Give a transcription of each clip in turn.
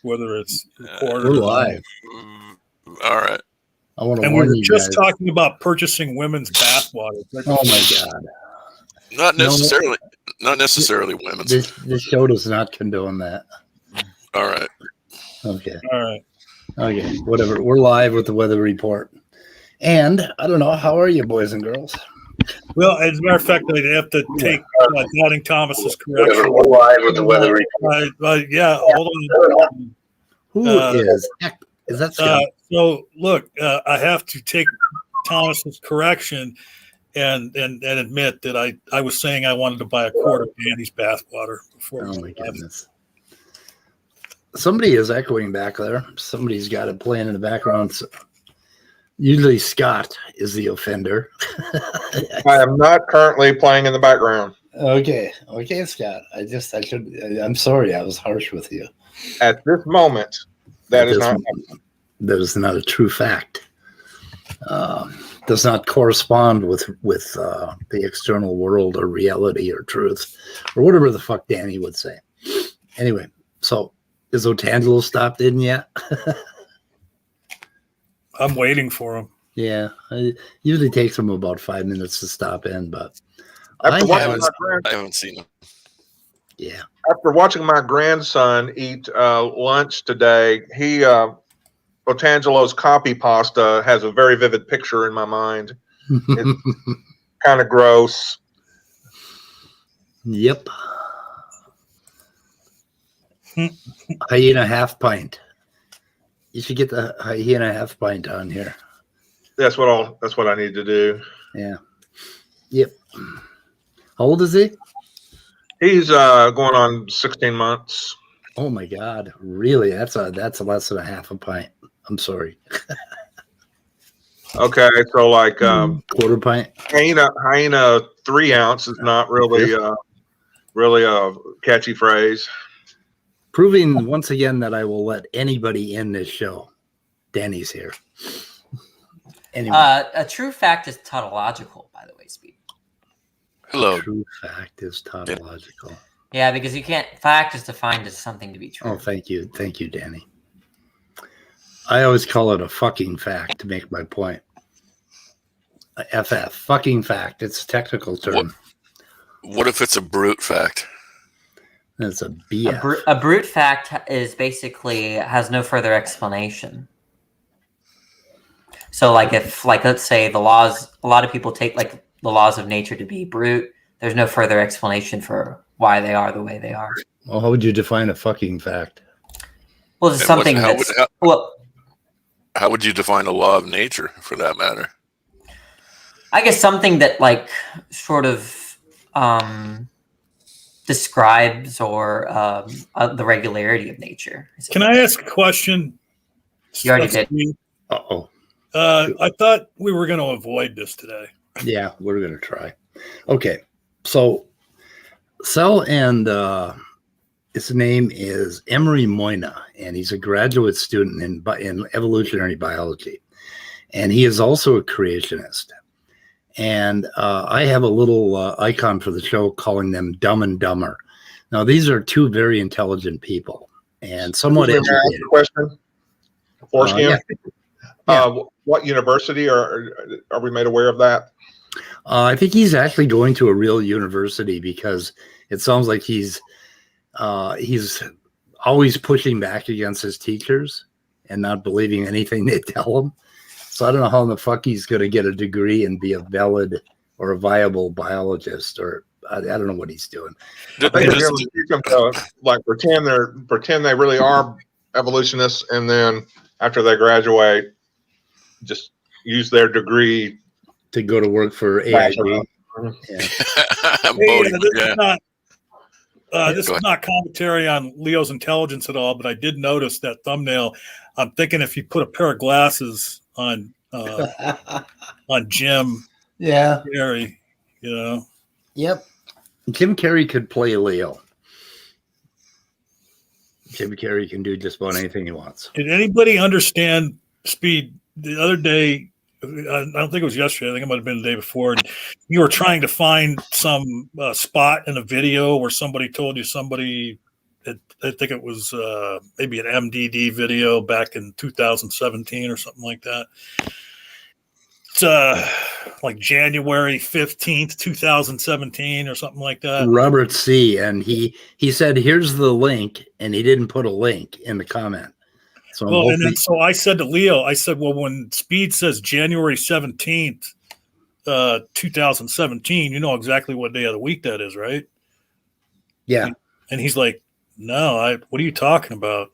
whether it's recorded We're or live. All right. I want to and we warn were you just guys. talking about purchasing women's bathwater. Oh my God! Not necessarily. Not necessarily women's. This show does not condone that. All right. Okay. All right. Okay. Whatever. We're live with the weather report, and I don't know. How are you, boys and girls? Well, as a matter of fact, I'd have to take Doubting Thomas's correction. We're live with the weather report. Yeah, hold on. Who is that Scott? So look, I have to take Thomas's correction and admit that I was saying I wanted to buy a quart of Danny's bathwater before. Oh my goodness! Somebody is echoing back there. Somebody's got it playing in the background. Usually Scott is the offender. I am not currently playing in the background. Okay, Scott. I'm sorry. I was harsh with you. At this moment, that is not. That is not a true fact. Does not correspond with the external world or reality or truth or whatever the fuck Danny would say. Anyway, so is Otangelo stopped in yet? I'm waiting for him. Yeah, it usually takes him about 5 minutes to stop in, but I haven't seen him. Yeah. After watching my grandson eat lunch today, Otangelo's copy pasta has a very vivid picture in my mind. It's kind of gross. Yep. Hyena half pint. You should get the hyena half pint on here. That's what I need to do. Yeah. Yep. How old is he? He's going on 16 months. Oh my God! Really? That's less than a half a pint. I'm sorry. Okay, so like quarter pint. Hyena 3 ounce is not really a catchy phrase. Proving once again that I will let anybody in this show. Danny's here. Anyway. A true fact is tautological, by the way, Speed. Hello. A true fact is tautological. Yeah, because you can't. Fact is defined as something to be true. Oh, thank you, Danny. I always call it a fucking fact to make my point. FF, fucking fact. It's a technical term. What if it's a brute fact? That's a BF. A brute fact is basically has no further explanation. So, like, let's say the laws, a lot of people take like the laws of nature to be brute. There's no further explanation for why they are the way they are. Well, how would you define a fucking fact? Well, it's something how would you define a law of nature, for that matter? I guess something that like sort of describes or the regularity of nature. Can I ask a question? You already did. Uh-oh. I thought we were going to avoid this today. Yeah, we're going to try. Okay, so Sel and his name is Emery Moyna, and he's a graduate student in evolutionary biology, and he is also a creationist. And I have a little icon for the show calling them Dumb and Dumber. Now, these are two very intelligent people and somewhat educated. Question? Foreskin? Yeah. What university are we made aware of that? I think he's actually going to a real university because it sounds like he's always pushing back against his teachers and not believing anything they tell him. So I don't know how in the fuck he's going to get a degree and be a valid or a viable biologist, or I don't know what he's doing. I think they're going to teach them to like pretend they really are evolutionists, and then after they graduate, just use their degree to go to work for AIG. This is not commentary on Leo's intelligence at all, but I did notice that thumbnail. I'm thinking if you put a pair of glasses on Jim Carrey, you know. Yep. Jim Carrey could play Leo. Jim Carrey can do just about anything he wants. Did anybody understand Speed the other day? I don't think it was yesterday. I think it might have been the day before. And you were trying to find some spot in a video where somebody told you somebody I think it was maybe an MDD video back in 2017 or something like that. It's like January 15th, 2017 or something like that. Robert C. And he said, "Here's the link," and he didn't put a link in the comment. So Well, and then so I said to Leo, I said, well, when Speed says January 17th, 2017, you know exactly what day of the week that is, right? Yeah. And he's like, no, what are you talking about?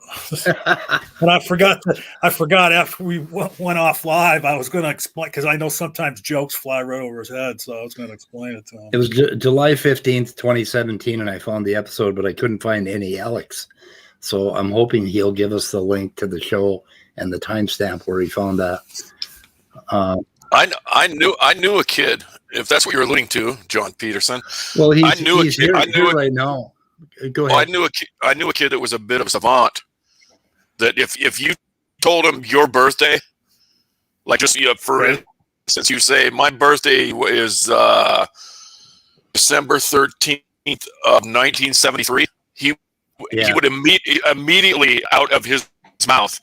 And I forgot after we went off live, I was going to explain, because I know sometimes jokes fly right over his head, so I was going to explain it to him. It was July 15th, 2017, and I found the episode, but I couldn't find any Alex. So I'm hoping he'll give us the link to the show and the timestamp where he found that. I knew a kid, if that's what you're alluding to, John Peterson. Well, he's here right now. Go ahead. Well, I knew a kid that was a bit of a savant. That if you told him your birthday, like just for instance, you say my birthday is December 13th of 1973, he would immediately out of his mouth,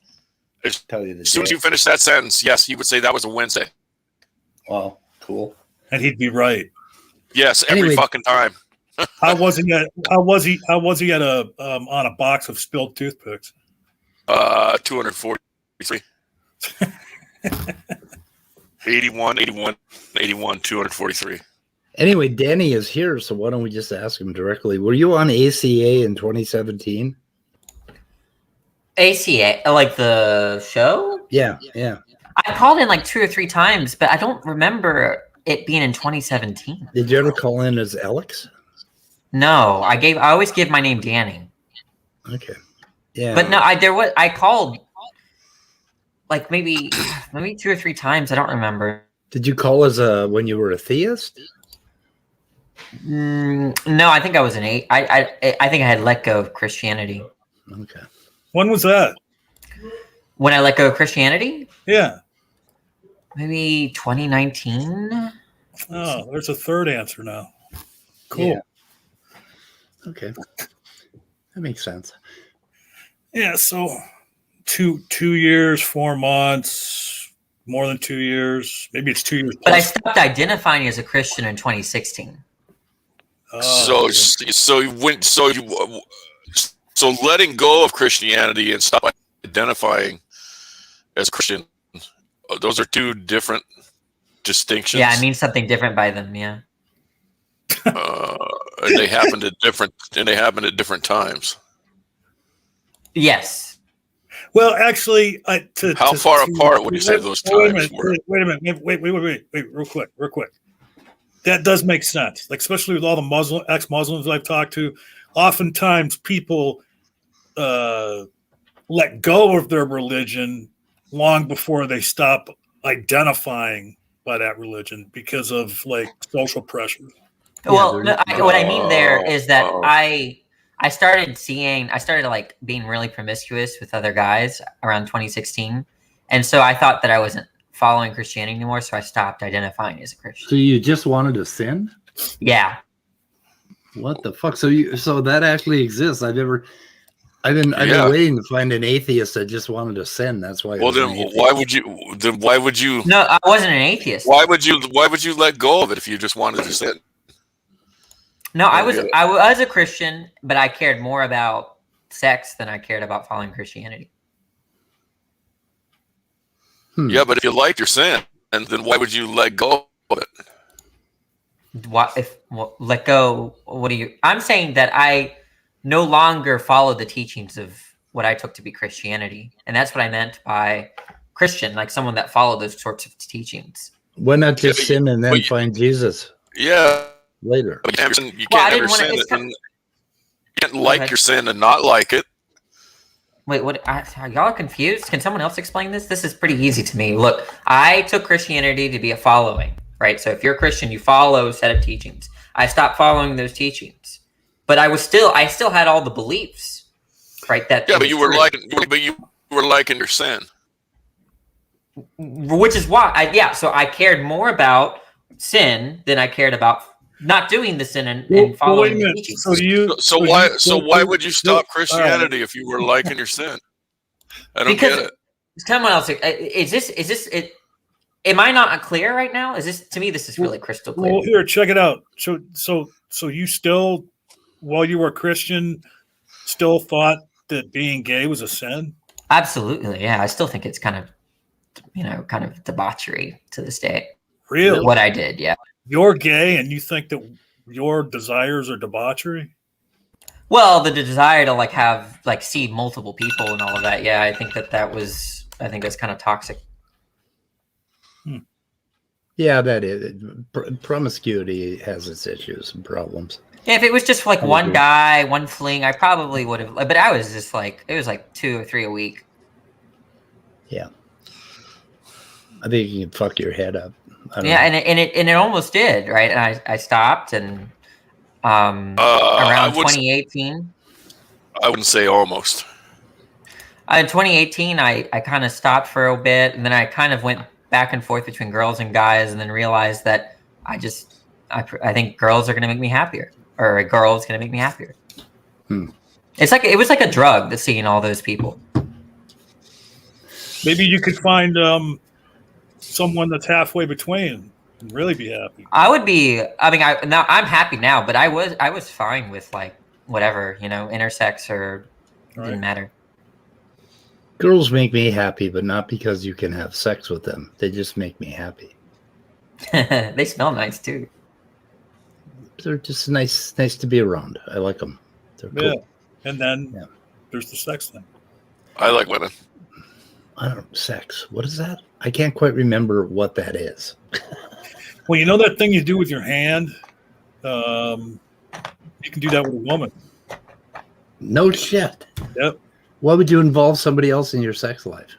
as soon as you finish that sentence, yes, he would say that was a Wednesday. Wow, cool. And he'd be right. Yes, every fucking time. How was he at a on a box of spilled toothpicks? 243. 81, 243. Anyway, Danny is here, so why don't we just ask him directly? Were you on ACA in 2017? ACA, like the show? Yeah. I called in like 2 or 3 times, but I don't remember it being in 2017. Did you ever call in as Alex? No, I always give my name Danny. Okay. Yeah. But no, I called like maybe 2 or 3 times. I don't remember. Did you call as when you were a theist? No, I think I was I think I had let go of Christianity. Okay. When was that? When I let go of Christianity? Yeah. Maybe 2019. Oh, there's a third answer now. Cool. Yeah. Okay. That makes sense. Yeah, so 2 years, 4 months, more than 2 years. Maybe it's 2 years. But I stopped identifying as a Christian in 2016. So letting go of Christianity and stop identifying as a Christian, those are 2 different distinctions. Yeah, I mean something different by them. Yeah. And they happened at different times. Yes. Well, actually, how far apart would you say those times were? Wait a minute. Wait, real quick. That does make sense. Like, especially with all the ex-Muslims I've talked to, oftentimes people let go of their religion long before they stop identifying by that religion because of like social pressures. Well, what I mean there is that I started like being really promiscuous with other guys around 2016. And so I thought that I wasn't following Christianity anymore. So I stopped identifying as a Christian. So you just wanted to sin? Yeah. What the fuck? So that actually exists. I've been waiting to find an atheist that just wanted to sin. That's why. Well, then why would you? No, I wasn't an atheist. Why would you let go of it if you just wanted to sin? No, I was a Christian, but I cared more about sex than I cared about following Christianity. Yeah, but if you liked your sin, and then why would you let go of it? Let go? What do you? I'm saying that I no longer follow the teachings of what I took to be Christianity, and that's what I meant by Christian, like someone that followed those sorts of teachings. Why not just sin and then find Jesus? Yeah. Later. You can't like your sin and not like it. Wait, what? Are y'all confused? Can someone else explain this? This is pretty easy to me. Look, I took Christianity to be a following, right? So if you're a Christian, you follow a set of teachings. I stopped following those teachings, but I still had all the beliefs, right? But you were liking your sin, which is why so I cared more about sin than I cared about not doing the sin and Well, following wait a the minute. teachings. So why would you stop Christianity if you were liking your sin? I don't get it. Someone else, is this it? Am I not clear right now? Is this, to me, this is really crystal clear. Well, here, check it out. So you still, while you were a Christian, still thought that being gay was a sin? Absolutely, yeah. I still think it's kind of debauchery to this day. Really? What I did, yeah. You're gay and you think that your desires are debauchery? Well, the desire to have see multiple people and all of that, yeah. I think that's kind of toxic. Yeah, that is. Promiscuity has its issues and problems. Yeah, if it was just one guy, one fling, I probably would have. But I was just it was 2 or 3 a week. Yeah, I think you can fuck your head up. Yeah, and it almost did, right? And I stopped, and around 2018. I wouldn't say almost. In 2018, I kind of stopped for a bit, and then I kind of went back and forth between girls and guys, and then realized that I think girls are going to make me happier, or a girl is going to make me happier. It was like a drug, seeing all those people. Maybe you could find someone that's halfway between and really be happy. I would be. I mean, I'm happy now, but I was fine with whatever, intersex or didn't matter. Girls make me happy, but not because you can have sex with them. They just make me happy. They smell nice too. They're just nice to be around. I like them. They're cool. Yeah, and then there's the sex thing. I like women. I don't know, sex. What is that? I can't quite remember what that is. Well, you know that thing you do with your hand? You can do that with a woman. No shit. Yep. Why would you involve somebody else in your sex life?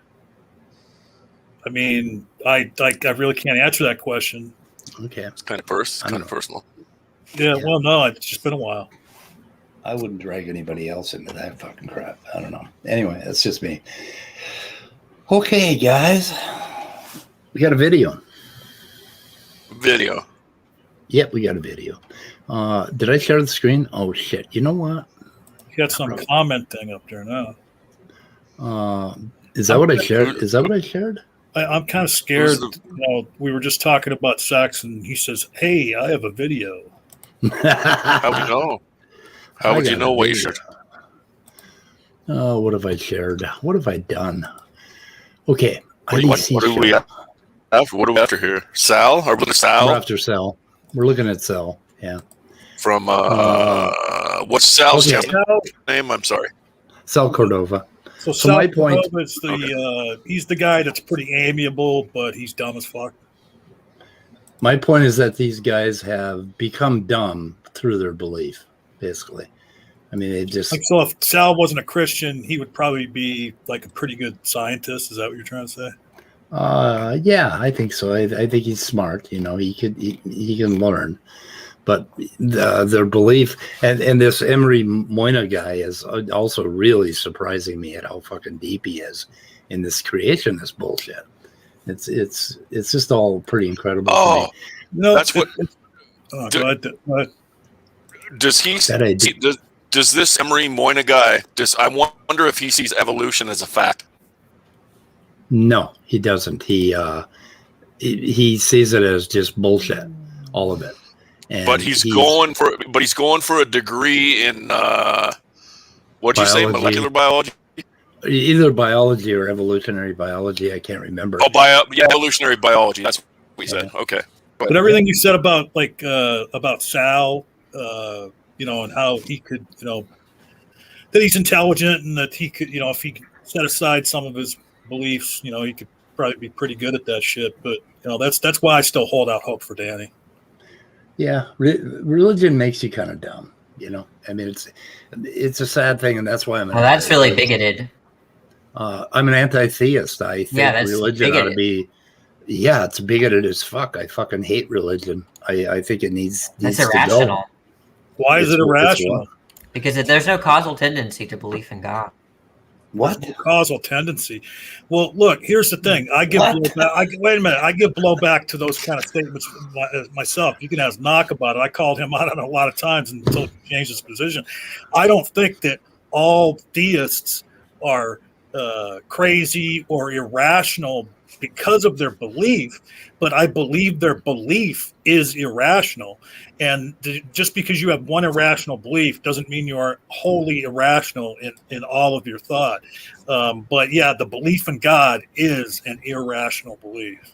I mean, I really can't answer that question. Okay. It's kind of personal. Yeah, well, no, it's just been a while. I wouldn't drag anybody else into that fucking crap. I don't know. Anyway, that's just me. Okay, guys. We got a video. Yep, we got a video. Did I share the screen? Oh, shit. You know what? You got some comment thing up there now. Is that what I shared? I'm kind of scared. We were just talking about sex, and he says, "Hey, I have a video." How would you know? How would you know what you shared? Oh, what have I shared? What have I done? Okay. What are we after here? Sal? Are we looking at Sal? We're after Sal. We're looking at Sal. Yeah. From what's Sal's name? I'm sorry. Sal Cordova. So my point is he's the guy that's pretty amiable, but he's dumb as fuck. My point is that these guys have become dumb through their belief, basically. I mean, they just so if Sal wasn't a Christian, he would probably be a pretty good scientist. Is that what you're trying to say? Yeah, I think so. I think he's smart. He can learn. But their belief and this Emery Moyna guy is also really surprising me at how fucking deep he is in this creationist bullshit. It's just all pretty incredible. Oh, to me. No, that's what. Go ahead. Does this Emery Moyna guy? I wonder if he sees evolution as a fact. No, he doesn't. He sees it as just bullshit, all of it. And but he's going for a degree in what'd you say, molecular biology? Either biology or evolutionary biology. I can't remember. Evolutionary biology. That's what we said. Okay. But everything you said about Sal, and how he could, that he's intelligent and that he could, if he set aside some of his beliefs, he could probably be pretty good at that shit. But that's why I still hold out hope for Danny. Yeah, religion makes you kind of dumb, I mean, it's a sad thing, and that's why I'm. That's really bigoted. I'm an anti-theist. I think religion ought to be. Yeah, it's bigoted as fuck. I fucking hate religion. I think it needs That's irrational. To go. Why is it irrational? Because there's no causal tendency to belief in God. What? There's no causal tendency. Well, look, here's the thing. Wait a minute. I give blowback to those kind of statements myself. You can ask Knock about it. I called him out on it a lot of times until he changed his position. I don't think that all theists are crazy or irrational because of their belief, but I believe their belief is irrational. And just because you have one irrational belief doesn't mean you are wholly irrational in all of your thought. But yeah, the belief in God is an irrational belief.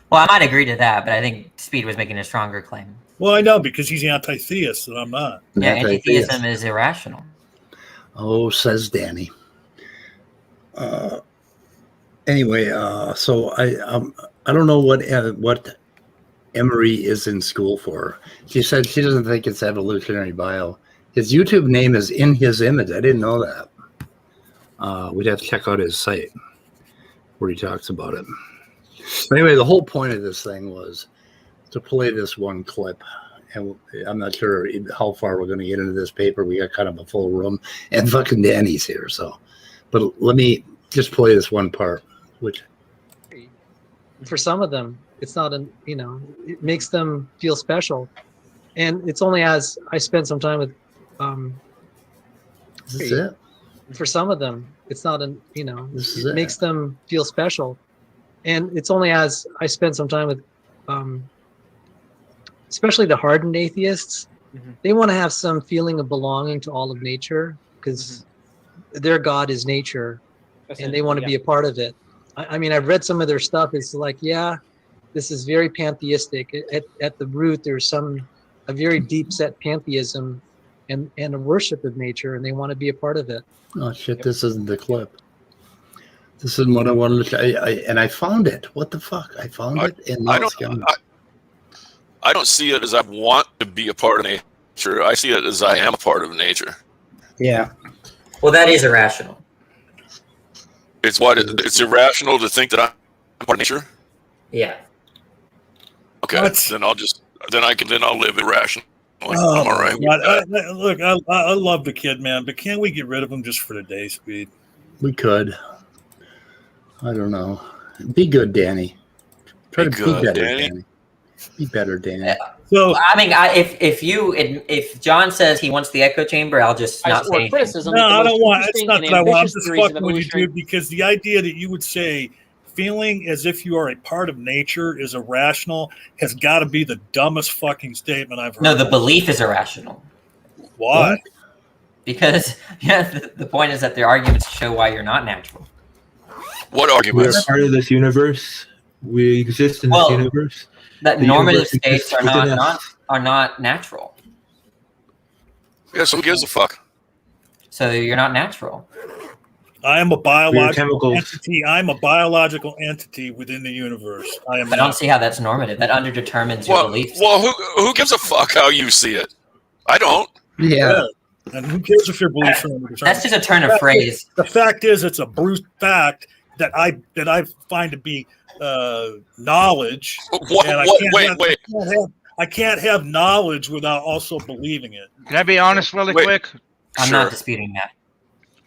Well, I might agree to that, but I think Speed was making a stronger claim. Well, I know, because he's anti-theist and I'm not. Yeah, anti-theism is irrational. Oh, says Danny. Anyway, so I don't know what Emery is in school for. She said she doesn't think it's evolutionary bio. His YouTube name is In His Image. I didn't know that. We'd have to check out his site where he talks about it. But anyway, the whole point of this thing was to play this one clip. And I'm not sure how far we're going to get into this paper. We got kind of a full room, and fucking Danny's here. So, but let me just play this one part, which for some of them, it's not it makes them feel special. And it's only as I spend some time with, this is it. For some of them, it's not This is it makes them feel special. And it's only as I spend some time with, especially the hardened atheists, they want to have some feeling of belonging to all of nature because their God is nature and they want to be a part of it. I mean, I've read some of their stuff. It's like, yeah, this is very pantheistic. At the root, there's a very deep set pantheism and a worship of nature, and they want to be a part of it. Oh shit! This isn't the clip. This isn't what I wanted to say. And I found it. What the fuck? I found it. And I don't see it as I want to be a part of nature. I see it as I am a part of nature. Yeah. Well, that is irrational. It's irrational to think that I'm part of nature. Yeah. Okay, then I'll live irrationally. I'm all right. Look, I love the kid, man, but can't we get rid of him just for the day, Speed? We could. I don't know. Be good, Danny. Try to be better, Danny. Be better, Danny. So I mean, if John says he wants the echo chamber, I'll just not say anything. No, I don't want. It's not that I want. I'm just fucking with you, dude, because the idea that you would say feeling as if you are a part of nature is irrational has got to be the dumbest fucking statement I've heard. No, the belief is irrational. Why? What? Because the point is that their arguments show why you're not natural. What We're arguments? part of this universe. We exist in this universe. That The normative universe states are not natural. Yeah, so who gives a fuck? So you're not natural. I am a biological chemicals. entity. I'm a biological entity within the universe. I am. I don't see how that's normative. That underdetermines your beliefs. Well, who gives a fuck how you see it? I don't. Yeah. And who cares if your beliefs are underdetermined? That's just a turn of phrase. The fact is, it's a brute fact that I find to be knowledge. Wait. I can't have knowledge without also believing it. Can I be honest really quick? I'm Sure. not disputing that.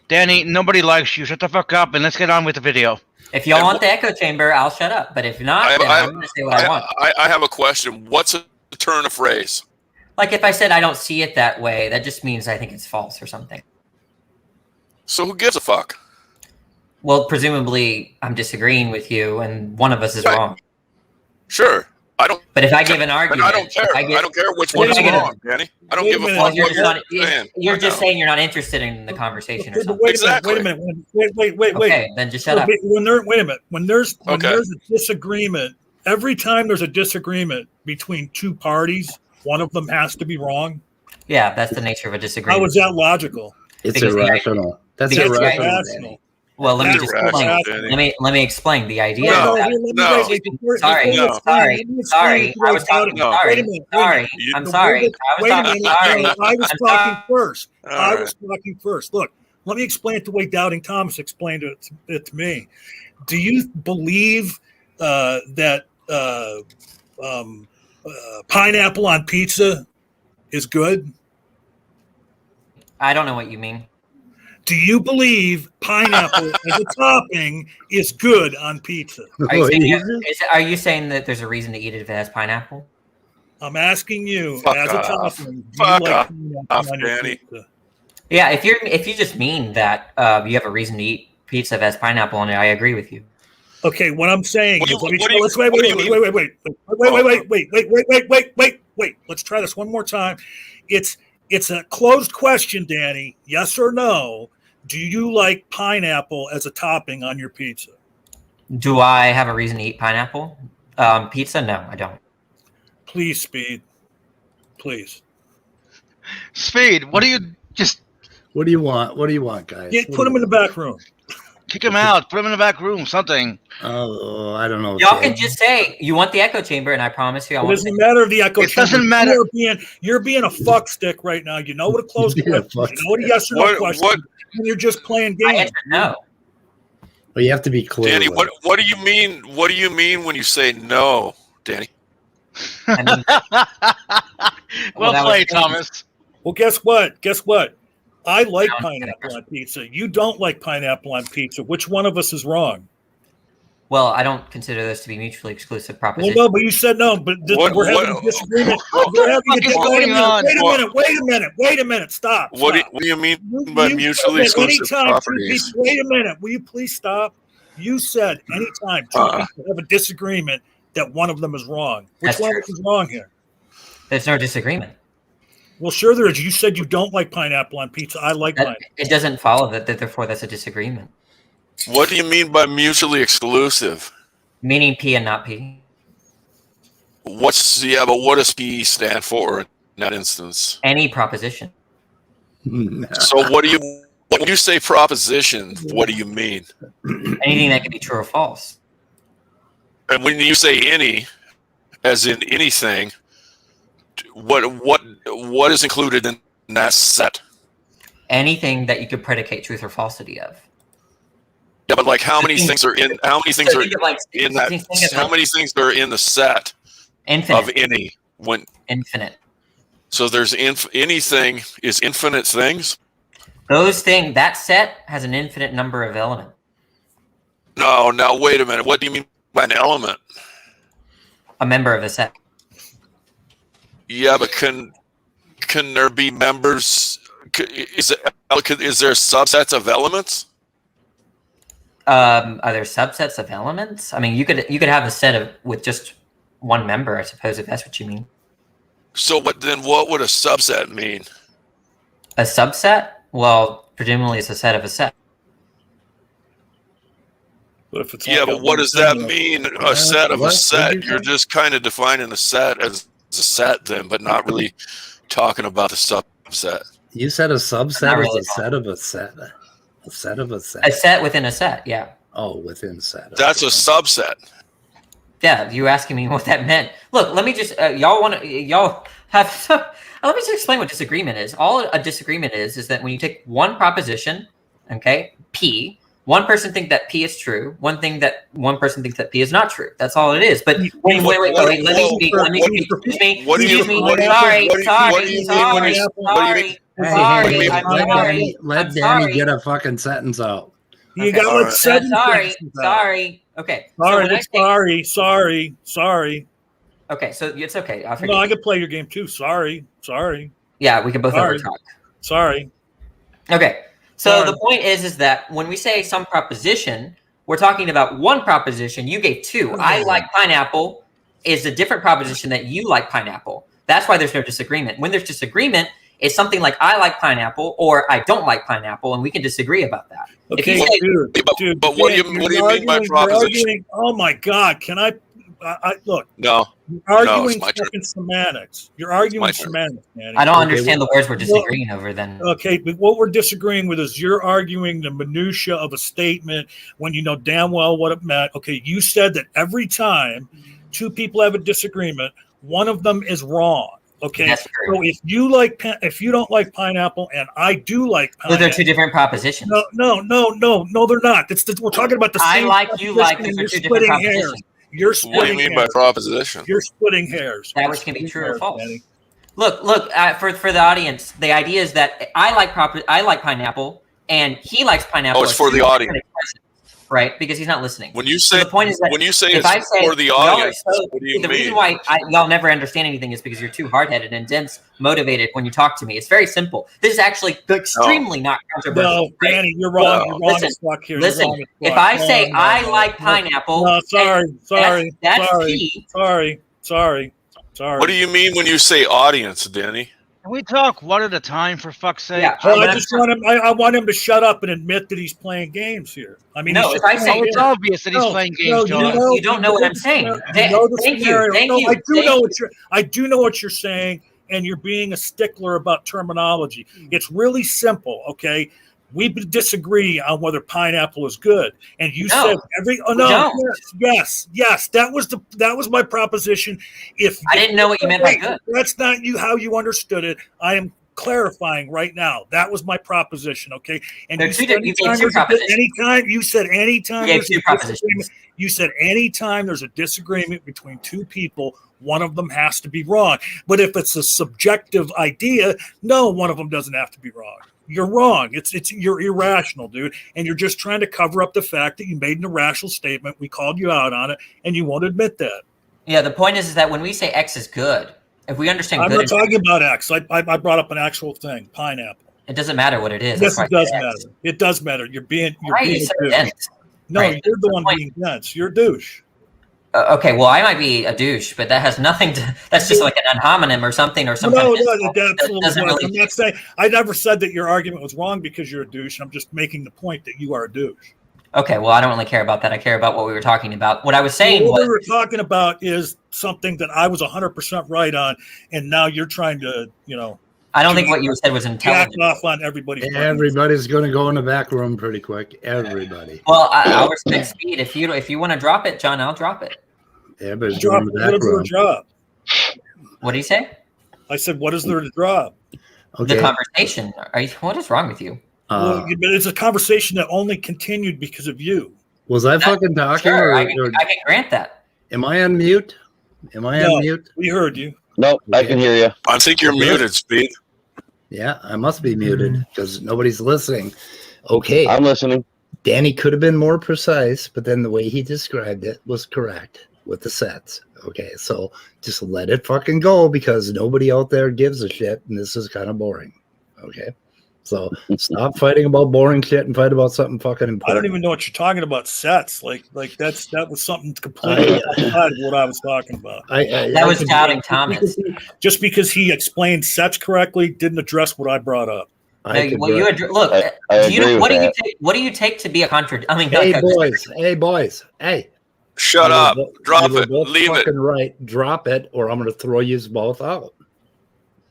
Danny, nobody likes you. Shut the fuck up and let's get on with the video. If y'all want the echo chamber, I'll shut up. But if not, then I'm going to say what I want. I have a question. What's a turn of phrase? Like if I said I don't see it that way, that just means I think it's false or something. So who gives a fuck? Well, presumably I'm disagreeing with you and one of us is Right. wrong. Sure. I don't. But if I give an argument, I don't care. I don't care which one Wait is a minute. wrong, Danny. I don't Wait give a a minute. fuck you're what just, you're saying. you're I just know. saying you're not interested in the conversation or Okay, but something. Exactly. Wait a minute. Wait. Okay, then just shut up. Wait a minute. When there's Okay. a disagreement, every time there's a disagreement between two parties, one of them has to be wrong. Yeah, that's the nature of a disagreement. How is that logical? It's Because the irrational. That's because the irrational, irrational. Danny. Well, let me That's just irrational, explain. Danny. Let me explain the idea. No, of that. Sorry, No. sorry. I'm sorry. Wait a minute. Sorry. No, I was I'm talking first. All I right. was talking first. Look, let me explain it the way Doubting Thomas explained it to me. Do you believe that pineapple on pizza is good? I don't know what you mean. Do you believe pineapple as a topping is good on pizza? Are you saying that there's a reason to eat it if it has pineapple? I'm asking you Fuck as a off. topping. Do Fuck you like off, pineapple on your Danny. pizza? Yeah, if you just mean that you have a reason to eat pizza that has pineapple on it, I agree with you. Okay, what I'm saying What is, do let me you- what try, do let's you- wait, what wait, do wait, you wait, mean? wait, wait. Let's try this one more time. It's a closed question, Danny. Yes or no? Do you like pineapple as a topping on your pizza? Do I have a reason to eat pineapple? Pizza? No, I don't. Please, Speed. Please. Speed, what do you just What do you want? What do you want, guys? Yeah, put him in the back room. kick him out? Put him in the back room. Something. Oh, I don't know. Y'all can just say you want the echo chamber, and I promise you, I It won't. doesn't matter if the echo It chamber. doesn't matter. You're being a fuck stick right now. You know what a closed You're being a question. fuck You know what a yes or no What- question. what- And you're just playing I games. answered no. Well, you have to be clear. Danny, with it. what do you mean? What do you mean when you say no, Danny? I mean, well that was played, good. Thomas. Well, guess what? I like No, pineapple on pizza. You don't like pineapple on pizza. Which one of us is wrong? Well, I don't consider this to be mutually exclusive Well, proposition. no, but you said no. But we're having a disagreement. We're having fuck is going on? Wait a minute. Stop. What do you mean by You mutually said that exclusive anytime two properties? people- wait a minute. Will you please stop? You said anytime two people have a disagreement that one of them is wrong. Which That's one true. of us is wrong here? There's no disagreement. Well, sure there is. You said you don't like pineapple on pizza. I like pineapple. It doesn't follow that therefore that's a disagreement. What do you mean by mutually exclusive? Meaning P and not P. But what does P stand for in that instance? Any proposition. So when you say proposition, what do you mean? Anything that can be true or false. And when you say any, as in anything, what is included in that set? Anything that you could predicate truth or falsity of. Yeah, but like how many things are in how many things So are think of like- in that think of how like many things are in the set infinite. of any when Infinite. so there's anything is infinite things? That set has an infinite number of elements. No, now wait a minute. What do you mean by an element? A member of the set. Yeah, but can there be members? Is there subsets of elements? Are there subsets of elements? I mean, you could have a set with just one member, I suppose, if that's what you mean. So, but then what would a subset mean? A subset? Well, presumably it's a set of a set. But if it's Yeah, like but a what does that mean? A set of a what set. did you You're say? just kind of defining a set as a set, then, but not really talking about the subset. You said a subset Not is really. a set of a set. A set of a set. A set within a set, yeah. Oh, within set. That's a Okay. subset. Yeah, you asking me what that meant. Look, let me just, y'all have, let me just explain what disagreement is. All a disagreement is that when you take one proposition, okay, P, one person thinks that P is true, one person thinks that P is not true. That's all it is. But wait, let me speak. Let me speak. Excuse me. What do you- Excuse me. what do you- Sorry, what do you- sorry, what do you mean when you- sorry, what do you mean- sorry, Hey, I'm let sorry. Danny, let I'm Danny sorry. get a fucking sentence out. You Okay. got like Alright. seven Sorry, sentences out. sorry. Okay. So Sorry, when I say- sorry. Okay, so it's okay. I'll No, forgive I you. can play your game too. Sorry. Yeah, we can both Sorry. overtalk. Sorry. Okay. So Sorry. the point is that when we say some proposition, we're talking about one proposition. You gave two. I like pineapple is a different proposition that you like pineapple. That's why there's no disagreement. When there's disagreement, it's something like I like pineapple or I don't like pineapple, and we can disagree about that. If Okay, you say, dude. But what do you Dan, mean you're by arguing- proposition? you're arguing- oh my God! Can I look? No. You're No, it's arguing my turn. fucking semantics. You're arguing my turn. semantics, man. I don't Okay, understand the words we're disagreeing over then. Okay, but what we're disagreeing with is you're arguing the minutia of a statement when you know damn well what it meant. Okay, you said that every time two people have a disagreement, one of them is wrong. Okay, That's true. so if you don't like pineapple and I do like Those pineapple, are two different propositions. no, they're not. We're talking about the I same. like, you like, proposition, those are you're two different splitting hairs. propositions. You're What do you splitting mean by hairs. proposition? You're splitting hairs. That You're which can be splitting true or hairs, false. Danny. Look, for the audience, the idea is that I like pineapple and he likes pineapple. Oh, it's for the audience. Right, because he's not listening. When you say so the point is that when you say if it's I say for the audience, what do you the mean? reason why y'all never understand anything is because you're too hard-headed and dense, motivated when you talk to me. It's very simple. This is actually extremely not controversial. No, Danny, you're wrong. You're wrong Listen, as fuck here. listen. You're wrong If as I fuck. say I like pineapple, no, sorry, that's key. sorry. What do you mean when you say audience, Danny? Can we talk one at a time, for fuck's sake? Yeah, Well, I just want him. I want him to shut up and admit that he's playing games here. I mean, no. If I say it's obvious that he's playing games, John. you don't know what I'm saying. Thank you. I do know what you're saying, and you're being a stickler about terminology. It's really simple, okay? We disagree on whether pineapple is good, and you said yes. That was my proposition. If I didn't know what you meant by good, that's not how you understood it. I am clarifying right now. That was my proposition, okay? And you said anytime there's a disagreement between two people, one of them has to be wrong. But if it's a subjective idea, no, one of them doesn't have to be wrong. You're wrong. You're irrational, dude. And you're just trying to cover up the fact that you made an irrational statement. We called you out on it, and you won't admit that. Yeah, the point is that when we say X is good, if we understand I'm good, not talking about X. I brought up an actual thing, pineapple. It doesn't matter what it is. Yes, it does matter. It does matter. You're being a douche. No, you're the one being dense. You're a douche. Okay, well, I might be a douche, but that has nothing to. That's just like an ad hominem or something, or something. No, I'm not saying. I never said that your argument was wrong because you're a douche. I'm just making the point that you are a douche. Okay, well, I don't really care about that. I care about what we were talking about. What I was saying what we were talking about is something that I was 100% right on, and now you're trying to, I don't think what you said was intelligent. Jack off on everybody. Everybody's going to go in the back room pretty quick. Everybody. Well, I'll respect speed. If you want to drop it, John, I'll drop it. Everybody's going in the back room. Drop? What do you say? I said, what is there to drop? Okay. The conversation. What is wrong with you? Well, it's a conversation that only continued because of you. Was I fucking talking? Sure, I can grant that. Am I on mute? On mute? We heard you. Nope, I can hear you. I think you're muted, Speed. Yeah, I must be muted because nobody's listening. Okay. I'm listening. Danny could have been more precise, but then the way he described it was correct with the sets. Okay, so just let it fucking go because nobody out there gives a shit, and this is kind of boring. Okay, so stop fighting about boring shit and fight about something fucking important. I don't even know what you're talking about. Sets that was something completely outside of what I was talking about. That was doubting Thomas. Just because he explained sets correctly didn't address what I brought up. What do you take to be a contradiction? I mean, hey boys, shut up, drop it, leave it. Right, drop it, or I'm going to throw you both out.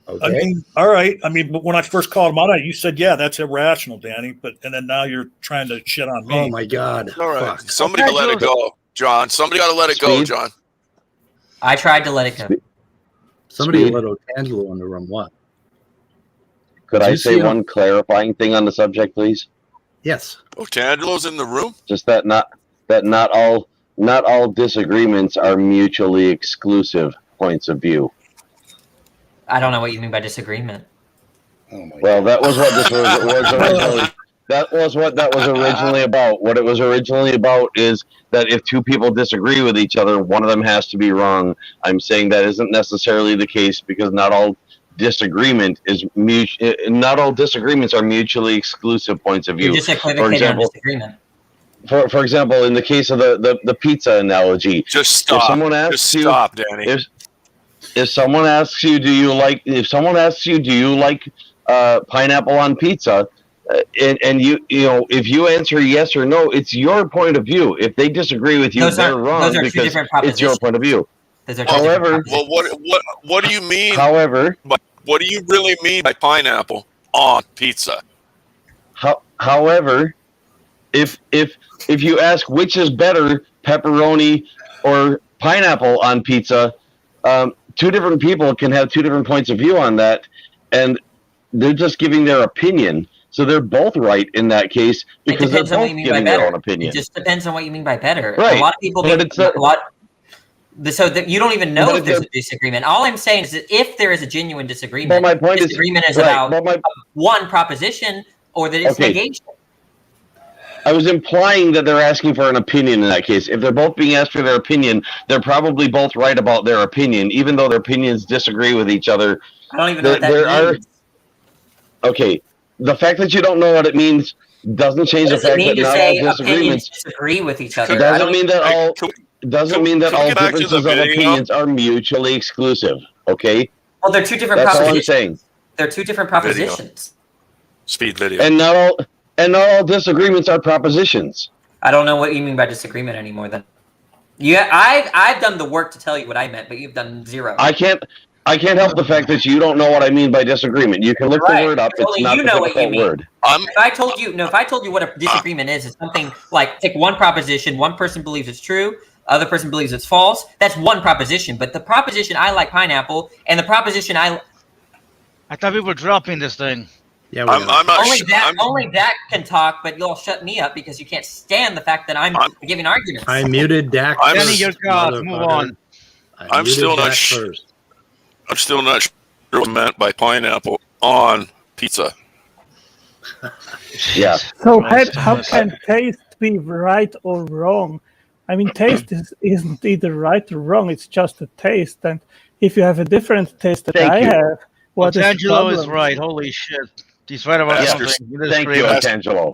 Okay. I mean, all right. I mean, but when I first called him out, you said, "Yeah, that's irrational, Danny." And then now you're trying to shit on me. Oh my god! All right, somebody got to let it go, John. Somebody got to let it go, John. I tried to let it go. Somebody let Otangelo in the room. What? Could I say one clarifying thing on the subject, please? Yes. Otangelo's in the room. Just that not all disagreements are mutually exclusive points of view. I don't know what you mean by disagreement. Well, that was what this was originally. That was what that was originally about. What it was originally about is that if two people disagree with each other, one of them has to be wrong. I'm saying that isn't necessarily the case because not all disagreements are mutually exclusive points of view. You're just equivocating on disagreement. For example, in the case of the pizza analogy, just stop. Stop, Danny. If someone asks you, do you like pineapple on pizza? And you if you answer yes or no, it's your point of view. If they disagree with you, they're wrong because it's your point of view. However, what do you mean? However, what do you really mean by pineapple on pizza? However, if you ask which is better, pepperoni or pineapple on pizza, two different people can have two different points of view on that, and they're just giving their opinion. So they're both right in that case because they're both giving their own opinion. It just depends on what you mean by better. Right. A lot of people you don't even know if there's a disagreement. All I'm saying is that if there is a genuine disagreement, my point disagreement is about one proposition or that it's negation. I was implying that they're asking for an opinion in that case. If they're both being asked for their opinion, they're probably both right about their opinion, even though their opinions disagree with each other. I don't even know what that means. Okay, the fact that you don't know what it means doesn't change the fact that not all disagreements disagree with each other. Doesn't mean that all differences of opinions are mutually exclusive. Okay. Well, they're two different That's propositions. all I'm saying. They're two different propositions. Speed video. And not all disagreements are propositions. I don't know what you mean by disagreement anymore. Then, yeah, I've done the work to tell you what I meant, but you've done zero. I can't help the fact that you don't know what I mean by disagreement. You can look the word up. It's not a difficult word. If I told you what a disagreement is, it's something like take one proposition. One person believes it's true. Other person believes it's false. That's one proposition. But the proposition I like pineapple, and the proposition I thought we were dropping this thing. Yeah, I'm not only Dak can talk, but you'll shut me up because you can't stand the fact that I'm giving arguments. I muted Dak. Danny, your God, move on. I'm still not sure what meant by pineapple on pizza. Yeah. So how can taste be right or wrong? I mean, taste isn't either right or wrong. It's just a taste. And if you have a different taste that I have, what is the Angelo problem? is right. Holy shit. He's right about something. Thank you, Angelo.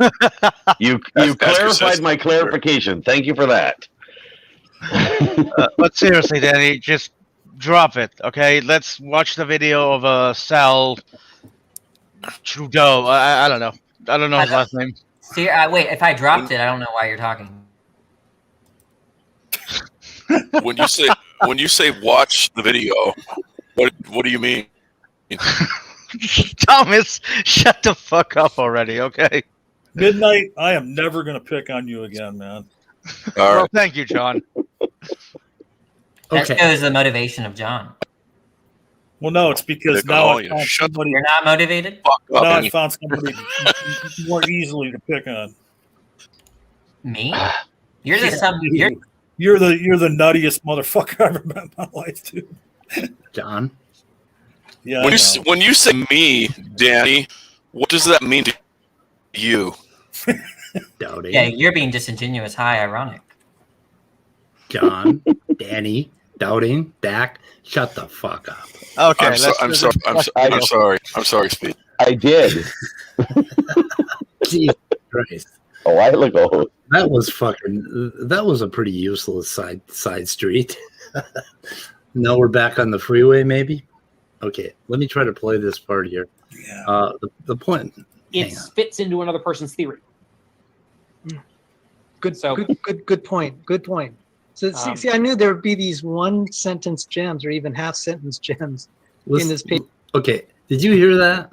You clarified my clarification. Thank you for that. But seriously, Danny, just drop it, okay? Let's watch the video of Sal Trudeau. I don't know. I don't know his last name. See, wait, if I dropped it, I don't know why you're talking. When you say watch the video, what do you mean? Thomas, shut the fuck up already, okay? Midnight, I am never going to pick on you again, man. All right. Well, thank you, John. That shows the motivation of John. Well, no, it's because now I found somebody. You're not motivated? Now I found somebody more easily to pick on. Me? You're the You're the nuttiest motherfucker I've ever met in my life, too. John. Yeah. When you say me, Danny, what does that mean to you? Doubting. Yeah, you're being disingenuous. Hi, ironic. John, Danny, doubting, Dak, shut the fuck up. Okay, I'm sorry. I'm sorry, Speed. I did. Jesus Christ. A while ago. That was a pretty useless side street. Now we're back on the freeway, maybe? Okay, let me try to play this part here. Yeah. The point. It fits into another person's theory. Good point. Good point. So see, I knew there would be these one sentence gems or even half sentence gems in this paper. Okay, did you hear that?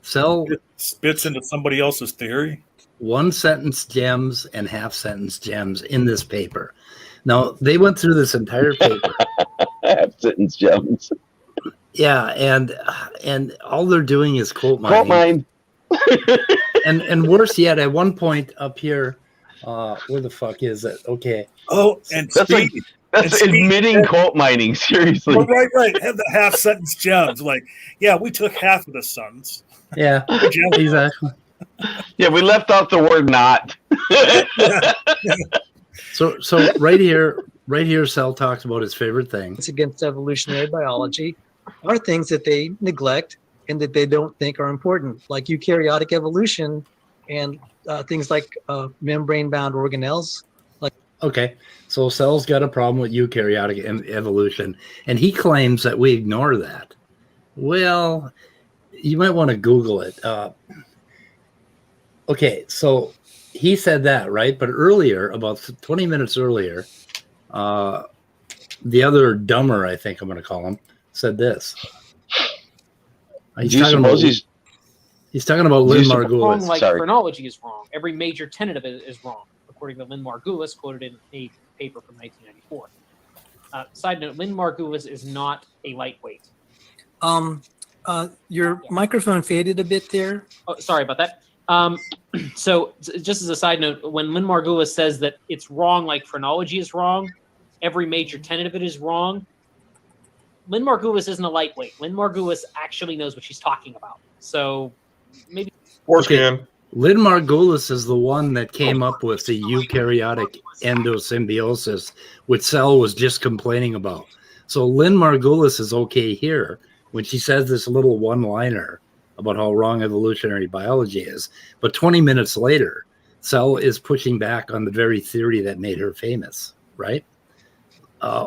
It spits into somebody else's theory. One sentence gems and half sentence gems in this paper. Now they went through this entire paper. Half sentence gems. Yeah, and all they're doing is quote mining. Quote mine. and worse yet, at one point up here, where the fuck is it? Okay. Oh, and that's admitting quote mining. Seriously. Well, right. Have the half sentence gems. Like, yeah, we took half of the sentence. Yeah, exactly. Yeah, we left off the word not. So right here, Sal talks about his favorite thing. It's against evolutionary biology are things that they neglect and that they don't think are important, like eukaryotic evolution and things like membrane-bound organelles. Okay, so Sal's got a problem with eukaryotic evolution, and he claims that we ignore that. Well, you might want to Google it. Okay, so he said that, right? But earlier, about 20 minutes earlier, the other dumber, I think I'm going to call him, said this. He's talking about Lynn Margulis. Like phrenology is wrong. Every major tenet of it is wrong, according to Lynn Margulis, quoted in a paper from 1994. Side note: Lynn Margulis is not a lightweight. Your microphone faded a bit there. Oh, sorry about that. So just as a side note, when Lynn Margulis says that it's wrong, like phrenology is wrong, every major tenet of it is wrong, Lynn Margulis isn't a lightweight. Lynn Margulis actually knows what she's talking about. So maybe. Foreskin. Lynn Margulis is the one that came up with the eukaryotic endosymbiosis, which Sal was just complaining about. So Lynn Margulis is okay here when she says this little one-liner about how wrong evolutionary biology is. But 20 minutes later, Sal is pushing back on the very theory that made her famous, right?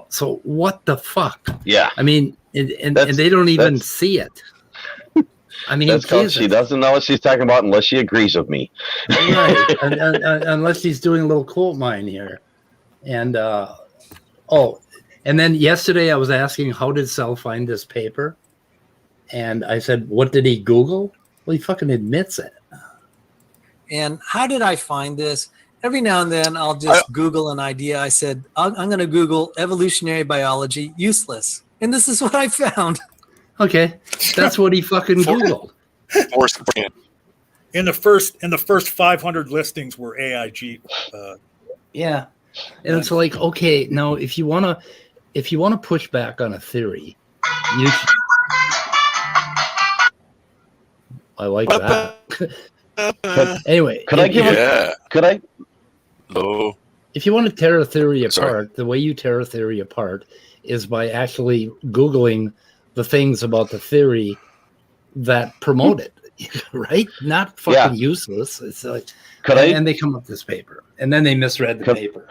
So what the fuck? Yeah. I mean, and they don't even see it. I mean, that's called she doesn't know what she's talking about unless she agrees with me. Right. Unless she's doing a little quote mine here. And and then yesterday I was asking, how did Sal find this paper? And I said, what did he Google? Well, he fucking admits it. And how did I find this? Every now and then I'll just Google an idea. I said, I'm going to Google evolutionary biology useless. And this is what I found. Okay. That's what he fucking Googled. In the first 500 listings were AIG. Yeah. And it's like, okay, now if you want to push back on a theory, you I like that. Anyway, could I? No. If you want to tear a theory apart, the way you tear a theory apart is by actually Googling the things about the theory that promote it, right? Not fucking useless. It's like, and they come up with this paper, and then they misread the paper.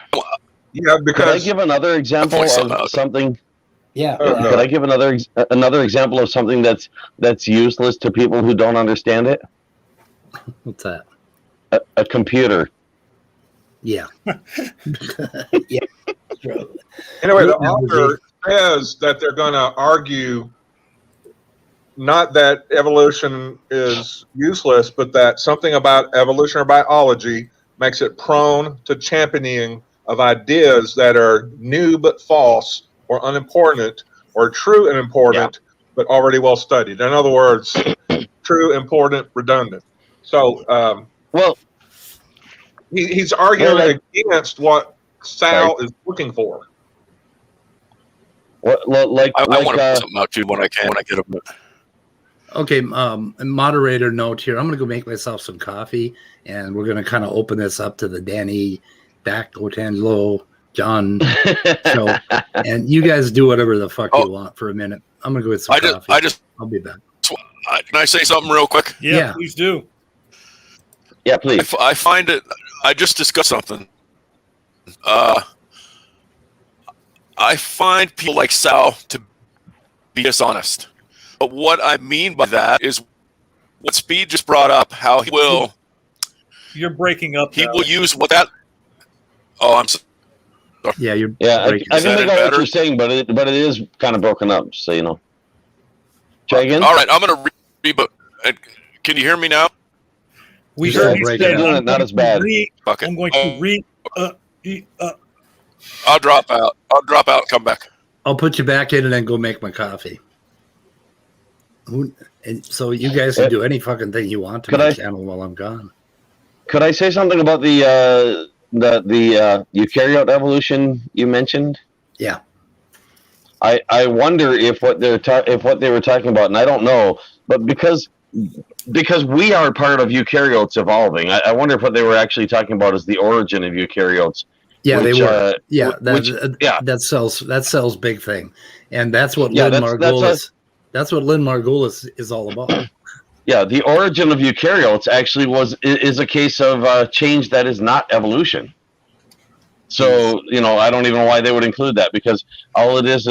Yeah, because could I give another example of something? Yeah. Could I give another example of something that's useless to people who don't understand it? What's that? A computer. Yeah. Yeah. Anyway, the author says that they're going to argue not that evolution is useless, but that something about evolutionary biology makes it prone to championing of ideas that are new but false, or unimportant, or true and important, but already well studied. In other words, true, important, redundant. So, well, he's arguing against what Sal is looking for. I want to put something out too when I get a minute. Okay, moderator note here. I'm going to go make myself some coffee, and we're going to kind of open this up to the Danny, Dak, Otangelo, John show. And you guys do whatever the fuck you want for a minute. I'm going to go get some coffee. I'll be back. Can I say something real quick? Yeah, please do. Yeah, please. I find it. I just discussed something. I find people like Sal to be dishonest. But what I mean by that is what Speed just brought up, how he will... You're breaking up. He will use what that... Oh, I'm sorry. Yeah, you're... I can make out what you're saying, but it is kind of broken up, so you know. Try again? All right, I'm going to reboot. Can you hear me now? We heard you say, not as bad. I'm going to read... I'll drop out. And come back. I'll put you back in and then go make my coffee. And so you guys can do any fucking thing you want to my channel while I'm gone. Could I say something about the eukaryote evolution you mentioned? Yeah. I wonder if what they were talking about, and I don't know, but because we are part of eukaryotes evolving, I wonder if what they were actually talking about is the origin of eukaryotes. Yeah, they were. That sells big thing, and that's what Lynn Margulis. That's what Lynn Margulis is all about. Yeah, the origin of eukaryotes actually is a case of change that is not evolution. So I don't even know why they would include that, because all it is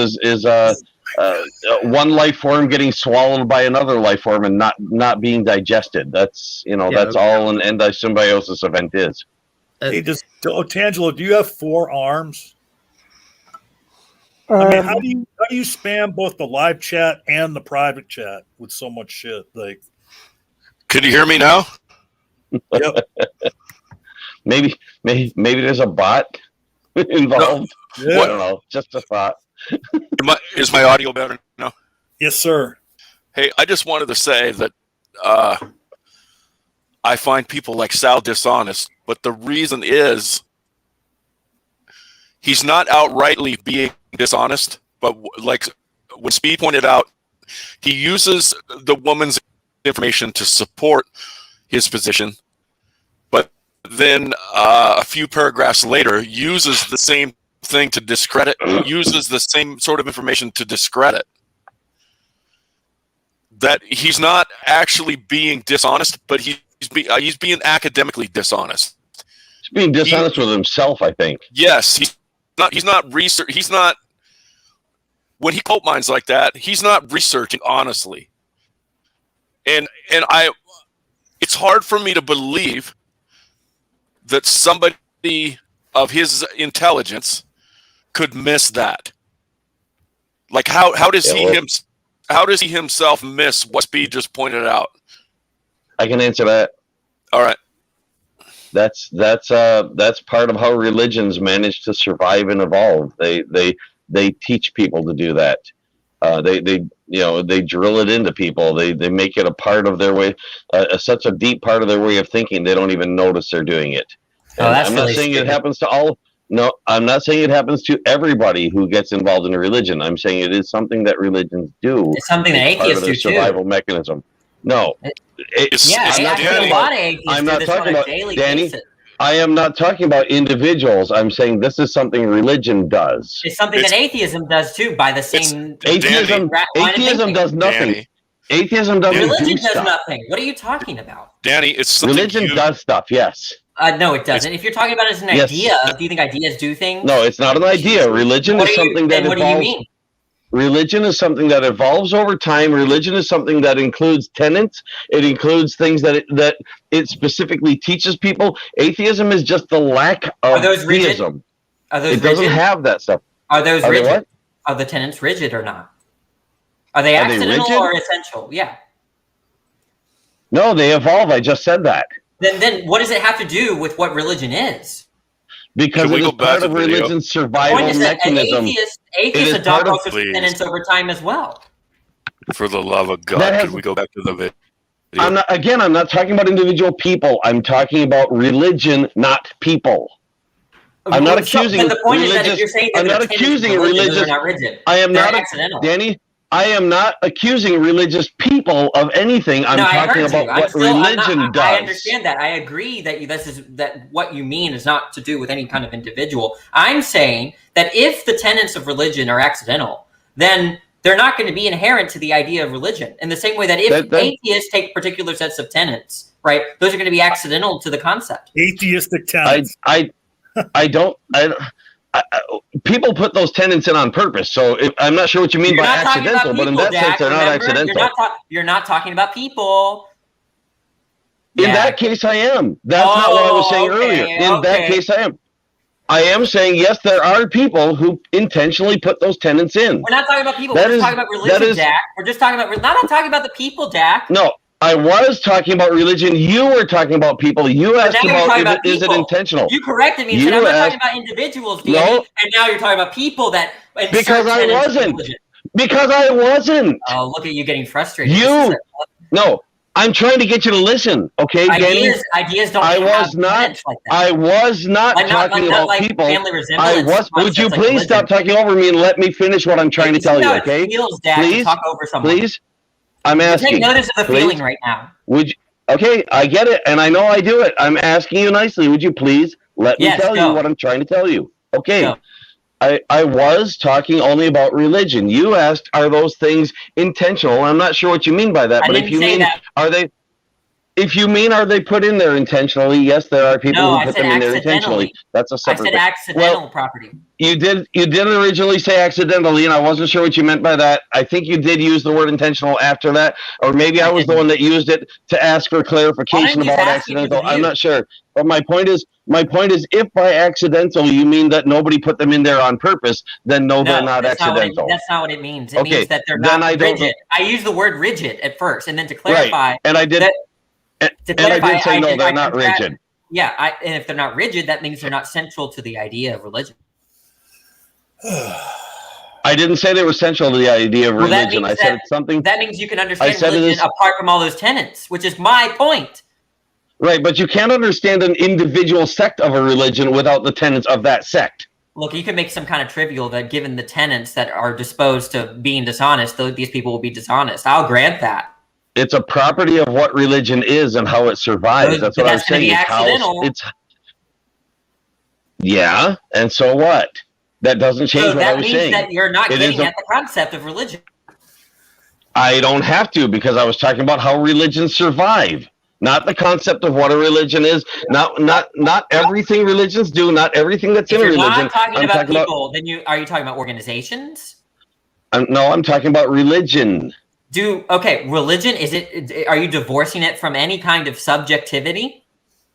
one life form getting swallowed by another life form and not being digested. That's that's all an endosymbiosis event is. Hey, Otangelo, do you have 4 arms? I mean, how do you spam both the live chat and the private chat with so much shit? Like, can you hear me now? Yep. Maybe there's a bot involved. No. Yeah. I don't know. Just a thought. Is my audio better now? Yes, sir. Hey, I just wanted to say that I find people like Sal dishonest, but the reason is he's not outrightly being dishonest, but like when Speed pointed out, he uses the woman's information to support his position, but then a few paragraphs later uses the same thing to discredit, uses the same sort of information to discredit. That he's not actually being dishonest, but he's being academically dishonest. He's being dishonest with himself, I think. Yes, he's not research. He's not, when he quote mines like that, he's not researching honestly. And it's hard for me to believe that somebody of his intelligence could miss that. Like how does how does he himself miss what Speed just pointed out? I can answer that. All right. That's part of how religions manage to survive and evolve. They teach people to do that. They drill it into people. They make it a part of their way, such a deep part of their way of thinking. They don't even notice they're doing it. I'm not saying it happens to all. No, I'm not saying it happens to everybody who gets involved in a religion. I'm saying it is something that religions do. It's something that atheists do too. Survival mechanism. No, a lot of atheists I'm do not this talking on a about daily Danny. basis. I am not talking about individuals. I'm saying this is something religion does. It's something that atheism does too. By the same atheism does nothing. Danny. Atheism doesn't religion do does stuff. nothing. What are you talking about? Danny, it's something religion does stuff. Yes. No, it doesn't. If you're talking about it as an idea, do you think ideas do things? No, it's not an idea. Religion is something that evolves. What do you mean? Religion is something that evolves over time. Religion is something that includes tenets. It includes things that it specifically teaches people. Atheism is just the lack of theism. Are those it doesn't have that stuff. Are those rigid? What? Are the tenets rigid or not? Are they accidental or essential? Yeah. No, they evolve. I just said that. Then what does it have to do with what religion is? Because it is part of religion's survival mechanism. Atheists adopt most of the tenets over time as well. For the love of God, can we go back to the video? I'm not talking about individual people. I'm talking about religion, not people. I'm not accusing. But the point is that if you're saying that I'm not accusing religious. Not rigid, I am not accidental. Danny. I am not accusing religious people of anything. I'm talking about what religion does. I understand that. I agree that what you mean is not to do with any kind of individual. I'm saying that if the tenets of religion are accidental, then they're not going to be inherent to the idea of religion. In the same way that if atheists take particular sets of tenets, right, those are going to be accidental to the concept. Atheistic tenets. People put those tenets in on purpose, so I'm not sure what you mean by accidental, but in that sense, they're not accidental. You're not talking about people. In that case, I am. That's not what I was saying earlier. In that case, I am. I am saying, yes, there are people who intentionally put those tenets in. We're not talking about people. We're just talking about religion, Dak. We're just talking about. Not talking about the people, Dak. No. I was talking about religion. You were talking about people. You asked about is it intentional? You corrected me and said I'm not talking about individuals, Danny, no. And now you're talking about people that. Because I wasn't. Because I wasn't. Oh, look at you getting frustrated. No, I'm trying to get you to listen, okay, Danny? Ideas don't. I was not talking about people. I was. Would you please stop talking over me and let me finish what I'm trying to tell you, okay? Please talk over someone. Please. I'm asking. Take notice of the feeling right now. Okay, I get it, and I know I do it. I'm asking you nicely. Would you please let me tell you what I'm trying to tell you? Okay. Go. I was talking only about religion. You asked, are those things intentional? I'm not sure what you mean by that, but if you mean, are they? If you mean, are they put in there intentionally? Yes, there are people who put them in there intentionally. That's a separate. I said accidental property. You did originally say accidentally, and I wasn't sure what you meant by that. I think you did use the word intentional after that, or maybe I was the one that used it to ask for clarification about accidental. I'm not sure, but my point is, if by accidental you mean that nobody put them in there on purpose, then no, they're not accidental. That's not what it means. It means that they're not rigid. I used the word rigid at first, and then to clarify, and I did. And I did say no, they're not rigid. Yeah, and if they're not rigid, that means they're not central to the idea of religion. I didn't say they were central to the idea of religion. I said it's something. That means you can understand religion apart from all those tenets, which is my point. Right, but you can't understand an individual sect of a religion without the tenets of that sect. Look, you can make some kind of trivial that given the tenets that are disposed to being dishonest, these people will be dishonest. I'll grant that. It's a property of what religion is and how it survives. That's But what I'm that's gonna saying. be It's how accidental. it's yeah, and so what? That doesn't change So what I that was means saying. that you're not It getting is a- at the concept of religion. I don't have to, because I was talking about how religions survive, not the concept of what a religion is. Not everything religions do, not everything that's If in a you're religion. not talking I'm about talking people, then are you talking about organizations? I'm talking about religion. Religion, are you divorcing it from any kind of subjectivity?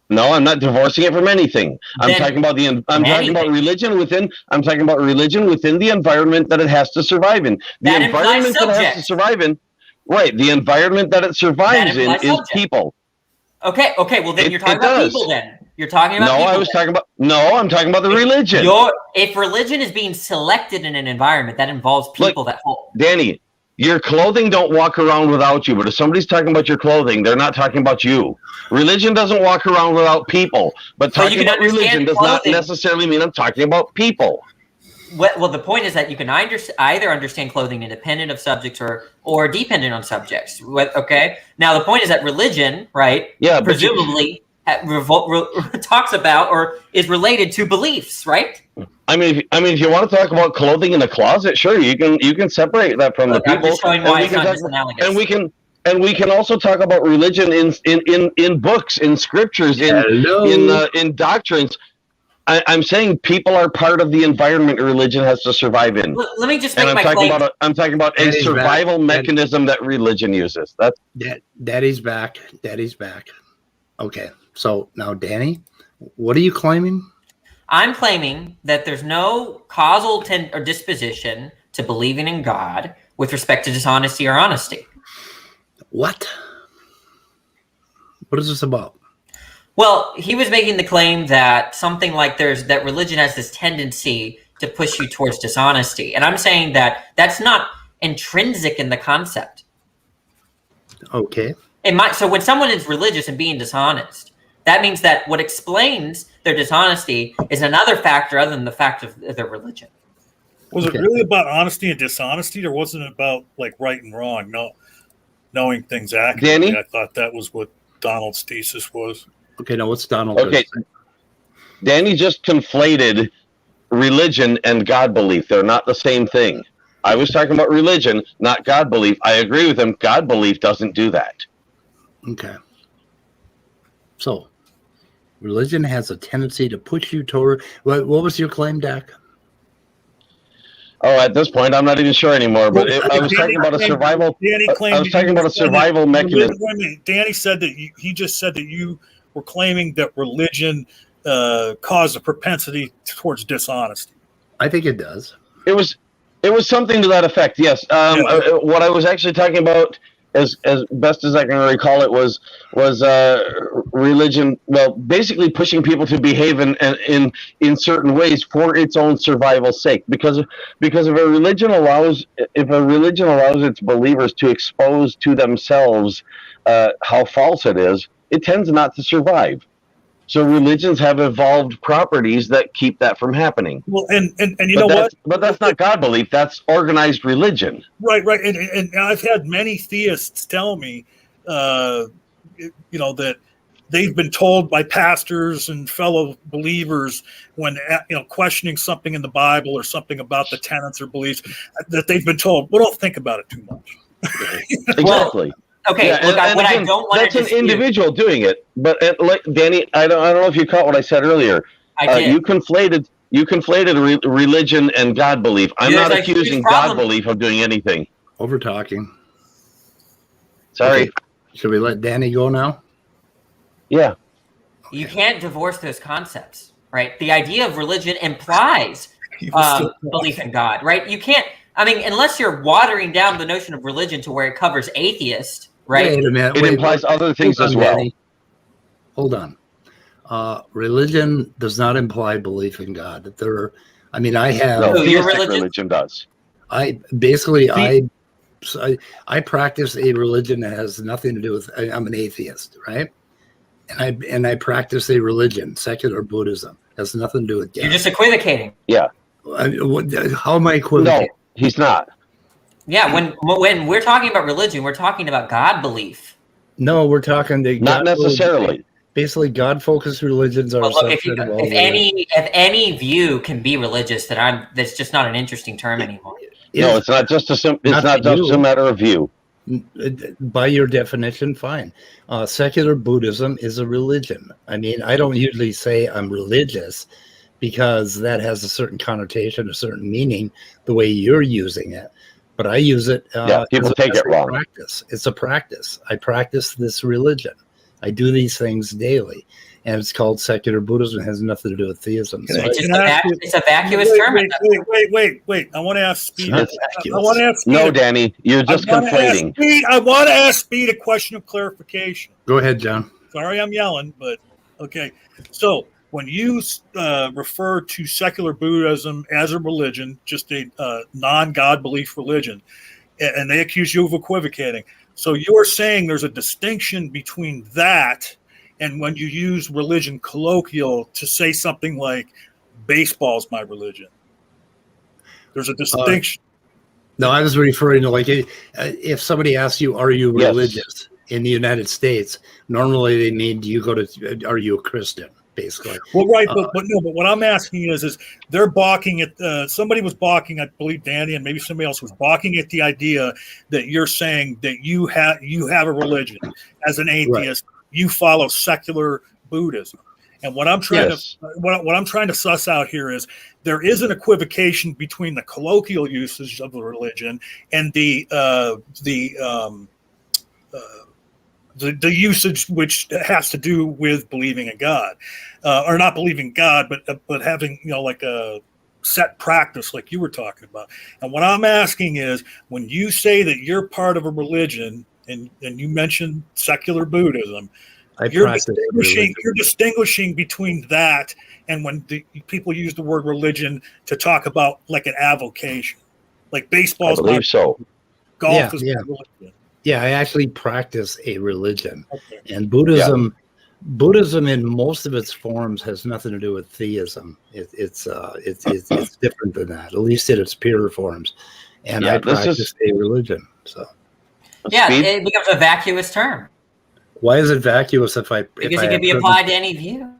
No, I'm not divorcing it from anything. I'm Then- talking about anything. religion within. I'm talking about religion within the environment that it has to survive in. The That implies environment that it has to subject. survive in. Right, the environment that it survives in implies is subject. people. Okay, well then you're talking It about does. people then. You're talking about people. I'm talking about the religion. If religion is being selected in an environment, that involves people that hold. Danny, your clothing don't walk around without you, but if somebody's talking about your clothing, they're not talking about you. Religion doesn't walk around without people, but So you talking can about religion understand does not clothing. necessarily mean I'm talking about people. Well, the point is that you can either understand clothing independent of subjects or dependent on subjects. Okay. Now the point is that religion, right? Yeah, presumably talks about or is related to beliefs, right? I mean, if you want to talk about clothing in a closet, sure, you can separate that from the I'm people. just showing why it's not disanalogous. And we can also talk about religion in books, in scriptures, in doctrines. I'm saying people are part of the environment religion has to survive in. Let me just make and my claim. I'm talking about a survival mechanism that religion uses. Daddy's back. Daddy's back. Okay, so now Danny, what are you claiming? I'm claiming that there's no causal or disposition to believing in God with respect to dishonesty or honesty. What? What is this about? Well, he was making the claim that something like that religion has this tendency to push you towards dishonesty. And I'm saying that that's not intrinsic in the concept. Okay. So when someone is religious and being dishonest, that means that what explains their dishonesty is another factor other than the fact of their religion. Was it really about honesty and dishonesty, or wasn't it about like right and wrong? No, knowing things accurately. Danny? I thought that was what Donald's thesis was. Okay, now what's Donald? Okay, Danny just conflated religion and God belief. They're not the same thing. I was talking about religion, not God belief. I agree with him. God belief doesn't do that. Okay. So, religion has a tendency to push you toward. What was your claim, Dak? Oh, at this point, I'm not even sure anymore. But I was talking about a survival. I was talking about a survival mechanism. Danny said that he just said that you were claiming that religion caused a propensity towards dishonesty. I think it does. It was something to that effect. Yes. What I was actually talking about, as best as I can recall it, was religion. Well, basically pushing people to behave in certain ways for its own survival's sake. Because if a religion allows its believers to expose to themselves how false it is, it tends not to survive. So religions have evolved properties that keep that from happening. Well, and you know what? But that's not God belief. That's organized religion. Right. And I've had many theists tell me, that they've been told by pastors and fellow believers when questioning something in the Bible or something about the tenets or beliefs, that they've been told, well, don't think about it too much. Exactly. Okay, Yeah, look, what I again, don't want that's to an individual doing it. But like Danny, I don't know if you caught what I said earlier. I did. You conflated religion and God belief. I'm There's not a huge accusing problem. God belief of doing anything. Over talking. Sorry. Okay. Should we let Danny go now? Yeah. You can't divorce those concepts, right? The idea of religion implies belief in God, right? You can't. I mean, unless you're watering down the notion of religion to where it covers atheist, right? Wait a minute. It implies other things as well. Danny. Hold on. Religion does not imply belief in God. I have. No, your theistic religion does. I practice a religion that has nothing to do with. I'm an atheist, right? And I practice a religion, secular Buddhism, has nothing to do with God. You're just equivocating. Yeah. How am I equivocating? No, he's not. Yeah, when we're talking about religion, we're talking about God belief. No, we're talking the Not necessarily. Basically, God-focused religions are Well, a look, subset of all religions. if any view can be religious, that's just not an interesting term anymore. No, it's not just it's not just a matter of view. By your definition, fine. Secular Buddhism is a religion. I mean, I don't usually say I'm religious because that has a certain connotation, a certain meaning, the way you're using it. But I use it people take it wrong. Practice. It's a practice. I practice this religion. I do these things daily. And it's called secular Buddhism. It has nothing to do with theism. So it's a vacuous term. Wait. I want to ask Speed. No, Danny, you're just conflating. I want to ask Speed a question of clarification. Go ahead, John. Sorry, I'm yelling, but okay. So when you refer to secular Buddhism as a religion, just a non-God belief religion, and they accuse you of equivocating, so you're saying there's a distinction between that and when you use religion colloquial to say something like baseball's my religion. There's a distinction. No, I was referring to like if somebody asks you, are you religious in the United States? Normally they mean, are you a Christian? Basically. Well, right, but what I'm asking is they're balking at somebody was balking, I believe Danny and maybe somebody else was balking at the idea that you're saying that you have a religion as an atheist, you follow secular Buddhism. And what I'm trying to what I'm trying to suss out here is there is an equivocation between the colloquial usage of the religion and the usage which has to do with believing in God, or not believing God, but having like a set practice like you were talking about. And what I'm asking is, when you say that you're part of a religion and you mentioned secular Buddhism, you're distinguishing between that and when people use the word religion to talk about like an avocation, like baseball. I believe so. Golf is a religion. Yeah, I actually practice a religion, and Buddhism in most of its forms has nothing to do with theism. It's different than that, at least in its pure forms. And I practice a religion. So it becomes a vacuous term. Why is it vacuous because it can be applied to any view?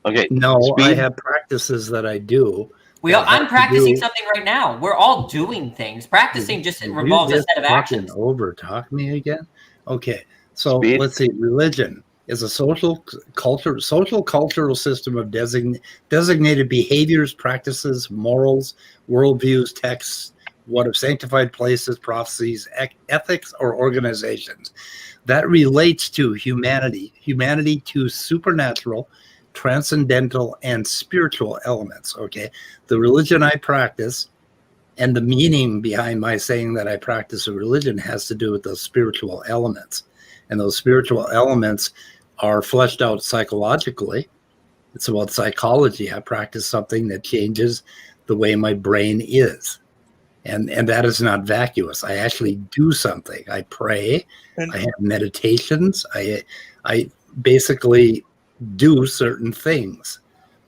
Okay. No, I have practices that I do. I'm practicing something right now. We're all doing things. Practicing just involves a set of actions. Talk me again? Okay. So let's see. Religion is a social cultural system of designated behaviors, practices, morals, worldviews, texts, what of sanctified places, prophecies, ethics, or organizations that relates to humanity to supernatural, transcendental, and spiritual elements. Okay, the religion I practice and the meaning behind my saying that I practice a religion has to do with those spiritual elements, and those spiritual elements are fleshed out psychologically. It's about psychology. I practice something that changes the way my brain is, and that is not vacuous. I actually do something. I pray. I have meditations. I basically do certain things.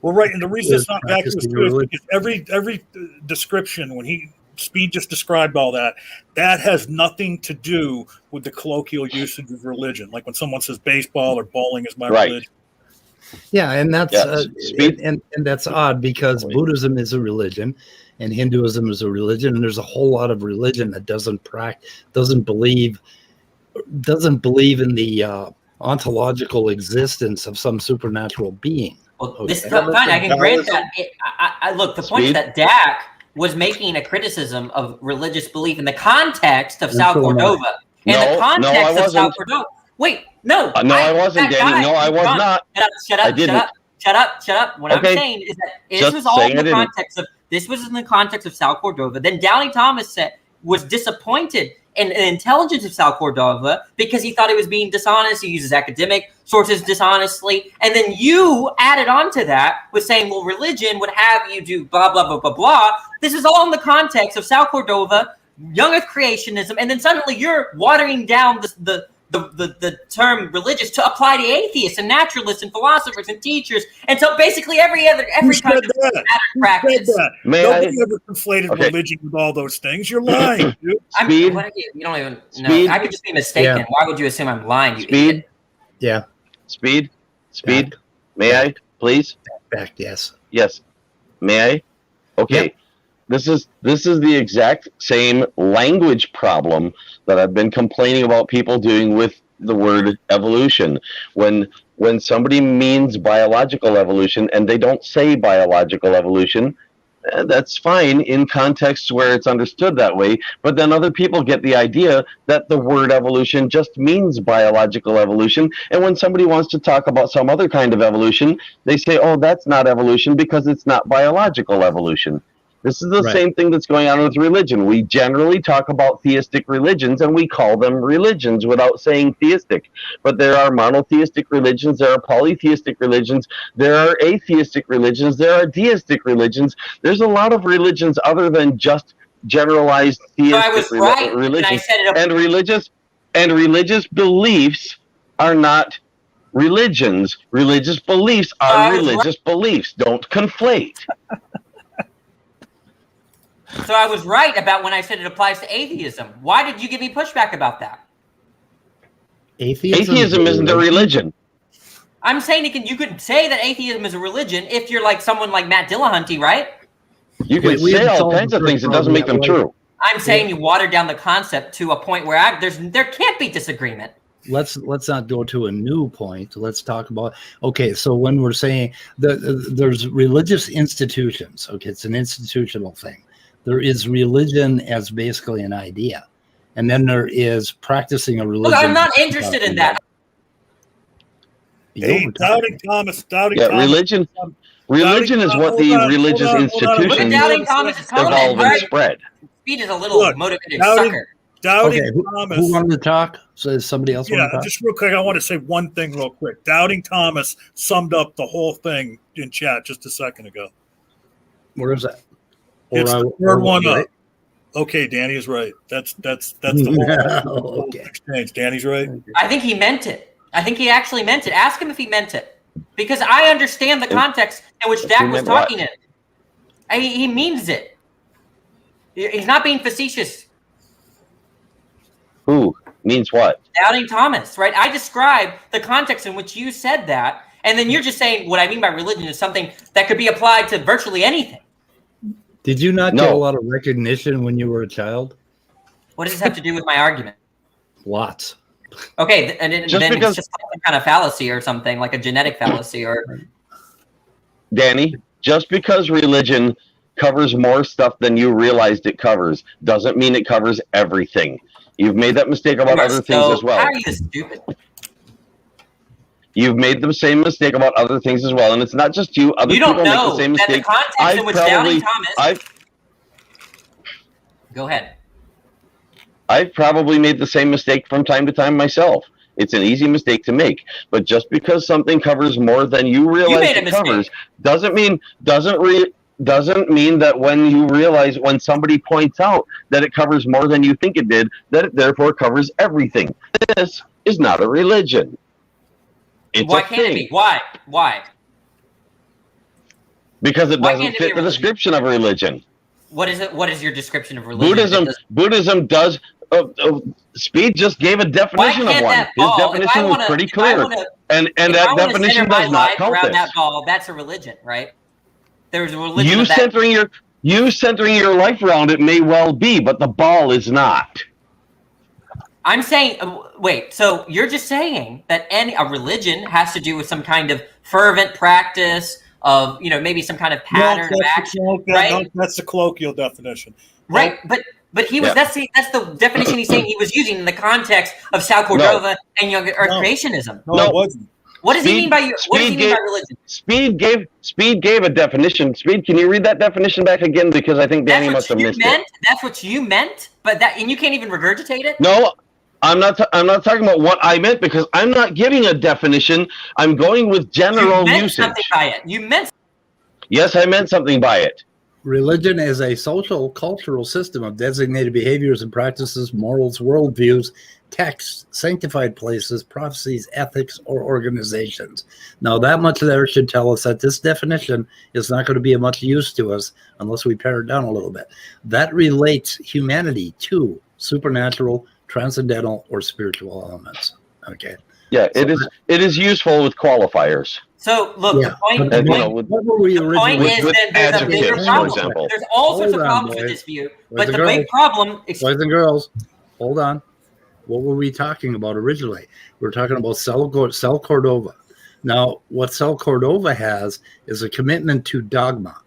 Well, right, and the reason it's not vacuous too is because every description, when Speed just described all that, that has nothing to do with the colloquial usage of religion. Like when someone says baseball or bowling is my religion. Yeah, and that's and that's odd because Buddhism is a religion, and Hinduism is a religion, and there's a whole lot of religion that doesn't believe in the ontological existence of some supernatural being. Well, this is fine. I can grant that. Look, the point is that Dak was making a criticism of religious belief in the context of Sal Cordova. Sal Cordova. Wait, no. No, I wasn't, Danny. No, I was not. Shut up. What I'm saying is that this was all in the context of Sal Cordova. Then Downey Thomas was disappointed in the intelligence of Sal Cordova because he thought he was being dishonest. He uses academic sources dishonestly. And then you added on to that with saying, well, religion would have you do blah, blah, blah, blah, blah. This is all in the context of Sal Cordova, young earth creationism. And then suddenly you're watering down the the term religious to apply to atheists and naturalists and philosophers and teachers and to basically every kind of practice. Nobody ever conflated religion with all those things. You're lying, dude. You don't even know. I could just be mistaken. Yeah. Why would you assume I'm lying? You Speed. idiot? Yeah. Speed. May I, please? Back, yes. Yes. May I? Okay. Yep. This is the exact same language problem that I've been complaining about people doing with the word evolution. When somebody means biological evolution and they don't say biological evolution, that's fine in contexts where it's understood that way, but then other people get the idea that the word evolution just means biological evolution, and when somebody wants to talk about some other kind of evolution, they say, oh, that's not evolution because it's not biological evolution. This is the same thing that's going on with religion. We generally talk about theistic religions and we call them religions without saying theistic. But there are monotheistic religions, there are polytheistic religions, there are atheistic religions, there are deistic religions. There's a lot of religions other than just generalized theistic religions. And religious beliefs are not religions. Religious beliefs are religious beliefs. Don't conflate. So I was right about when I said it applies to atheism. Why did you give me pushback about that? Atheism isn't a religion. I'm saying you could say that atheism is a religion if you're like someone like Matt Dillahunty, right? You can say all kinds of things. It doesn't make them true. I'm saying you watered down the concept to a point where there can't be disagreement. Let's not go to a new point. Let's talk about, okay, so when we're saying there's religious institutions, okay, it's an institutional thing. There is religion as basically an idea. And then there is practicing a religion. Look, I'm not interested in that. Hey, Doubting Thomas. Religion is what the religious institutions evolve and spread. Speed is a little motivated sucker. Doubting Thomas. Who wanted to talk? So is somebody else want to talk? Just real quick, I want to say one thing real quick. Doubting Thomas summed up the whole thing in chat just a second ago. Where is that? It's the third one up. Okay, Danny is right. That's the whole exchange. Danny's right. I think he meant it. I think he actually meant it. Ask him if he meant it, because I understand the context in which Dak was talking it. He means it. He's not being facetious. Who means what? Doubting Thomas, right? I described the context in which you said that, and then you're just saying what I mean by religion is something that could be applied to virtually anything. Did you not get a lot of recognition when you were a child? What does this have to do with my argument? Lots. Okay, and then it's just like some kind of fallacy or something, like a genetic fallacy or... Danny, just because religion covers more stuff than you realized it covers doesn't mean it covers everything. You've made that mistake about other things as well. How are you stupid? You've made the same mistake about other things as well, and it's not just you. Other people make the same mistake. The context in which Doubting Thomas... Go ahead. I've probably made the same mistake from time to time myself. It's an easy mistake to make, but just because something covers more than you realize it covers doesn't mean that when you realize, when somebody points out that it covers more than you think it did, that it therefore covers everything. This is not a religion. Why can't it be? Why? Because it doesn't fit the description of religion. What is it? What is your description of religion? Buddhism does. Speed just gave a definition of one. His definition was pretty clear, and that definition does not count around that ball. That's a religion, right? There's a religion. You centering your life around it may well be, but the ball is not. I'm saying, wait. So you're just saying that a religion has to do with some kind of fervent practice of, maybe some kind of pattern of action, right? That's the colloquial definition, right? But he was that's the definition he's saying he was using in the context of Sal Cordova and young Earth creationism. No, it wasn't. What does he mean by religion? Speed gave a definition. Speed, can you read that definition back again? Because I think Danny must have missed it. That's what you meant, and you can't even regurgitate it. No, I'm not talking about what I meant, because I'm not giving a definition. I'm going with general usage. Something by it. You meant. Yes, I meant something by it. Religion is a social, cultural system of designated behaviors and practices, morals, worldviews, texts, sanctified places, prophecies, ethics, or organizations. Now, that much there should tell us that this definition is not going to be of much use to us unless we pare it down a little bit. That relates humanity to supernatural, transcendental, or spiritual elements. Okay. Yeah, it is useful with qualifiers. So look, Yeah, the point, but the what point, were we the point originally? is with that there's a bigger adjectives, for problem. example. There's all sorts of Hold on, problems with boys. this view, Boys but and the big girls. problem. Boys and girls, hold on. What were we talking about originally? We were talking about Cell Cordova. Now, what Cell Cordova has is a commitment to dogma,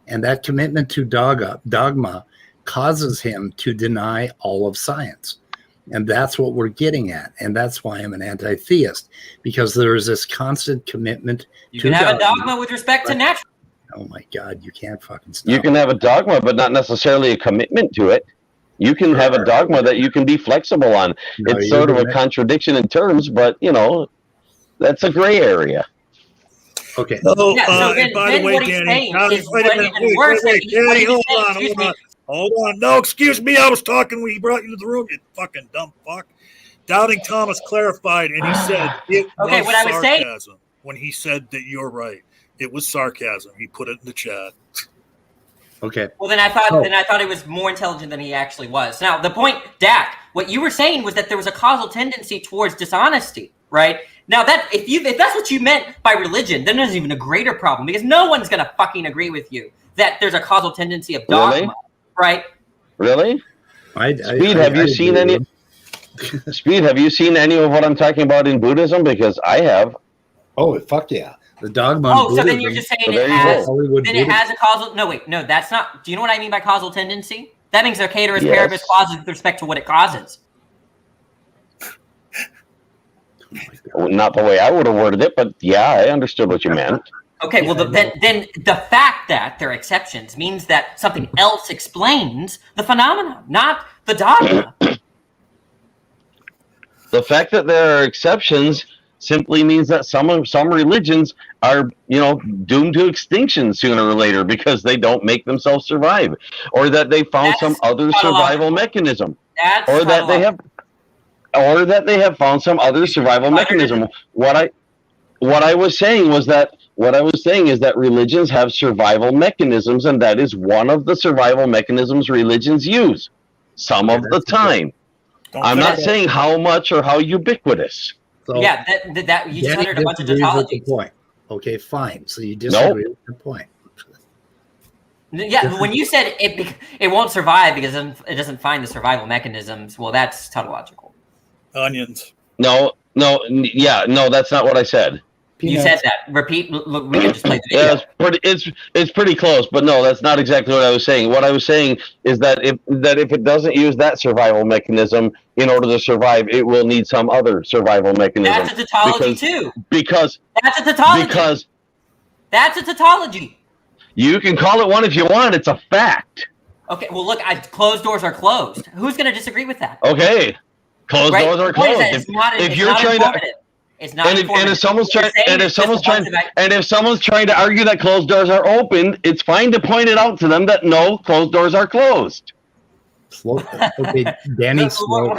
and that commitment to dogma causes him to deny all of science. And that's what we're getting at. And that's why I'm an anti-theist, because there is this constant commitment You to can have a dogma with respect to natural. Oh my God, you can't fucking stop. You can have a dogma, but not necessarily a commitment to it. You can have a dogma that you can be flexible on. No, It's sort of a contradiction in terms, but, that's a gray area. Okay. So, Yeah, so and by the way, what he's Danny, saying now, is wait a what minute, even worse. wait, Danny, hold saying, on, excuse hold me. on. Hold on. No, excuse me. I was talking when he brought you to the room, you fucking dumb fuck. Doubting Thomas clarified, and he said it Okay, was what I was saying- sarcasm when he said that you're right. It was sarcasm. He put it in the chat. Okay. Well, then I thought it was more intelligent than he actually was. Now, the point, Dak, what you were saying was that there was a causal tendency towards dishonesty, right? Now, that if that's what you meant by religion, then there's even a greater problem, because no one's gonna fucking agree with you that there's a causal tendency of dogma, right? Really? Speed, have you seen any? Speed, have you seen any of what I'm talking about in Buddhism? Because I have. Oh, fuck yeah. The dogma. Oh, so then you're just saying there it you has, go. then it has a causal. No, wait, no, that's not. Do you know what I mean by causal tendency? That means there cateris Yes. paribus clauses with respect to what it causes. Not the way I would have worded it, but yeah, I understood what you meant. Okay, well, then the fact that there are exceptions means that something else explains the phenomenon, not the dogma. The fact that there are exceptions simply means that some religions are, doomed to extinction sooner or later because they don't make themselves survive, or that they found some other survival mechanism, or that they have found some other survival mechanism. What I was saying is that religions have survival mechanisms, and that is one of the survival mechanisms religions use some of the time. I'm not saying how much or how ubiquitous. So, yeah, that you just uttered a bunch of tautologies. Point. Okay, fine. So you disagree with the point. Yeah, when you said it won't survive because it doesn't find the survival mechanisms, well, that's tautological. Onions. No, that's not what I said. You said that. Repeat. Look, we can just play the video. Yeah, it's pretty close, but no, that's not exactly what I was saying. What I was saying is that if it doesn't use that survival mechanism in order to survive, it will need some other survival mechanism. That's a tautology too. Because that's a tautology. Because that's a tautology. You can call it one if you want. It's a fact. Okay. Well, look, closed doors are closed. Who's going to disagree with that? Okay. Closed doors are closed. If you're trying to. It's not. And if someone's trying to argue that closed doors are open, it's fine to point it out to them that no, closed doors are closed. Okay, Danny, slow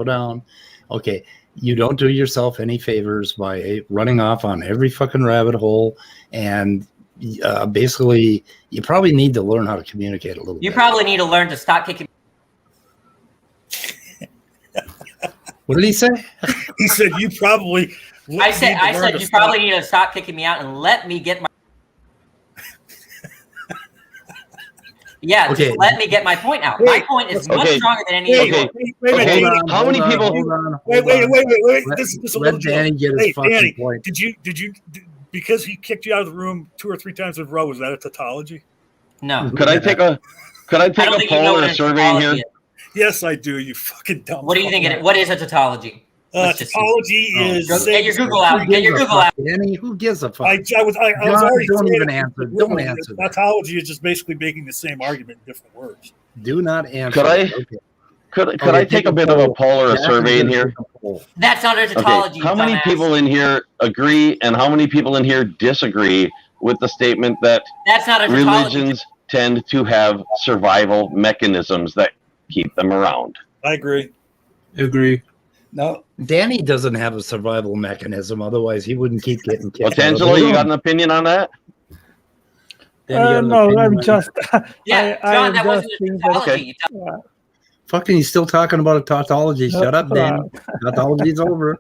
down. Okay, you don't do yourself any favors by running off on every fucking rabbit hole, and basically, you probably need to learn how to communicate a little bit. You probably need to learn to stop kicking. What did he say? He said you probably. I said you probably need to stop kicking me out and let me get my. Yeah, just let me get my point out. My point is much stronger than any. Wait. How many people? Wait. This is a little Danny get his fucking point. Did you because he kicked you out of the room 2 or 3 times in a row? Was that a tautology? No. Could I take a poll or a survey in here? Yes, I do. You fucking dumb. What do you think? What is a tautology? Tautology is. Get your Google out. Get your Google out. Danny, who gives a fuck? I was already. Don't even answer. Don't answer. Tautology is just basically making the same argument in different words. Do not answer. Could I take a bit of a poll or a survey in here? That's not a tautology. How many people in here agree and how many people in here disagree with the statement that That's not a tautology. religions tend to have survival mechanisms that keep them around. I agree. Agree. No, Danny doesn't have a survival mechanism. Otherwise, he wouldn't keep getting kicked. Well, Tangela, you got an opinion on that? No, I'm just. Yeah, I John, am that wasn't just a tautology. Okay. Fucking, he's still talking about a tautology. Shut up, Danny. Tautology's over.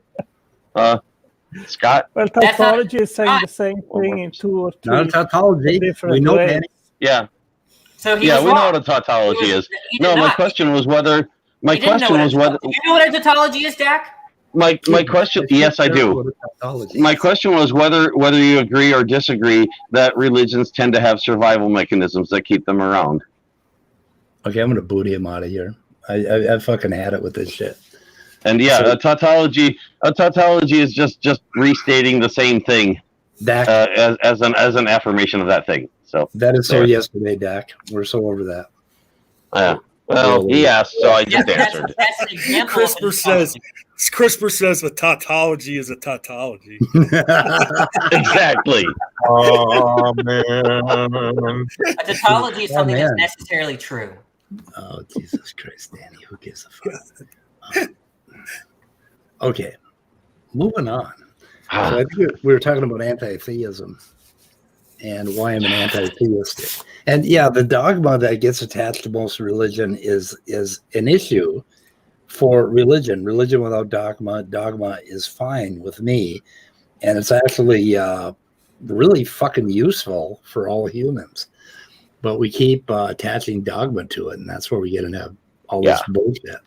Scott? Well, That's not- tautology is saying the same thing in two or three Not a tautology. different We know, ways. Danny. Yeah. So he Yeah, was we know wrong. what a tautology is. He did No, my not. question was whether. My He didn't know question what was a- whether. Do you know what a tautology is, Dak? My question. Yes, I do. My question was whether you agree or disagree that religions tend to have survival mechanisms that keep them around. Okay, I'm gonna boot him out of here. I fucking had it with this shit. And yeah, So- a tautology is just restating the same thing Dak, as an affirmation of that thing. So that is so there. yesterday, Dak. We're so over that. Well, he asked, so I just That's answered. an example. of a CRISPR says a tautology is a tautology. Exactly. Oh man. A tautology is something that's man. necessarily true. Oh, Jesus Christ, Danny. Who gives a fuck? Okay, moving on. So I think we were talking about anti-theism and why I'm an anti-theist. And yeah, the dogma that gets attached to most religion is an issue for religion. Religion without dogma is fine with me. And it's actually really fucking useful for all humans. But we keep attaching dogma to it, and that's where we get into all this bullshit.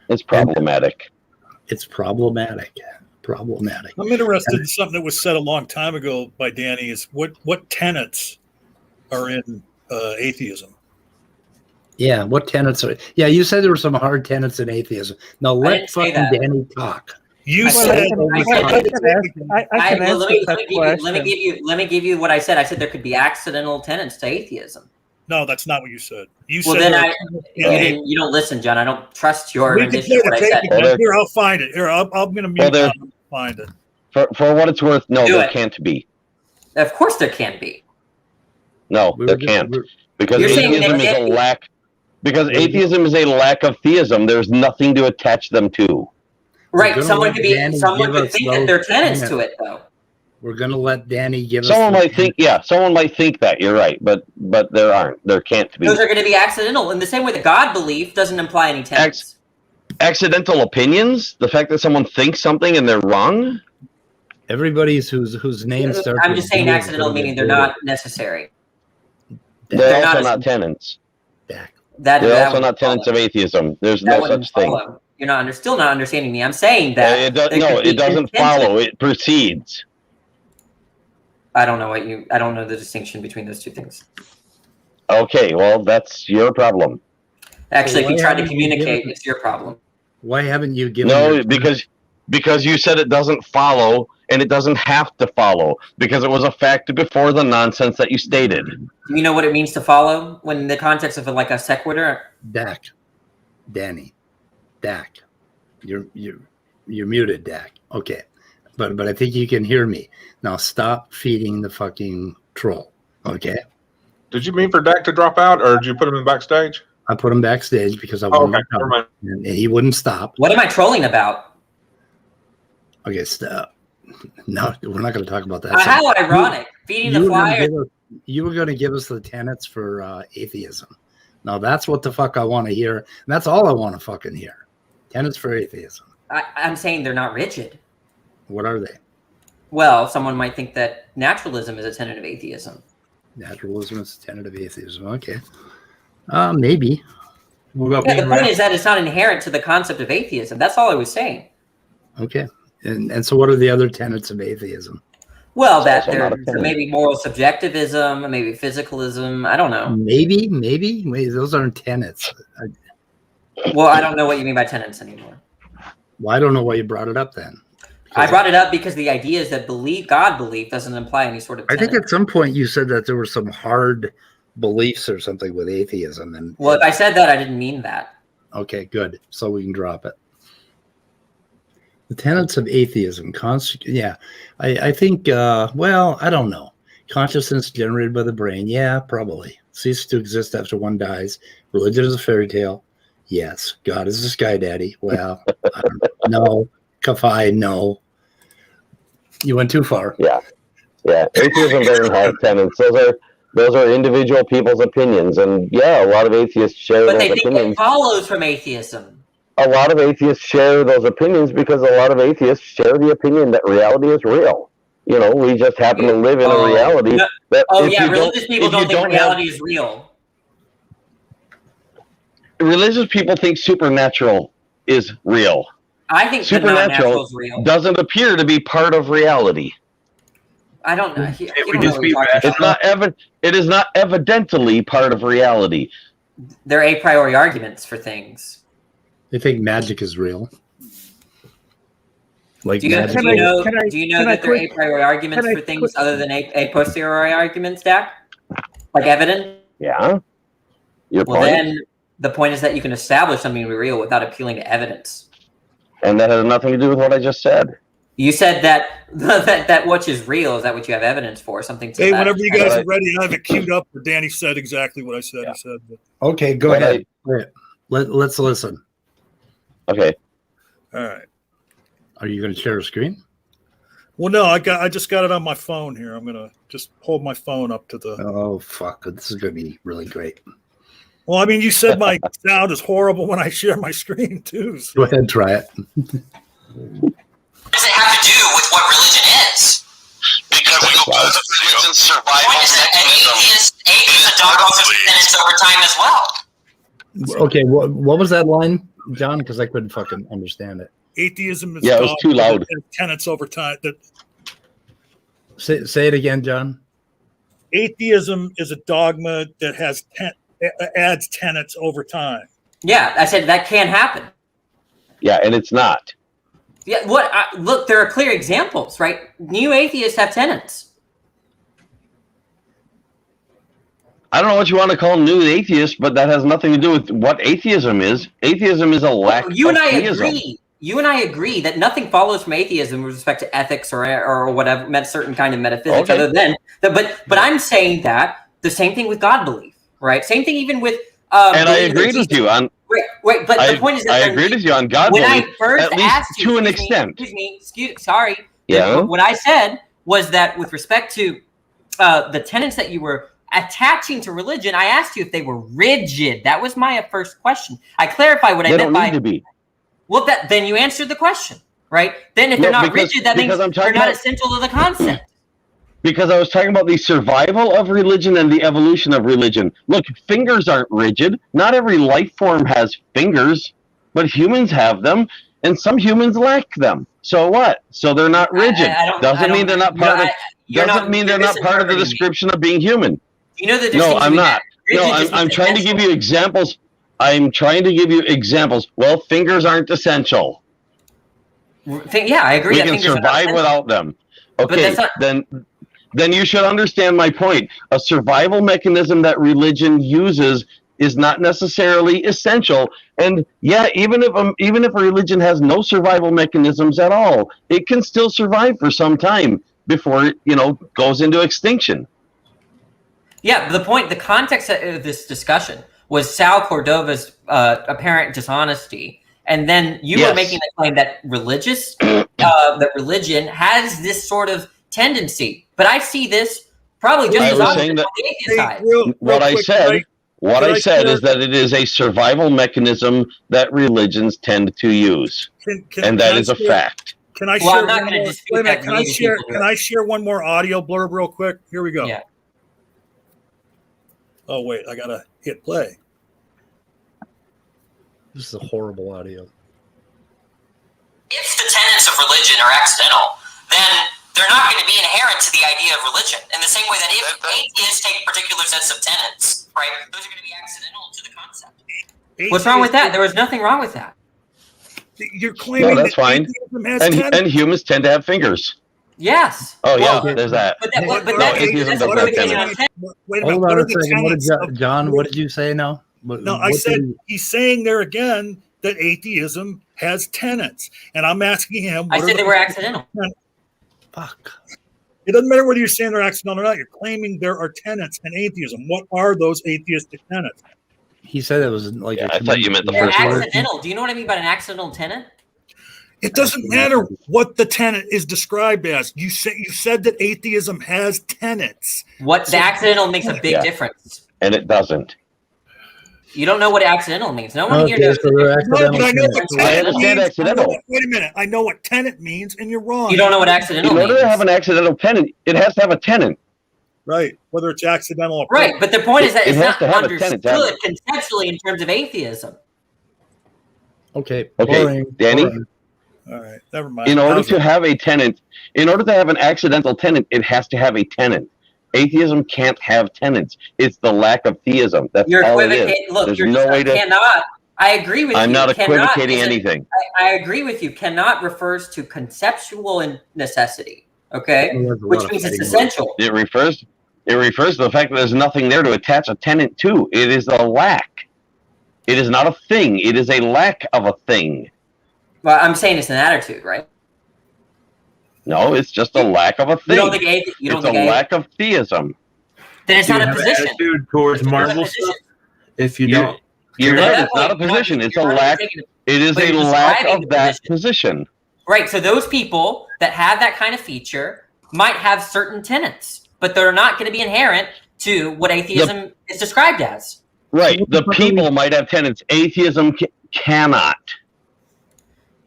It's problematic. It's problematic. Problematic. I'm interested in something that was said a long time ago by Danny. Is what tenets are in atheism? Yeah, what tenets are? Yeah, you said there were some hard tenets in atheism. Now let didn't say fucking that. Danny talk. You Well, said I can Well, answer that question. let me give you what I said. I said there could be accidental tenets to atheism. no, that's not what you said. You Well, said then there- you don't listen, John. I don't trust your we can rendition play of the what I tape said. again. Here, I'll find it. Here, I'm going to mute there- now and find it. For what it's worth, no, Do there it. can't be. Of course, there can be. No, We there were just- can't. we're- Because You're saying atheism there is a can't be. lack. Because atheism is a lack of theism. There's nothing to attach them to. Right. gonna Someone let could be. Danny Someone give could us think that those there are tenets tenets. to it, though. We're going to let Danny give Someone us. might think, someone might think that. You're right, but there aren't. There can't be. Those are going to be accidental. In the same way that God belief doesn't imply any tenets. Accidental opinions. The fact that someone thinks something and they're wrong. Everybody's whose name starts. I'm with just saying D is accidental, gonna get meaning they're booted. not necessary. They're not also as- not tenets. That They're also would not tenets follow. of atheism. There's That no wouldn't such thing. follow. You're not still not understanding me. I'm saying that. It doesn't follow. It precedes. I don't know the distinction between those two things. Okay, well, that's your problem. Actually, Well, if you why try to haven't you communicate, given- it's your problem. Why haven't you given? No, your- because you said it doesn't follow, and it doesn't have to follow, because it was a fact before the nonsense that you stated. Do you know what it means to follow when in the context of like a sequitur? Dak, Danny, Dak, you're muted, Dak. Okay, but I think you can hear me now. Stop feeding the fucking troll. Okay, Did you mean for Dak to drop out, or did you put him in backstage? I put him backstage because I Oh, wanted okay, to never talk, mind. and he wouldn't stop. What am I trolling about? Okay, stop. No, we're not going to talk about that. How ironic! Feeding the flyer. You were going to give us the tenets for atheism. Now that's what the fuck I want to hear. And that's all I want to fucking hear. Tenets for atheism. I'm saying they're not rigid. What are they? Well, someone might think that naturalism is a tenet of atheism. Naturalism is a tenet of atheism. Okay. Maybe. What about Yeah, the being point rational? is that it's not inherent to the concept of atheism. That's all I was saying. Okay. And so what are the other tenets of atheism? Well, that also not a there's tenet. maybe moral subjectivism, maybe physicalism. I don't know. Maybe. Wait, those aren't tenets. Well, I don't know what you mean by tenets anymore. Well, I don't know why you brought it up then. I brought it up because the idea is that God belief doesn't imply any sort of I tenet. think at some point you said that there were some hard beliefs or something with atheism. And Well, if I said that, I didn't mean that. okay, good. So we can drop it. The tenets of atheism. Yeah, I think, well, I don't know. Consciousness generated by the brain. Yeah, probably. Ceases to exist after one dies. Religion is a fairy tale. Yes. God is a sky daddy. Well, I don't know. No. Kafai, no. You went too far. Yeah. Atheism doesn't have tenets. Those are individual people's opinions, and yeah, a lot of atheists share But those they think opinions. it follows from atheism. A lot of atheists share those opinions because a lot of atheists share the opinion that reality is real. You know, we just happen to live in a reality that. Oh yeah, religious people don't think reality is real. Religious people think supernatural is real. I think supernatural is real. Doesn't appear to be part of reality. I don't know. It is not evidently part of reality. They're a priori arguments for things. They think magic is real. Like do you know that there are a priori arguments for things other than a posteriori arguments, Dak? Like evidence? Yeah. Then the point is that you can establish something to be real without appealing to evidence. And that has nothing to do with what I just said. You said that which is real, is that what you have evidence for? Something to that. Whenever you guys are ready, I have it queued up where Danny said exactly what I said. Yeah. He said. Okay, go ahead. Let's listen. Okay. All right. Are you going to share a screen? Well, no, I just got it on my phone here. I'm going to just hold my phone up to the. Oh, fuck. This is going to be really great. Well, I mean, you said my sound is horrible when I share my screen, too. So. Go ahead, try it. What does it have to do with what religion is? Because religion's survival mechanism. Atheist adopts tenets over time as well. Okay, what was that line, John? Because I couldn't fucking understand it. Atheism is it was too loud. Tenets over time. Say it again, John. Atheism is a dogma that has adds tenets over time. Yeah, I said that can't happen. Yeah, and it's not. Yeah, look, there are clear examples, right? New atheists have tenets. I don't know what you want to call new atheists, but that has nothing to do with what atheism is. Atheism is a lack of theism. You and I agree that nothing follows from atheism with respect to ethics or whatever, certain kind of metaphysics. Okay. Other than, but I'm saying that the same thing with God belief, right? Same thing even with. And I agreed with you on. Wait, but the point is that I agreed with you on God when belief. I first at least asked you, to an extent. Sorry. Yeah. What I said was that with respect to the tenets that you were attaching to religion, I asked you if they were rigid. That was my first question. I clarified what I meant by. They don't need to be. Well, then you answered the question, right? Then if they're not rigid, that means they're not essential to the concept. Because I was talking about the survival of religion and the evolution of religion. Look, fingers aren't rigid. Not every life form has fingers, but humans have them, and some humans lack them. So what? So they're not rigid. Doesn't mean they're not part of. Doesn't mean they're not part of the description of being human. You know that. No, I'm not. No, I'm trying to give you examples. I'm trying to give you examples. Well, fingers aren't essential. Yeah, I agree. We can survive without them. Okay, then you should understand my point. A survival mechanism that religion uses is not necessarily essential. And yeah, even if a religion has no survival mechanisms at all, it can still survive for some time before it, goes into extinction. Yeah, the context of this discussion was Sal Cordova's apparent dishonesty, and then you were making the claim that religion has this sort of tendency. But I see this probably just as often on the atheist side. What I said is that it is a survival mechanism that religions tend to use, and that is a fact. Can I share? I'm not going to dispute that. Can I share one more audio blurb real quick? Here we go. Yeah. Oh wait, I gotta hit play. This is a horrible audio. If the tenets of religion are accidental, then they're not going to be inherent to the idea of religion. In the same way that if atheists take particular sets of tenets, right, those are going to be accidental to the concept. What's wrong with that? There was nothing wrong with that. You're claiming that's fine. And humans tend to have fingers. Yes. Oh yeah, there's that. Atheism doesn't have tenets. Wait a minute. Hold on a second. John, what did you say now? I said he's saying there again that atheism has tenets, and I'm asking him. I said they were accidental. Fuck. It doesn't matter whether you're saying they're accidental or not. You're claiming there are tenets in atheism. What are those atheistic tenets? He said it was like I thought you meant the They're first word. accidental. Do you know what I mean by an accidental tenet? It doesn't matter what the tenet is described as. You said that atheism has tenets. What the accidental makes a big difference. And it doesn't. You don't know what accidental means. No one here knows. I understand accidental. Wait a minute. I know what tenet means, and you're wrong. You don't know what accidental In means. order to have an accidental tenant, it has to have a tenant. Right. Whether it's accidental or right. But the point is that it's not understood conceptually in terms of atheism. Okay. Okay, Danny. Boring. All right. Never mind. In order to have a tenant, in order to have an accidental tenant, it has to have a tenant. Atheism can't have tenets. It's the lack of theism. That's all it is. Look, There's you're no way to. Cannot. I agree with you. I'm not Cannot equivocating anything. I agree with you. Cannot refers to conceptual necessity. Okay, which means it's essential. It refers to the fact that there's nothing there to attach a tenant to. It is a lack. It is not a thing. It is a lack of a thing. Well, I'm saying it's an attitude, right? No, it's just a lack of a thing. You don't think it's a lack of theism. Then it's not a position. Attitude towards Marvel stuff. If you don't, you're right. It's not a position. It's a lack. It is a lack of that position. Right. So those people that have that kind of feature might have certain tenets, but they're not going to be inherent to what atheism is described as. Right. The people might have tenets. Atheism cannot.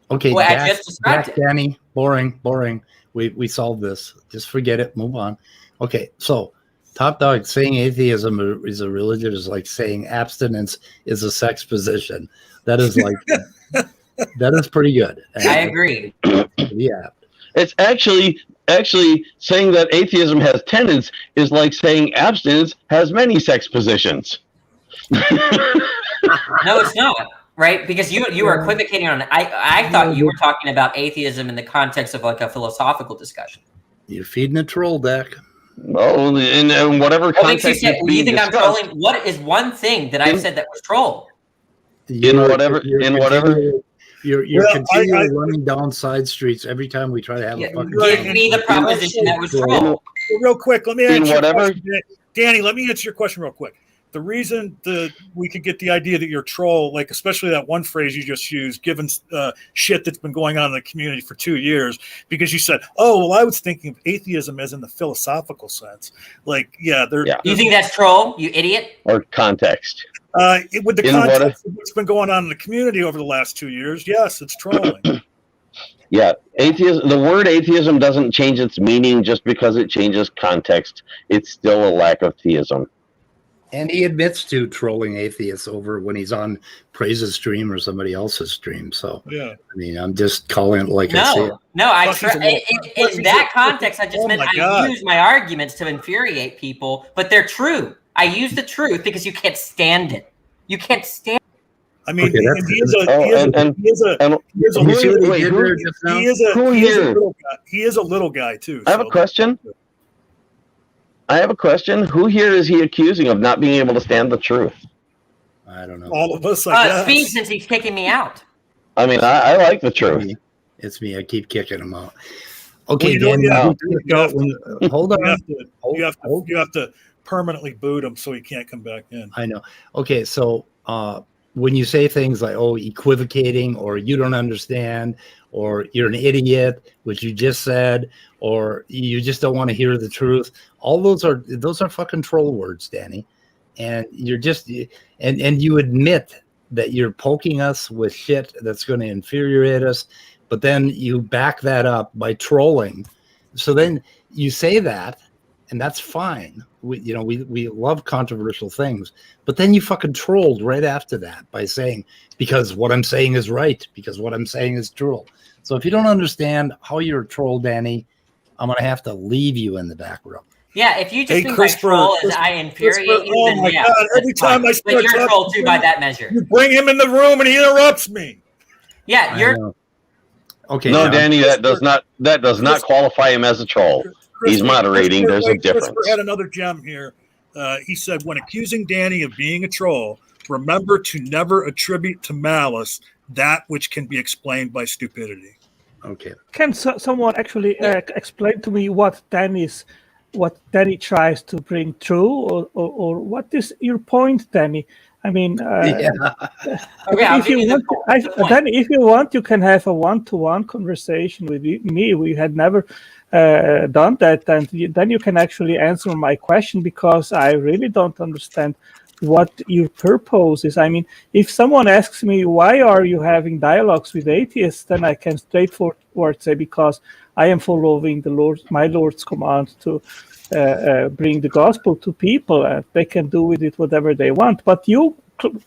Okay, well, I just described it. Danny, boring. We solved this. Just forget it. Move on. Okay, so Top Dog saying atheism is a religion is like saying abstinence is a sex position. That is like that is pretty good. I agree. Yeah, it's actually saying that atheism has tenets is like saying abstinence has many sex positions. No, it's not. Right, because you were equivocating on it. I thought you were talking about atheism in the context of like a philosophical discussion. You're feeding a troll deck. Well, in whatever context. You think I'm trolling? What is one thing that I said that was troll? In whatever. You're continually running down side streets every time we try to have a fucking. Give me the proposition that was troll. Real quick, let me answer your question. Danny, let me answer your question real quick. The reason that we could get the idea that you're a troll, like especially that one phrase you just used, given shit that's been going on in the community for 2 years, because you said, "Oh, well, I was thinking of atheism as in the philosophical sense." Like, yeah, you think that's troll, you idiot? Or context? With the context of what's been going on in the community over the last 2 years, yes, it's trolling. Yeah, atheism. The word atheism doesn't change its meaning just because it changes context. It's still a lack of theism. And he admits to trolling atheists over when he's on Praise's stream or somebody else's stream. So, yeah, I mean, I'm just calling it like I see it. No, in that context, I just meant I use my arguments to infuriate people, but they're true. I use the truth because you can't stand it. You can't stand. I mean, he is a little guy too. I have a question. Who here is he accusing of not being able to stand the truth? I don't know. All of us, I guess. Speed, since he's kicking me out. I mean, I like the truth. It's me. I keep kicking him out. Okay, well, Dan. Hold on. You have to permanently boot him so he can't come back in. I know. Okay, so when you say things like, "Oh, equivocating," or "You don't understand," or "You're an idiot," which you just said, or "You just don't want to hear the truth," all those are fucking troll words, Danny. And you're just and you admit that you're poking us with shit that's going to infuriate us, but then you back that up by trolling. So then you say that, and that's fine. We love controversial things, but then you fucking trolled right after that by saying, because what I'm saying is right, because what I'm saying is true. So if you don't understand how you're a troll, Danny, I'm going to have to leave you in the back room. Yeah, if you just think my troll is I infuriate you, then yeah. God, every time I start but you're a troll too by that measure. You bring him in the room and he interrupts me. Yeah, you're okay. No, Danny, that does not qualify him as a troll. He's moderating. There's a difference. Christopher had another gem here. He said, when accusing Danny of being a troll, remember to never attribute to malice that which can be explained by stupidity. Okay. Can someone actually explain to me what Danny tries to bring through, or what is your point, Danny? I mean, if you want, Danny, if you want, you can have a one-to-one conversation with me. We had never done that, and then you can actually answer my question, because I really don't understand what your purpose is. I mean, if someone asks me, why are you having dialogues with atheists, then I can straightforward say, because I am following my Lord's command to bring the gospel to people, and they can do with it whatever they want. But you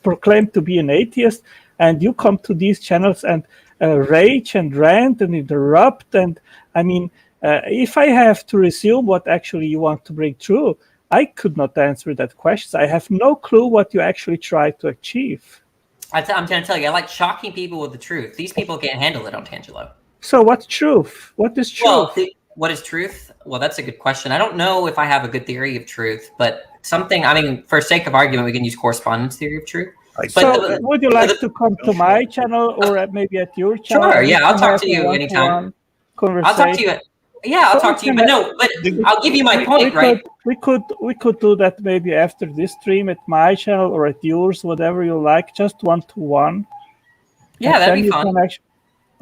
proclaim to be an atheist, and you come to these channels and rage and rant and interrupt. And I mean, if I have to resume what actually you want to bring through, I could not answer that question. I have no clue what you actually try to achieve. I'm going to tell you, I like shocking people with the truth. These people can't handle it, Angelo. So what's truth? What is truth? Well, what is truth? Well, that's a good question. I don't know if I have a good theory of truth, but something, I mean, for sake of argument, we can use correspondence theory of truth. So would you like to come to my channel, or maybe at your channel? Sure, yeah, I'll talk to you anytime. I'll talk to you. Yeah, I'll talk to you, but no, but I'll give you my point, right? We could do that maybe after this stream at my channel or at yours, whatever you like, just one-to-one. Yeah, that'd be fun.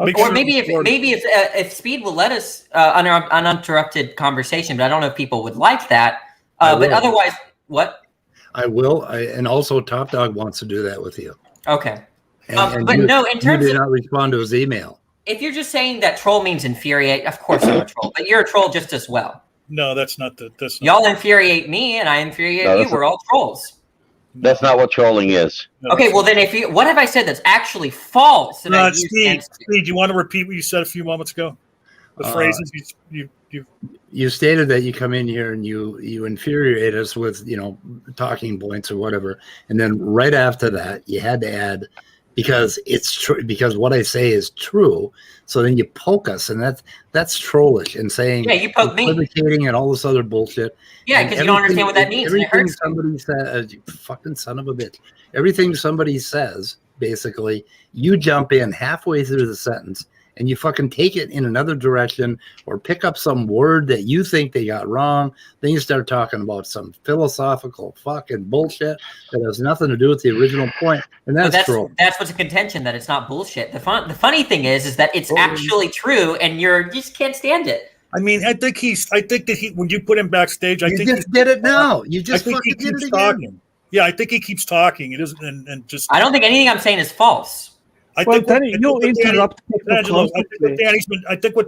Okay. Or maybe if Speed will let us uninterrupted conversation, but I don't know if people would like that. But otherwise, what? I will. And also Top Dog wants to do that with you. Okay. And but no, in terms you did not respond to his email. If you're just saying that troll means infuriate, of course I'm a troll, but you're a troll just as well. No, that's not the. Y'all infuriate me, and I infuriate you. We're all trolls. That's not what trolling is. Okay, well then, what have I said that's actually false? Steve, you want to repeat what you said a few moments ago? The phrases you stated that you come in here and you infuriate us with talking points or whatever, and then right after that you had to add, because it's true, because what I say is true. So then you poke us, and that's trollish, and saying, yeah, you poke me, and all this other bullshit. Yeah, because you don't understand what that means. Everything somebody says, you fucking son of a bitch. Everything somebody says, basically, you jump in halfway through the sentence and you fucking take it in another direction, or pick up some word that you think they got wrong. Then you start talking about some philosophical fucking bullshit that has nothing to do with the original point. And that's true. That's what's a contention, that it's not bullshit. The funny thing is that it's actually true, and you just can't stand it. I mean, I think that when you put him backstage, I think you just did it now. You just fucking did it again. Talking. Yeah, I think he keeps talking. It isn't, and just. I don't think anything I'm saying is false. I think what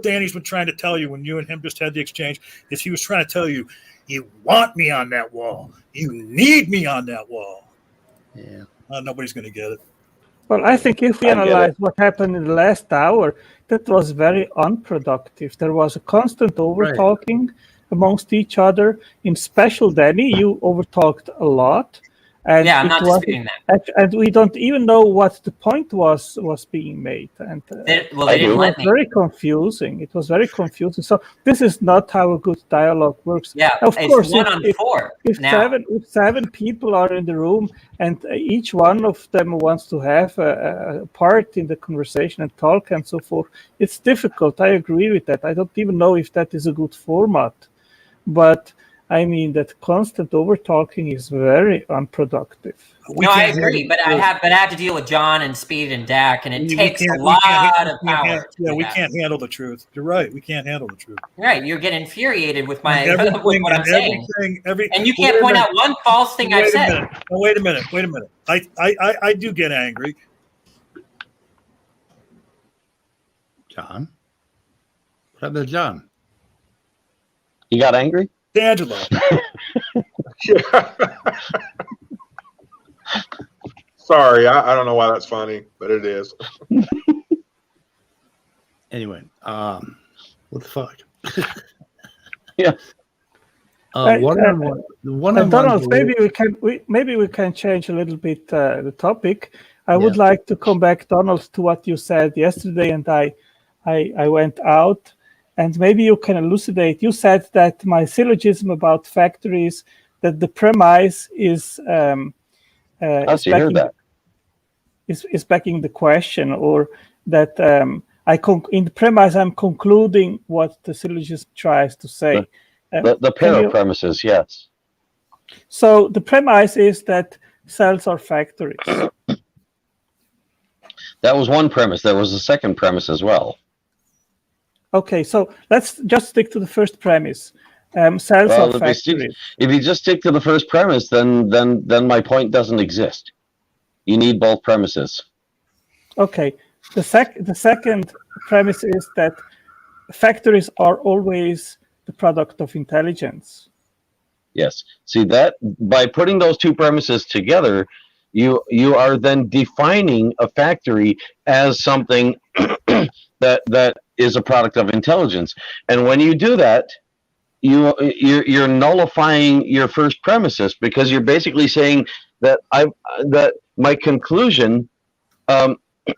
Danny's been trying to tell you when you and him just had the exchange is he was trying to tell you, you want me on that wall. You need me on that wall. Yeah. Nobody's going to get it. Well, I think if we analyze what happened in the last hour, that was very unproductive. There was a constant over-talking amongst each other. In special, Danny, you over-talked a lot. And yeah, I'm not disputing that. And we don't even know what the point was being made. And they didn't let me. Very confusing. It was very confusing. So this is not how a good dialogue works. Yeah, of course. If seven people are in the room and each one of them wants to have a part in the conversation and talk and so forth, it's difficult. I agree with that. I don't even know if that is a good format, but. I mean, that constant over-talking is very unproductive. I agree, but I have to deal with John and Speed and Dak, and it takes a lot of power. Yeah, we can't handle the truth. You're right. We can't handle the truth. Right, you're getting infuriated with what I'm saying, and you can't point out one false thing I've said. Wait a minute. I do get angry. John, what happened to John? You got angry? Angelo. Sorry, I don't know why that's funny, but it is. Anyway, what the fuck? Yeah. Donald, maybe we can change a little bit the topic. I would like to come back, Donald, to what you said yesterday, and I went out. And maybe you can elucidate. You said that my syllogism about factories, that the premise is backing the question, or that in the premise, I'm concluding what the syllogism tries to say. The pair of premises, yes. So the premise is that cells are factories. That was one premise. There was a second premise as well. Okay, so let's just stick to the first premise. Cells are factories. If you just stick to the first premise, then my point doesn't exist. You need both premises. Okay. The second premise is that factories are always the product of intelligence. Yes. See that by putting those two premises together, you are then defining a factory as something that is a product of intelligence. And when you do that, you're nullifying your first premises, because you're basically saying that my conclusion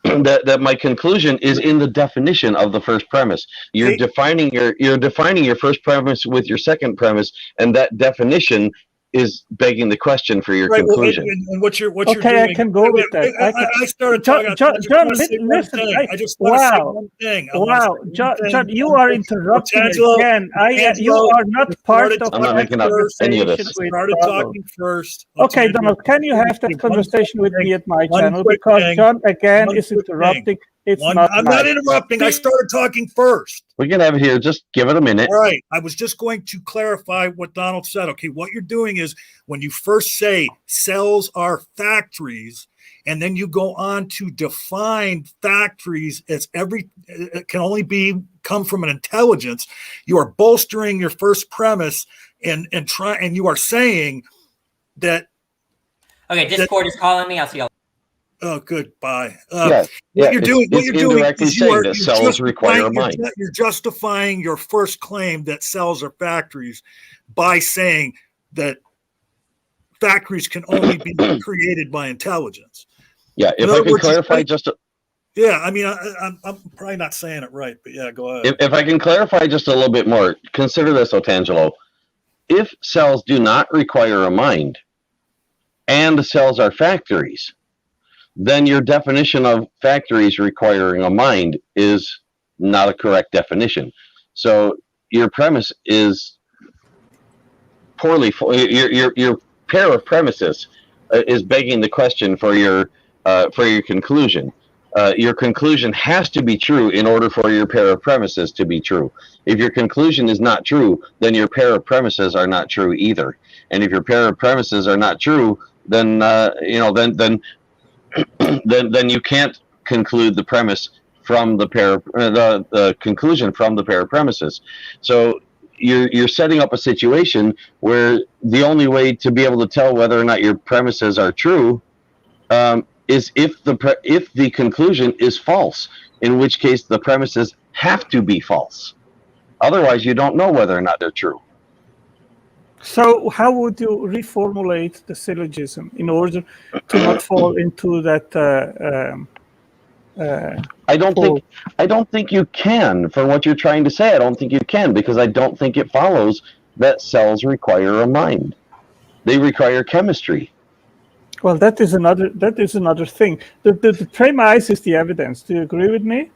that my conclusion is in the definition of the first premise. You're defining your first premise with your second premise, and that definition is begging the question for your conclusion. And what you're okay, doing, I can go with that. I started talking. John, listen. I just want to say one thing. Wow, John, you are interrupting again. You are not part of. I'm not making up any of this. Started talking first. Okay, Donald, can you have that conversation with me at my channel? Because John again is interrupting. I'm not interrupting. I started talking first. We can have it here. Just give it a minute. All right. I was just going to clarify what Donald said. Okay, what you're doing is when you first say cells are factories, and then you go on to define factories as it can only come from an intelligence, you are bolstering your first premise and you are saying that. Okay, Discord is calling me. I'll see y'all. Oh, goodbye. What you're doing is that cells require a mind. You're justifying your first claim that cells are factories by saying that factories can only be created by intelligence. Yeah, if I can clarify just a... Yeah, I mean, I'm probably not saying it right, but yeah, go ahead. If I can clarify just a little bit more, consider this, Otangelo. If cells do not require a mind and cells are factories, then your definition of factories requiring a mind is not a correct definition. So your premise is poorly, your pair of premises is begging the question for your conclusion. Your conclusion has to be true in order for your pair of premises to be true. If your conclusion is not true, then your pair of premises are not true either. And if your pair of premises are not true, then then you can't conclude the premise from the pair, the conclusion from the pair of premises. So you're setting up a situation where the only way to be able to tell whether or not your premises are true is if the conclusion is false, in which case the premises have to be false. Otherwise, you don't know whether or not they're true. So how would you reformulate the syllogism in order to not fall into that? I don't think you can. For what you're trying to say, I don't think you can, because I don't think it follows that cells require a mind. They require chemistry. Well, that is another thing. The premise is the evidence. Do you agree with me?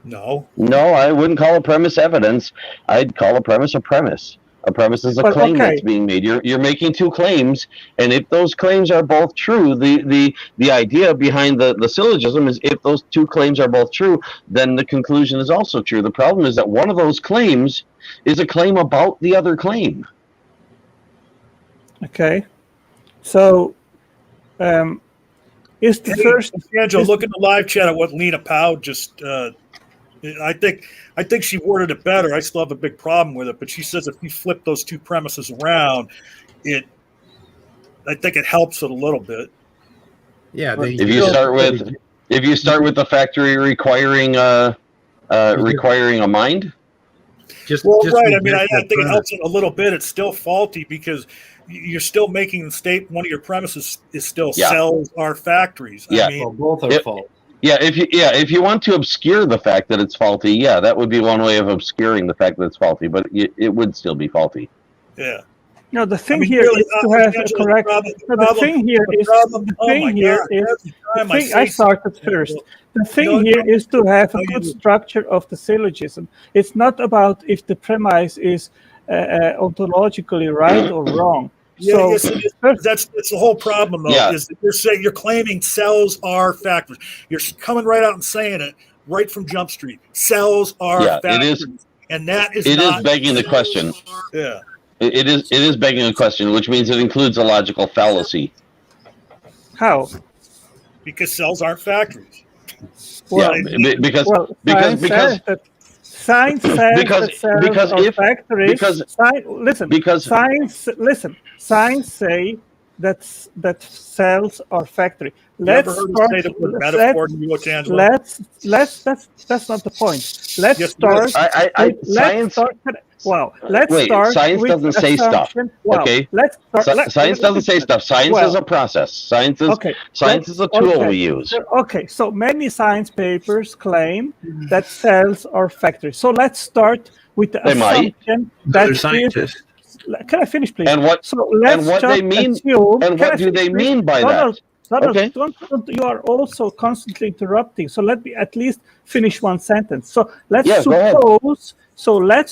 No. No, I wouldn't call a premise evidence. I'd call a premise a premise. A premise is a claim that's being made. You're making two claims, and if those claims are both true, the idea behind the syllogism is if those two claims are both true, then the conclusion is also true. The problem is that one of those claims is a claim about the other claim. Okay. So is the first... Angelo, look in the live chat at what Lena Powell just... I think she worded it better. I still have a big problem with it, but she says if you flip those two premises around, I think it helps it a little bit. Yeah. If you start with the factory requiring a mind. Right. I mean, I think it helps it a little bit. It's still faulty because you're still making the state. One of your premises is still cells are factories. Yeah. I mean, both are false. Yeah, if you want to obscure the fact that it's faulty, that would be one way of obscuring the fact that it's faulty, but it would still be faulty. Yeah. No, the thing here is to have a correct. The thing here is I started first. The thing here is to have a good structure of the syllogism. It's not about if the premise is ontologically right or wrong. Yeah, yes, it is. That's the whole problem, though. Is that you're claiming cells are factors. You're coming right out and saying it right from Jump Street. Cells are factors, and that is it is begging the question. Yeah, it is begging a question, which means it includes a logical fallacy. How? Because cells aren't factories. Well, because science says that cells are factories. Science say that cells are factory. That's not the point. Science doesn't say stuff. Okay. Science doesn't say stuff. Science is a process. Science is a tool we use. Okay. So many science papers claim that cells are factories. So let's start with the assumption that scientists. Can I finish, please? And what they mean? And what do they mean by that? Okay. You are also constantly interrupting. So let me at least finish one sentence. So let's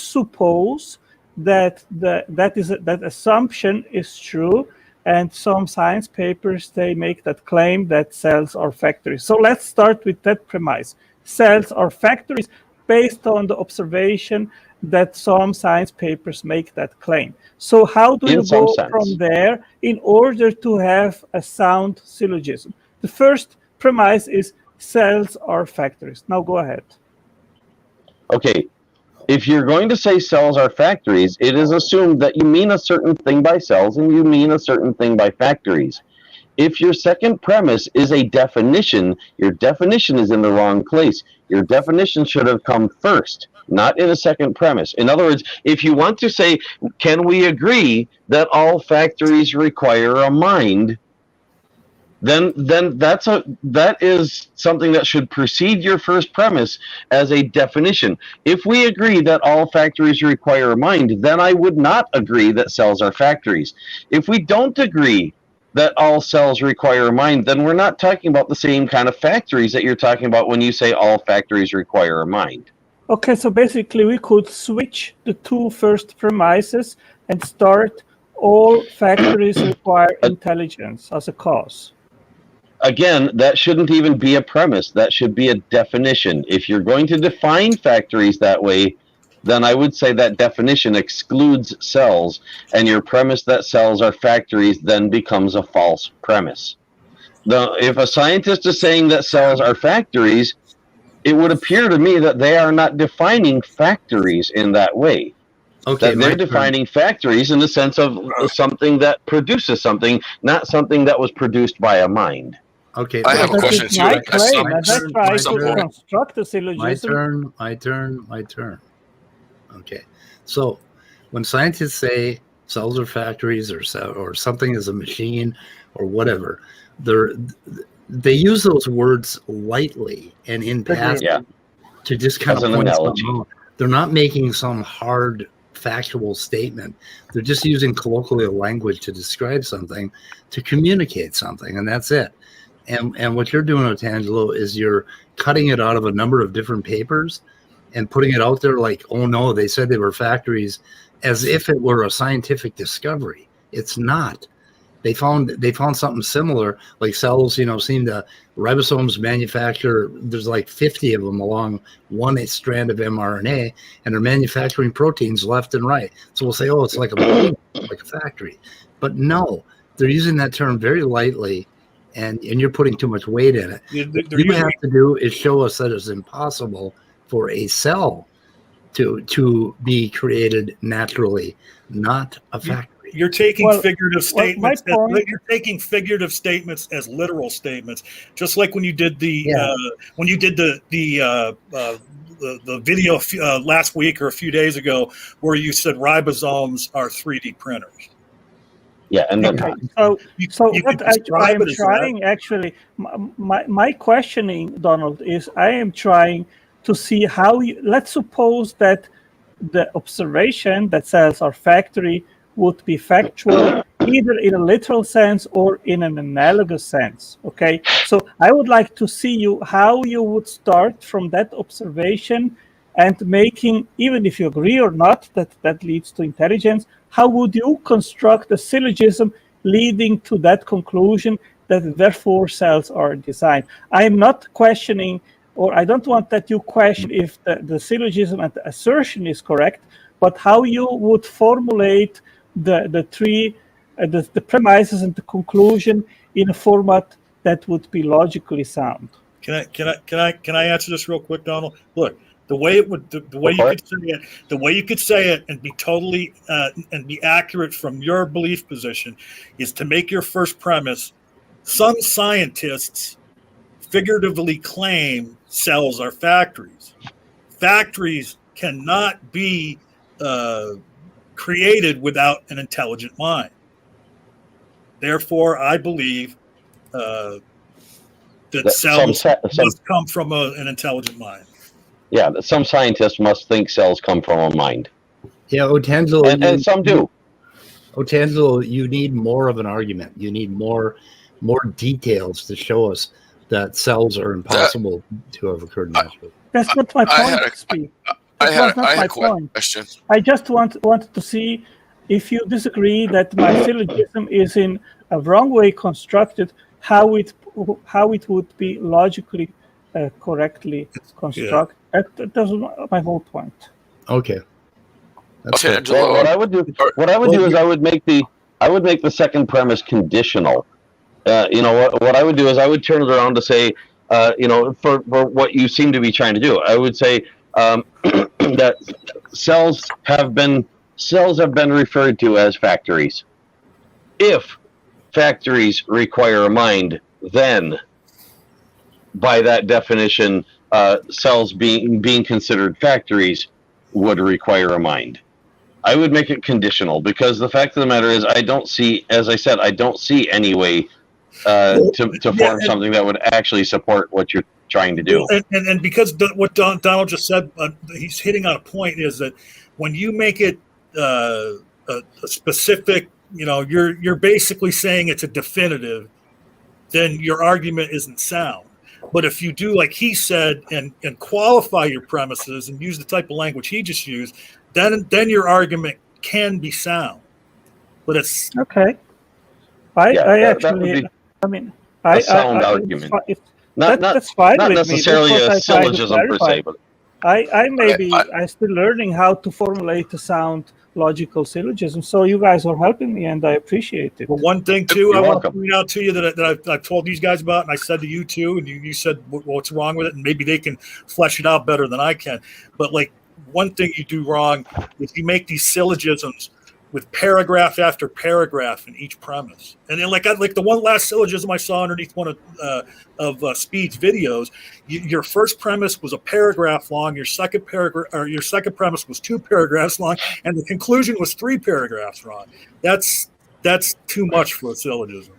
suppose that that assumption is true, and some science papers they make that claim that cells are factories. So let's start with that premise: cells are factories based on the observation that some science papers make that claim. So how do you go from there in order to have a sound syllogism? The first premise is cells are factories. Now go ahead. Okay. If you're going to say cells are factories, it is assumed that you mean a certain thing by cells and you mean a certain thing by factories. If your second premise is a definition, your definition is in the wrong place. Your definition should have come first, not in a second premise. In other words, if you want to say, can we agree that all factories require a mind, then that is something that should precede your first premise as a definition. If we agree that all factories require a mind, then I would not agree that cells are factories. If we don't agree that all cells require a mind, then we're not talking about the same kind of factories that you're talking about when you say all factories require a mind. Okay, so basically we could switch the two first premises and start all factories require intelligence as a cause. Again, that shouldn't even be a premise. That should be a definition. If you're going to define factories that way, then I would say that definition excludes cells, and your premise that cells are factories then becomes a false premise. If a scientist is saying that cells are factories, it would appear to me that they are not defining factories in that way. Okay, that they're defining factories in the sense of something that produces something, not something that was produced by a mind. Okay, I have a question too. My turn. Okay, so when scientists say cells are factories or something is a machine or whatever, they use those words lightly and in passing to just kind of point something out. They're not making some hard factual statement. They're just using colloquial language to describe something, to communicate something, and that's it. And what you're doing, Otangelo, is you're cutting it out of a number of different papers and putting it out there like, oh no, they said they were factories, as if it were a scientific discovery. It's not. They found something similar, like cells, seem to, ribosomes manufacture, there's like 50 of them along one strand of mRNA, and they're manufacturing proteins left and right. So we'll say, oh, it's like a machine, like a factory. But no, they're using that term very lightly, and you're putting too much weight in it. What you have to do is show us that it's impossible for a cell to be created naturally, not a factory. You're taking figurative statements. You're taking figurative statements as literal statements, just like when you did the video last week or a few days ago, where you said ribosomes are 3D printers. Yeah, and then so what I am trying actually, my questioning, Donald, is I am trying to see how let's suppose that the observation that cells are factory would be factual, either in a literal sense or in an analogous sense. Okay, so I would like to see how you would start from that observation and making, even if you agree or not, that leads to intelligence. How would you construct a syllogism leading to that conclusion that therefore cells are designed? I am not questioning, or I don't want that you question if the syllogism and the assertion is correct, but how you would formulate the three, the premises and the conclusion in a format that would be logically sound. Can I answer this real quick, Donald? Look, the way you could say it and be totally and be accurate from your belief position is to make your first premise. Some scientists figuratively claim cells are factories. Factories cannot be created without an intelligent mind. Therefore, I believe that cells must come from an intelligent mind. Yeah, some scientists must think cells come from a mind. Yeah, Otangelo, and some do. Otangelo, you need more of an argument. You need more details to show us that cells are impossible to have occurred naturally. That's not my point, Speak. I had a question. I just wanted to see if you disagree that my syllogism is in a wrong way constructed, how it would be logically correctly constructed. Yeah. That was my whole point. Okay. Okay. Well, what I would do is I would make the second premise conditional. What I would do is I would turn it around to say, for what you seem to be trying to do, I would say that cells have been referred to as factories. If factories require a mind, then by that definition, cells being considered factories would require a mind. I would make it conditional because the fact of the matter is I don't see any way to form something that would actually support what you're trying to do. And because what Donald just said, he's hitting on a point is that when you make it a specific, you're basically saying it's a definitive, then your argument isn't sound. But if you do, like he said, and qualify your premises and use the type of language he just used, then your argument can be sound. But it's okay. I mean, a sound argument. That's fine. Not with necessarily me. a syllogism per se, but I'm still learning how to formulate a sound logical syllogism. So you guys are helping me, and I appreciate it. Well, one thing too, I want to point out to you that I've told these guys about, and I said to you too, and you said what's wrong with it, and maybe they can flesh it out better than I can. But like one thing you do wrong is you make these syllogisms with paragraph after paragraph in each premise. And then like the one last syllogism I saw underneath one of Speed's videos, your first premise was a paragraph long, your second premise was 2 paragraphs long, and the conclusion was 3 paragraphs long. That's too much for a syllogism.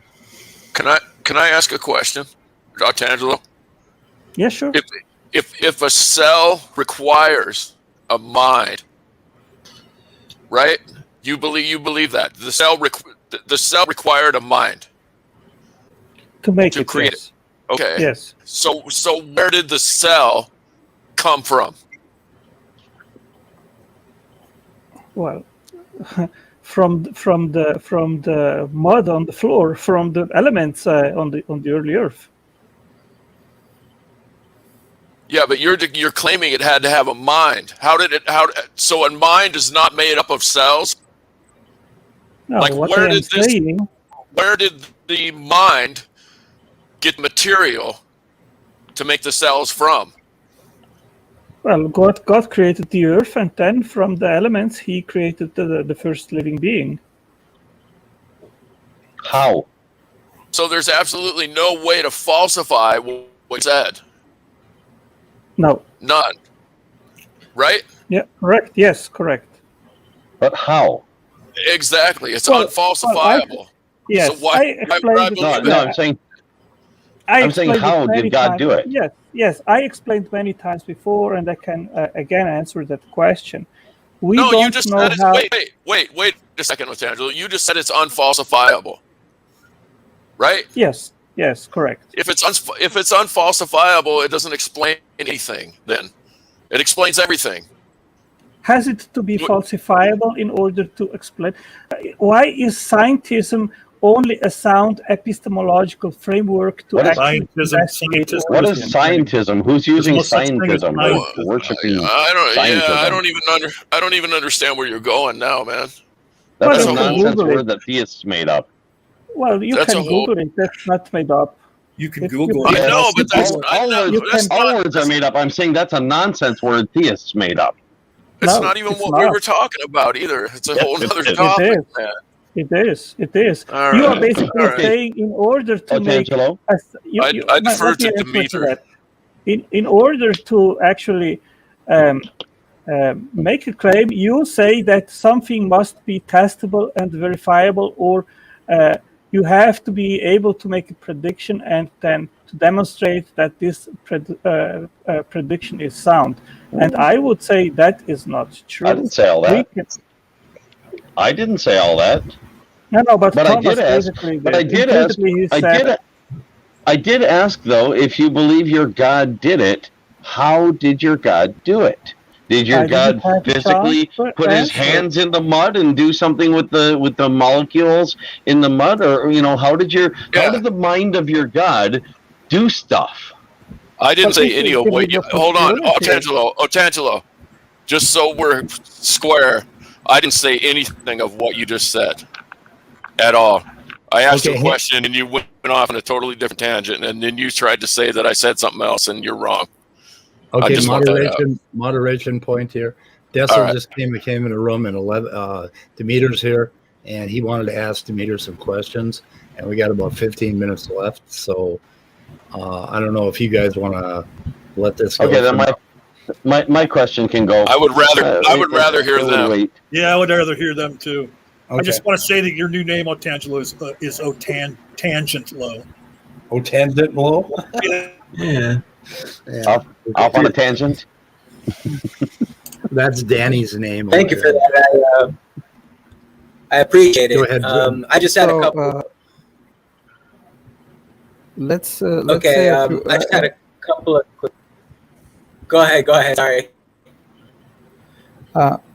Can I ask a question, Dr. Angelo? Yeah, sure. If a cell requires a mind, right? You believe that the cell required a mind to create it. Okay. Yes. So where did the cell come from? Well, from the mud on the floor, from the elements on the early Earth. Yeah, but you're claiming it had to have a mind. So a mind is not made up of cells? No, like where did the mind get material to make the cells from? Well, God created the earth, and then from the elements he created the first living being. How? So there's absolutely no way to falsify what he said. No. None. Right? Yeah, correct. Yes, correct. But how? Exactly. It's unfalsifiable. Yes, so why I'm saying how did God do it? Yes, I explained many times before, and I can again answer that question. We no, don't you just know said how. Wait. a second, Otangelo. You just said it's unfalsifiable, right? Yes, correct. If it's unfalsifiable, it doesn't explain anything. Then it explains everything. Has it to be falsifiable in order to explain? Why is scientism only a sound epistemological framework to actually investigate? What is scientism? Who's using scientism? Worshipping scientism? I don't even understand where you're going now, man. That's a nonsense word that theists made up. Well, you can Google it. That's not made up. You can Google it. I know, but all words are made up. I'm saying that's a nonsense word theists made up. It's not even what we were talking about either. It's a whole other topic. It is. Right. You are basically saying in order to make... I defer to Demeter. In order to actually make a claim, you say that something must be testable and verifiable, or you have to be able to make a prediction and then to demonstrate that this prediction is sound. And I would say that is not true. I didn't say all that. I didn't say all that. No, but I did ask. But I did ask. I did ask though, if you believe your God did it, how did your God do it? Did your God physically put his hands in the mud and do something with the molecules in the mud, or how did the mind of your God do stuff? I didn't say any of what you... Hold on, Otangelo. Just so we're square, I didn't say anything of what you just said at all. I asked you a question, and you went off on a totally different tangent, and then you tried to say that I said something else, and you're wrong. Okay, moderation point here. Dessel just came in the room, and Demeter's here, and he wanted to ask Demeter some questions, and we got about 15 minutes left, so... I don't know if you guys want to let this go. Okay, then my question can go. I would rather hear them. Wait. Yeah, I would rather hear them too. Okay. I just want to say that your new name, Otangelo, is Tangent Low. Tangent Low? Yeah. Off on a tangent. That's Danny's name. Thank you for that. I appreciate it. Go ahead, I just had a couple. Let's say I just had a couple of quick. Go ahead. Sorry.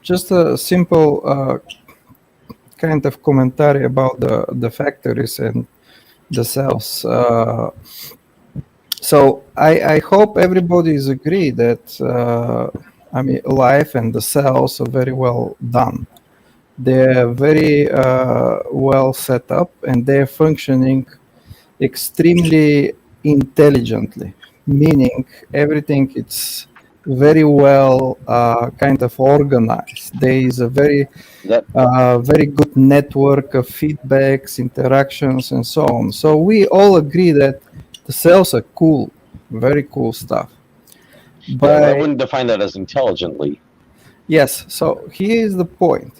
Just a simple kind of commentary about the factories and the cells. So I hope everybody is agree that life and the cells are very well done. They're very well set up, and they're functioning extremely intelligently, meaning everything it's very well kind of organized. There is a very good network of feedbacks, interactions, and so on. So we all agree that the cells are cool, very cool stuff. But I wouldn't define that as intelligently. Yes. So here is the point.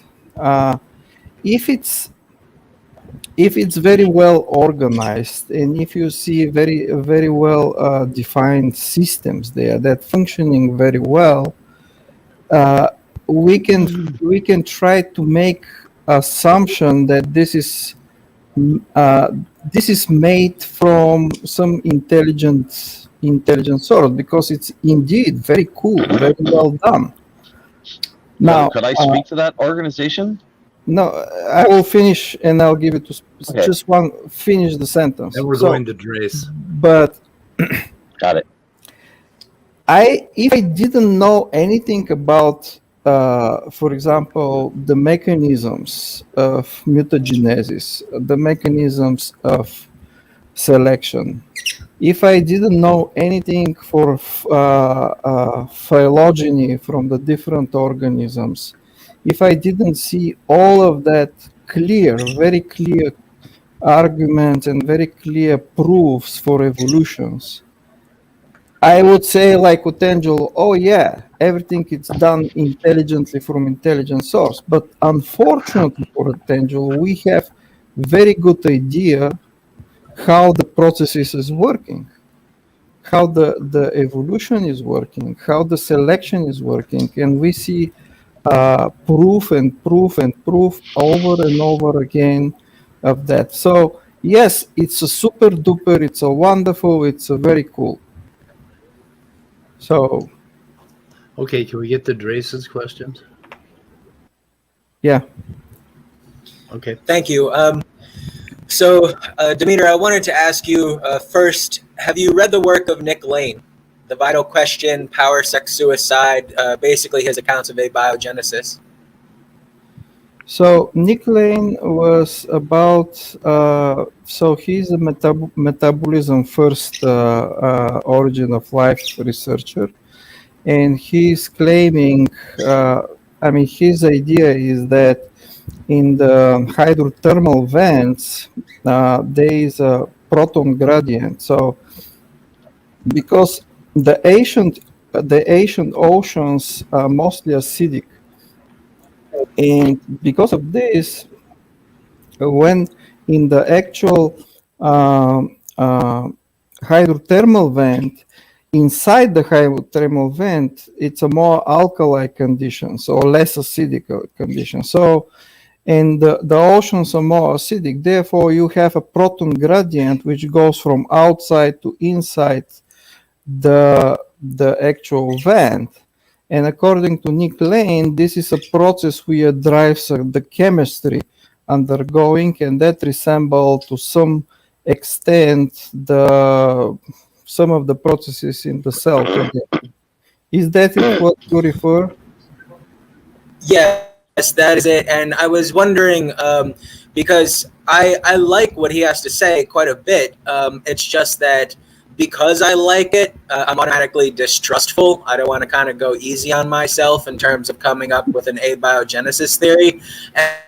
If it's very well organized, and if you see very well defined systems there that functioning very well, we can try to make assumption that this is made from some intelligent source, because it's indeed very cool, very well done. Now, could I speak to that organization? No, I will finish, and I'll give it to just one. Finish the sentence. And we're going to Drace. But got it. If I didn't know anything about, for example, the mechanisms of mutagenesis, the mechanisms of selection, if I didn't know anything for phylogeny from the different organisms, if I didn't see all of that very clear arguments and very clear proofs for evolutions, I would say, like Otangelo, oh yeah, everything is done intelligently from intelligent source. But unfortunately for Otangelo, we have very good idea how the processes is working, how the evolution is working, how the selection is working, and we see proof and proof and proof over and over again of that. So yes, it's a super duper, it's a wonderful, it's a very cool. So okay, can we get to Drace's questions? Yeah. Okay. Thank you. So, Demeter, I wanted to ask you first, have you read the work of Nick Lane? The Vital Question, Power, Sex, Suicide, basically his accounts of abiogenesis. So Nick Lane was about, so he's a metabolism first origin of life researcher. And he's claiming, I mean, his idea is that in the hydrothermal vents, there is a proton gradient. So because the ancient oceans are mostly acidic, and because of this, when in the actual hydrothermal vent, inside the hydrothermal vent, it's a more alkali condition, so less acidic condition. So, and the oceans are more acidic. Therefore, you have a proton gradient which goes from outside to inside the actual vent. And according to Nick Lane, this is a process where drives the chemistry undergoing, and that resemble to some extent some of the processes in the cell today. Is that what you refer? Yes, that is it. And I was wondering, because I like what he has to say quite a bit. It's just that because I like it, I'm automatically distrustful. I don't want to kind of go easy on myself in terms of coming up with an abiogenesis theory.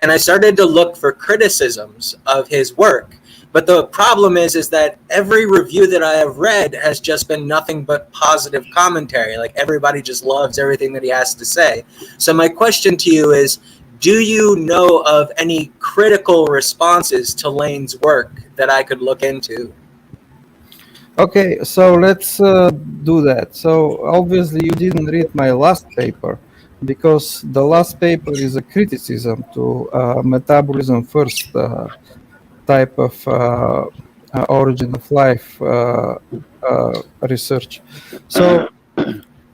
And I started to look for criticisms of his work. But the problem is that every review that I have read has just been nothing but positive commentary. Like everybody just loves everything that he has to say. So my question to you is, do you know of any critical responses to Lane's work that I could look into? Okay, so let's do that. So obviously you didn't read my last paper, because the last paper is a criticism to metabolism first type of origin of life research. So,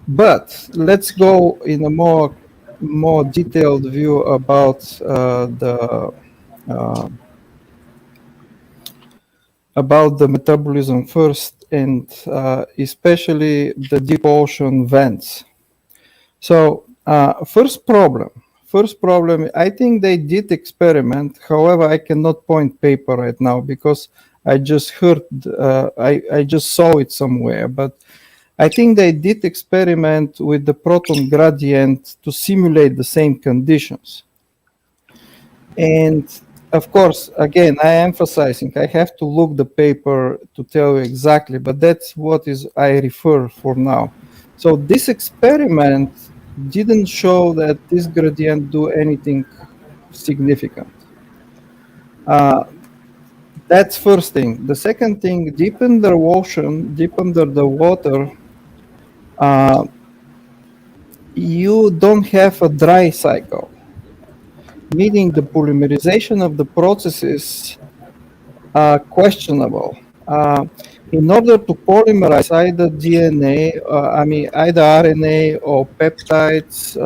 but let's go in a more detailed view about the metabolism first, and especially the deep ocean vents. So first problem, I think they did experiment. However, I cannot point paper right now because I just heard, I just saw it somewhere, but I think they did experiment with the proton gradient to simulate the same conditions. And of course, again, I am emphasizing, I have to look the paper to tell you exactly, but that's what is I refer for now. So this experiment didn't show that this gradient do anything significant. That's first thing. The second thing, deep under the ocean, deep under the water, you don't have a dry cycle, meaning the polymerization of the processes are questionable. In order to polymerize either DNA, either RNA or peptides,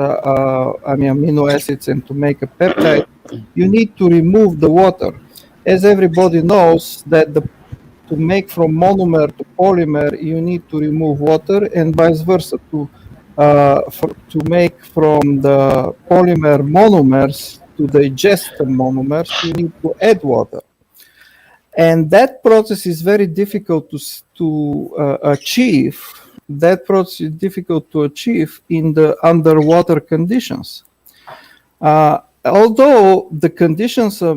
amino acids, and to make a peptide, you need to remove the water. As everybody knows, that to make from monomer to polymer, you need to remove water, and vice versa. To make from the polymer monomers to digest the monomers, you need to add water. And that process is very difficult to achieve. That process is difficult to achieve in the underwater conditions. Although the conditions are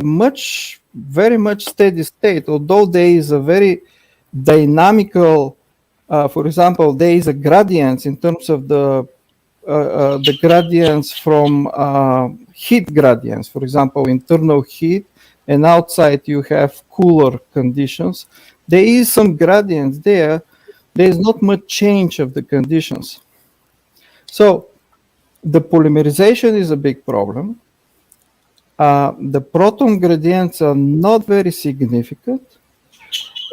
very much steady state, although there is a very dynamical, for example, there is a gradients in terms of the gradients from heat gradients, for example, internal heat, and outside you have cooler conditions. There is some gradients there. There is not much change of the conditions. So The polymerization is a big problem. The proton gradients are not very significant.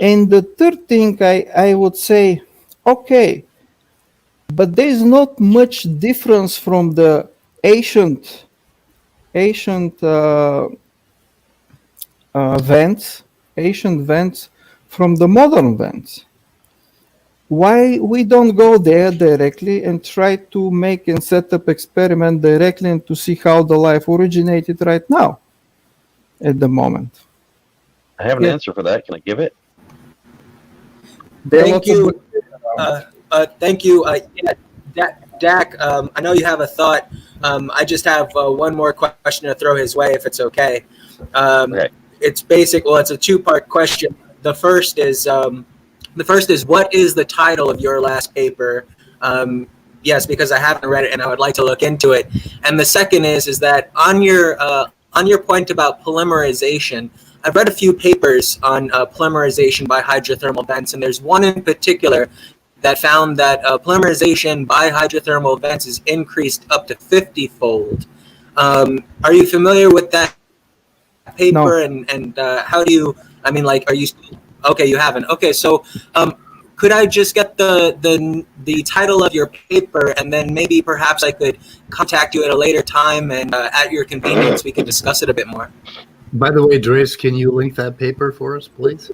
And the third thing I would say, okay, but there is not much difference from the ancient vents from the modern vents. Why we don't go there directly and try to make and set up experiment directly and to see how the life originated right now at the moment? I have an answer for that. Can I give it? Thank you. Thank you. Dak, I know you have a thought. I just have one more question to throw his way, if it's okay. Okay. It's basic. Well, it's a two-part question. The first is what is the title of your last paper? Yes, because I haven't read it and I would like to look into it. And the second is that on your point about polymerization, I've read a few papers on polymerization by hydrothermal vents, and there's one in particular that found that polymerization by hydrothermal vents is increased up to 50-fold. Are you familiar with that paper? No. And how do you? I mean, like, are you? Okay, you haven't. Okay, so could I just get the title of your paper, and then maybe perhaps I could contact you at a later time, and at your convenience we can discuss it a bit more. By the way, Dres, can you link that paper for us, please?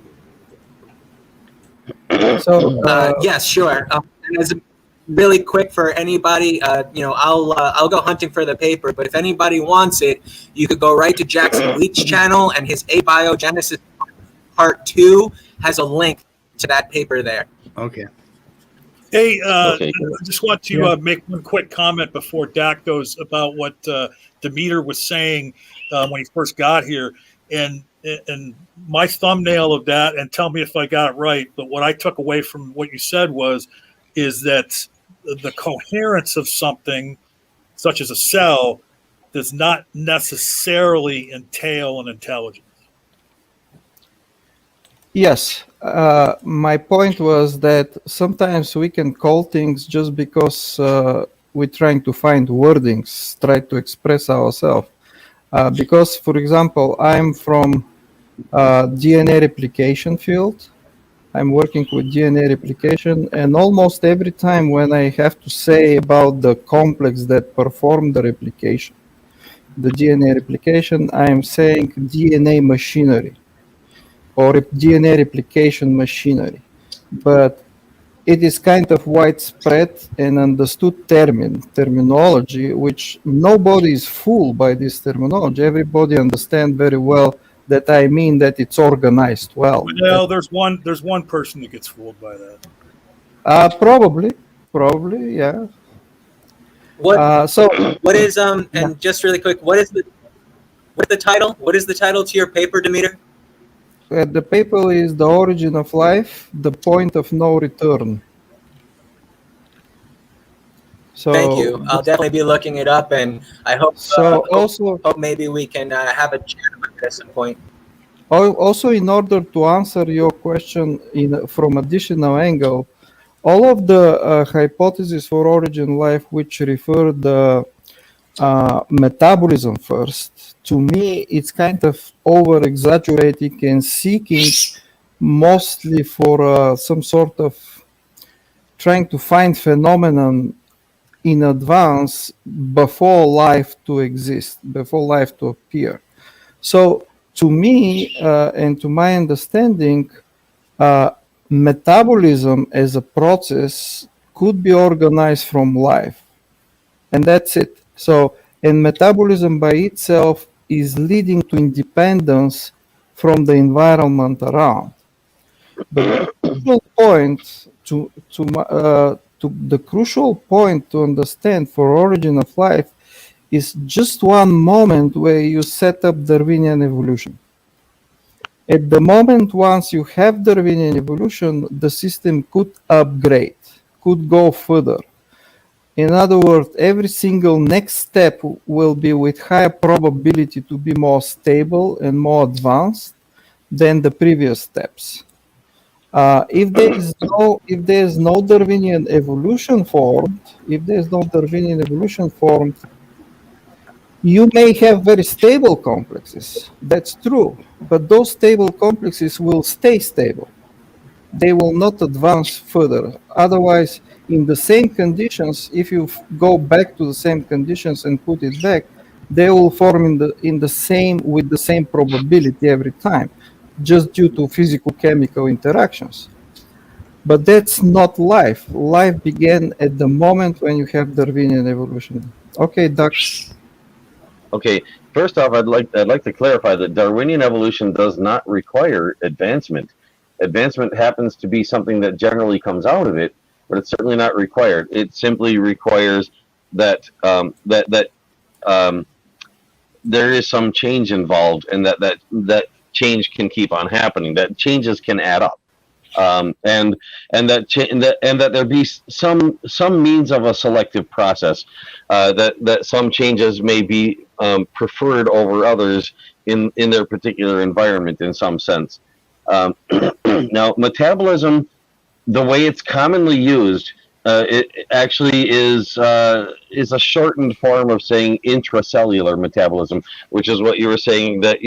So yes, sure. And as a really quick for anybody, I'll go hunting for the paper. But if anybody wants it, you could go right to Jackson Leach's channel, and his Abiogenesis Part 2 has a link to that paper there. Okay. Hey, I just want to make one quick comment before Dak goes about what Demeter was saying when he first got here, and my thumbnail of that, and tell me if I got it right, but what I took away from what you said is that the coherence of something such as a cell does not necessarily entail an intelligence. Yes, my point was that sometimes we can call things just because we're trying to find wordings, try to express ourselves. Because, for example, I'm from DNA replication field. I'm working with DNA replication, and almost every time when I have to say about the complex that perform the replication, the DNA replication, I am saying DNA machinery or DNA replication machinery. But it is kind of widespread and understood terminology, which nobody is fooled by this terminology. Everybody understands very well that I mean that it's organized well. Well, there's one person that gets fooled by that. Probably, yeah. What is and just really quick, what's the title? What is the title to your paper, Demeter? The paper is The Origin of Life, The Point of No Return. So, thank you. I'll definitely be looking it up, and I hope hope maybe we can have a chat about it at some point. Also, in order to answer your question from additional angle, all of the hypotheses for origin life which refer the metabolism first, to me, it's kind of over-exaggerating and seeking mostly for some sort of trying to find phenomenon in advance before life to exist, before life to appear. So to me, and to my understanding, metabolism as a process could be organized from life. And that's it. So, and metabolism by itself is leading to independence from the environment around. But the crucial point the crucial point to understand for origin of life is just one moment where you set up Darwinian evolution. At the moment, once you have Darwinian evolution, the system could upgrade, could go further. In other words, every single next step will be with higher probability to be more stable and more advanced than the previous steps. If there is no Darwinian evolution formed, you may have very stable complexes. That's true, but those stable complexes will stay stable. They will not advance further. Otherwise, in the same conditions, if you go back to the same conditions and put it back, they will form with the same probability every time, just due to physical chemical interactions. But that's not life. Life began at the moment when you have Darwinian evolution. Okay, Dax. Okay, first off, I'd like to clarify that Darwinian evolution does not require advancement. Advancement happens to be something that generally comes out of it, but it's certainly not required. It simply requires that there is some change involved, and that change can keep on happening. That changes can add up, and that there be some means of a selective process, that some changes may be preferred over others in their particular environment in some sense. Now, metabolism, the way it's commonly used, it actually is a shortened form of saying intracellular metabolism, which is what you were saying, that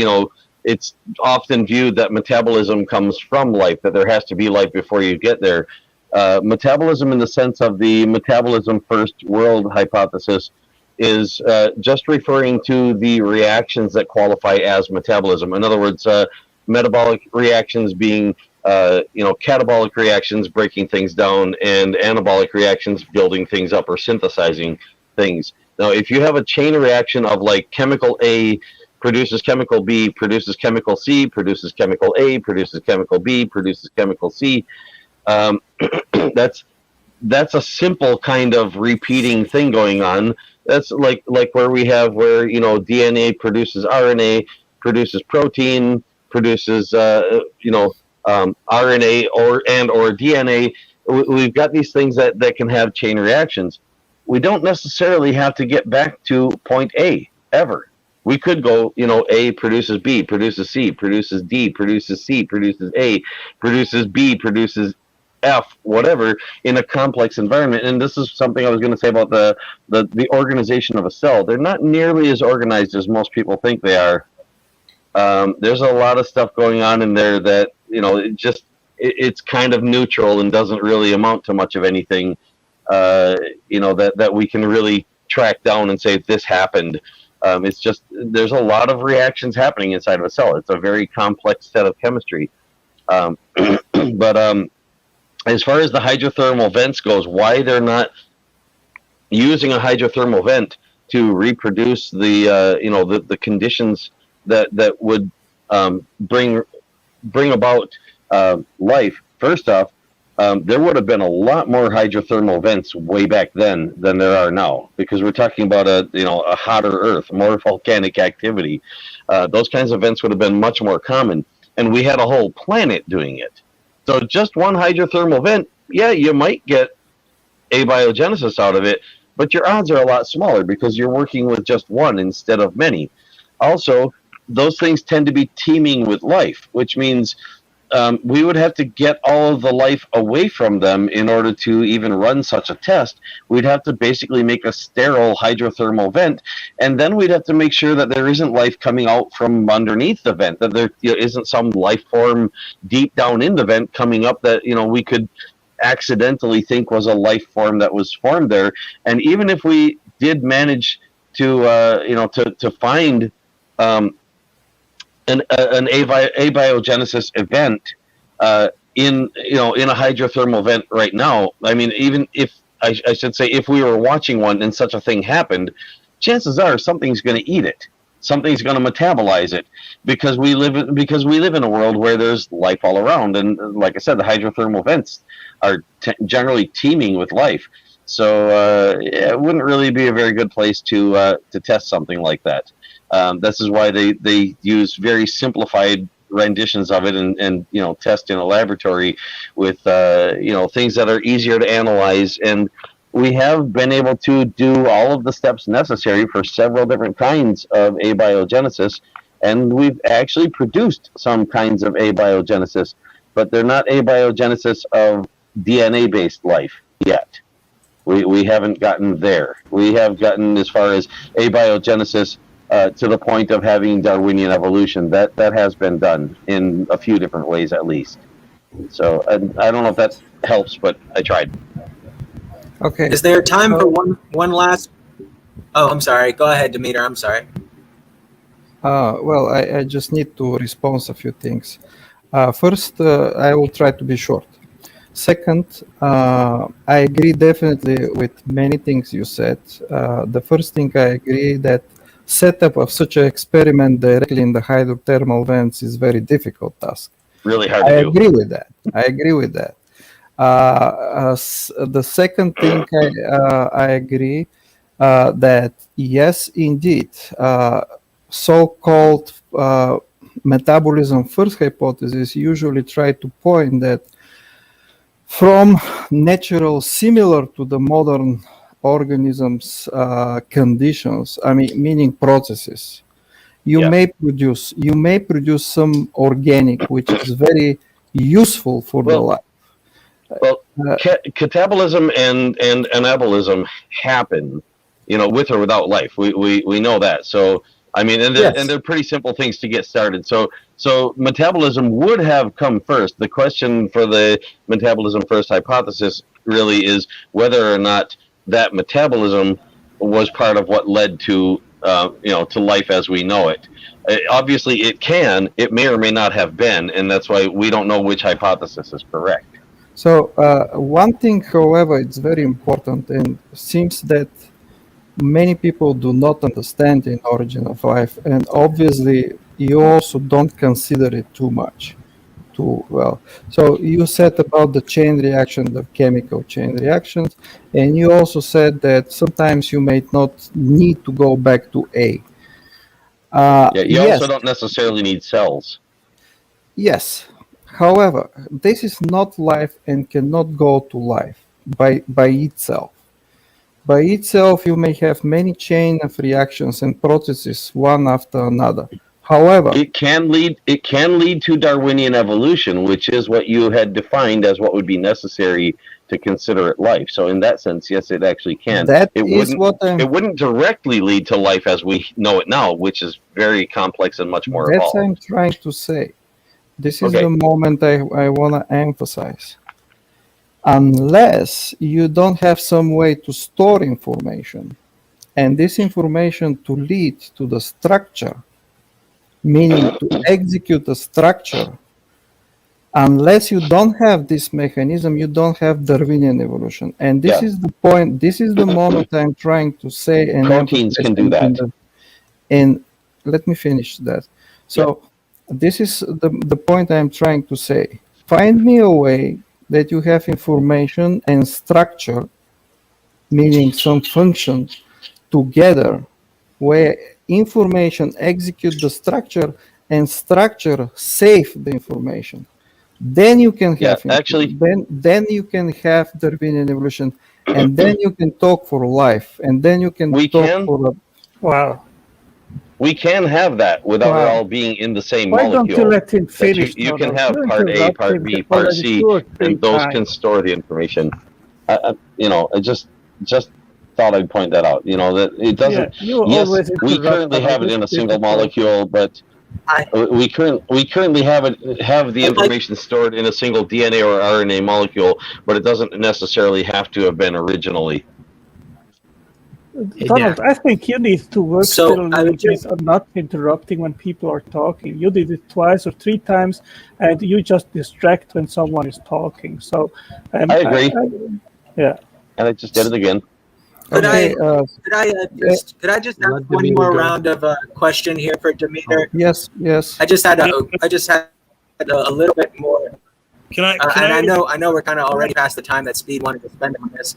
it's often viewed that metabolism comes from life, that there has to be life before you get there. Metabolism, in the sense of the metabolism first world hypothesis, is just referring to the reactions that qualify as metabolism. In other words, metabolic reactions being catabolic reactions, breaking things down, and anabolic reactions, building things up or synthesizing things. Now, if you have a chain reaction of like chemical A produces chemical B, produces chemical C, produces chemical A, produces chemical B, produces chemical C, that's a simple kind of repeating thing going on. That's like where DNA produces RNA, produces protein, produces RNA or DNA. We've got these things that can have chain reactions. We don't necessarily have to get back to point A ever. We could go, A produces B, produces C, produces D, produces C, produces A, produces B, produces F, whatever, in a complex environment. And this is something I was going to say about the organization of a cell. They're not nearly as organized as most people think they are. There's a lot of stuff going on in there that, it's kind of neutral and doesn't really amount to much of anything, that we can really track down and say this happened. It's just, there's a lot of reactions happening inside of a cell. It's a very complex set of chemistry. But as far as the hydrothermal vents goes, why they're not using a hydrothermal vent to reproduce the conditions that would bring about life. First off, there would have been a lot more hydrothermal vents way back then than there are now, because we're talking about a hotter Earth, more volcanic activity. Those kinds of vents would have been much more common, and we had a whole planet doing it. So just one hydrothermal vent, yeah, you might get abiogenesis out of it, but your odds are a lot smaller because you're working with just one instead of many. Also, those things tend to be teeming with life, which means we would have to get all of the life away from them in order to even run such a test. We'd have to basically make a sterile hydrothermal vent, and then we'd have to make sure that there isn't life coming out from underneath the vent, that there isn't some life form deep down in the vent coming up that we could accidentally think was a life form that was formed there. And even if we did manage to find an abiogenesis event in a hydrothermal vent right now, I mean, even if I should say, if we were watching one and such a thing happened, chances are something's going to eat it. Something's going to metabolize it, because we live in a world where there's life all around, and like I said, the hydrothermal vents are generally teeming with life. So it wouldn't really be a very good place to test something like that. This is why they use very simplified renditions of it and test in a laboratory with things that are easier to analyze. And we have been able to do all of the steps necessary for several different kinds of abiogenesis, and we've actually produced some kinds of abiogenesis. but they're not abiogenesis of DNA-based life yet. We haven't gotten there. We have gotten as far as abiogenesis to the point of having Darwinian evolution. That has been done in a few different ways, at least. So I don't know if that helps, but I tried. Okay. Is there time for one last? Oh, I'm sorry. Go ahead, Demeter. I'm sorry. Well, I just need to respond a few things. First, I will try to be short. Second, I agree definitely with many things you said. The first thing I agree that setup of such an experiment directly in the hydrothermal vents is very difficult task. Really hard to I do. agree with that. I agree with that. The second thing I agree that yes, indeed, so-called metabolism first hypothesis usually try to point that from natural similar to the modern organisms conditions, I mean meaning processes, you may produce some organic which is very useful for the life. Well, catabolism and anabolism happen, with or without life. We know that. So I mean, and they're pretty simple things to get started. So metabolism would have come first. The question for the metabolism first hypothesis really is whether or not that metabolism was part of what led to to life as we know it. Obviously, it may or may not have been, and that's why we don't know which hypothesis is correct. So one thing, however, it's very important, and seems that many people do not understand the origin of life, and obviously you also don't consider it too much, too well. So you said about the chain reaction, the chemical chain reactions, and you also said that sometimes you may not need to go back to A. You also don't necessarily need cells. Yes. However, this is not life and cannot go to life by itself. By itself, you may have many chain of reactions and processes one after another. However, it can lead to Darwinian evolution, which is what you had defined as what would be necessary to consider it life. So in that sense, yes, it actually can. It wouldn't directly lead to life as we know it now, which is very complex and much more that's evolved. what I'm trying to say. This is the moment I want to emphasize. Unless you don't have some way to store information, and this information to lead to the structure, meaning to execute the structure, unless you don't have this mechanism, you don't have Darwinian evolution. And this is the point, this is the moment I'm trying to say. And proteins can do that. And let me finish that. So this is the point I'm trying to say. Find me a way that you have information and structure, meaning some function, together, where information execute the structure and structure save the information. Then you can have then you can have Darwinian evolution, and then you can talk for life, and then you can for wow. We can have that without it all being in the same Why molecule. don't you let him finish? You can have part A, part B, part C, and those can store the information. I just thought I'd point that out. That it doesn't. Yes, we currently have it in a single molecule, but we currently have the information stored in a single DNA or RNA molecule, but it doesn't necessarily have to have been originally. Donald, I think you need to work still on not interrupting when people are talking. You did it twice or three times, and you just distract when someone is talking. So I agree. Yeah. And I just did it again. Could I just have one more round of question here for Demeter? Yes. I just had a little bit more. I know we're kind of already past the time that Speed wanted to spend on this.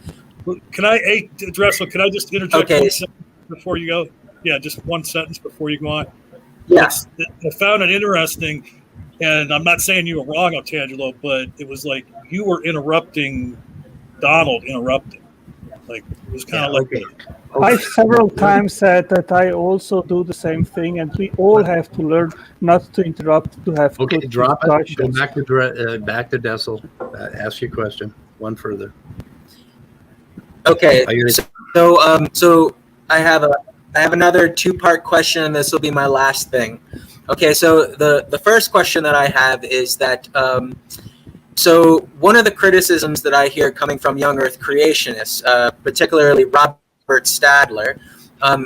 Can I, Dressel, can I just interject one sentence before you go? Yeah, just one sentence before you go on. Yes. I found it interesting, and I'm not saying you were wrong, Otangelo, but it was like you were interrupting Donald interrupting. Like it was kind of like I've several times said that I also do the same thing, and we all have to learn not to interrupt, to have Okay, good drop it. Go discussions. back to Dessel. Ask your question. One further. Okay, so I have another two-part question, and this will be my last thing. Okay, so the first question that I have is that so one of the criticisms that I hear coming from young Earth creationists, particularly Robert Stadler,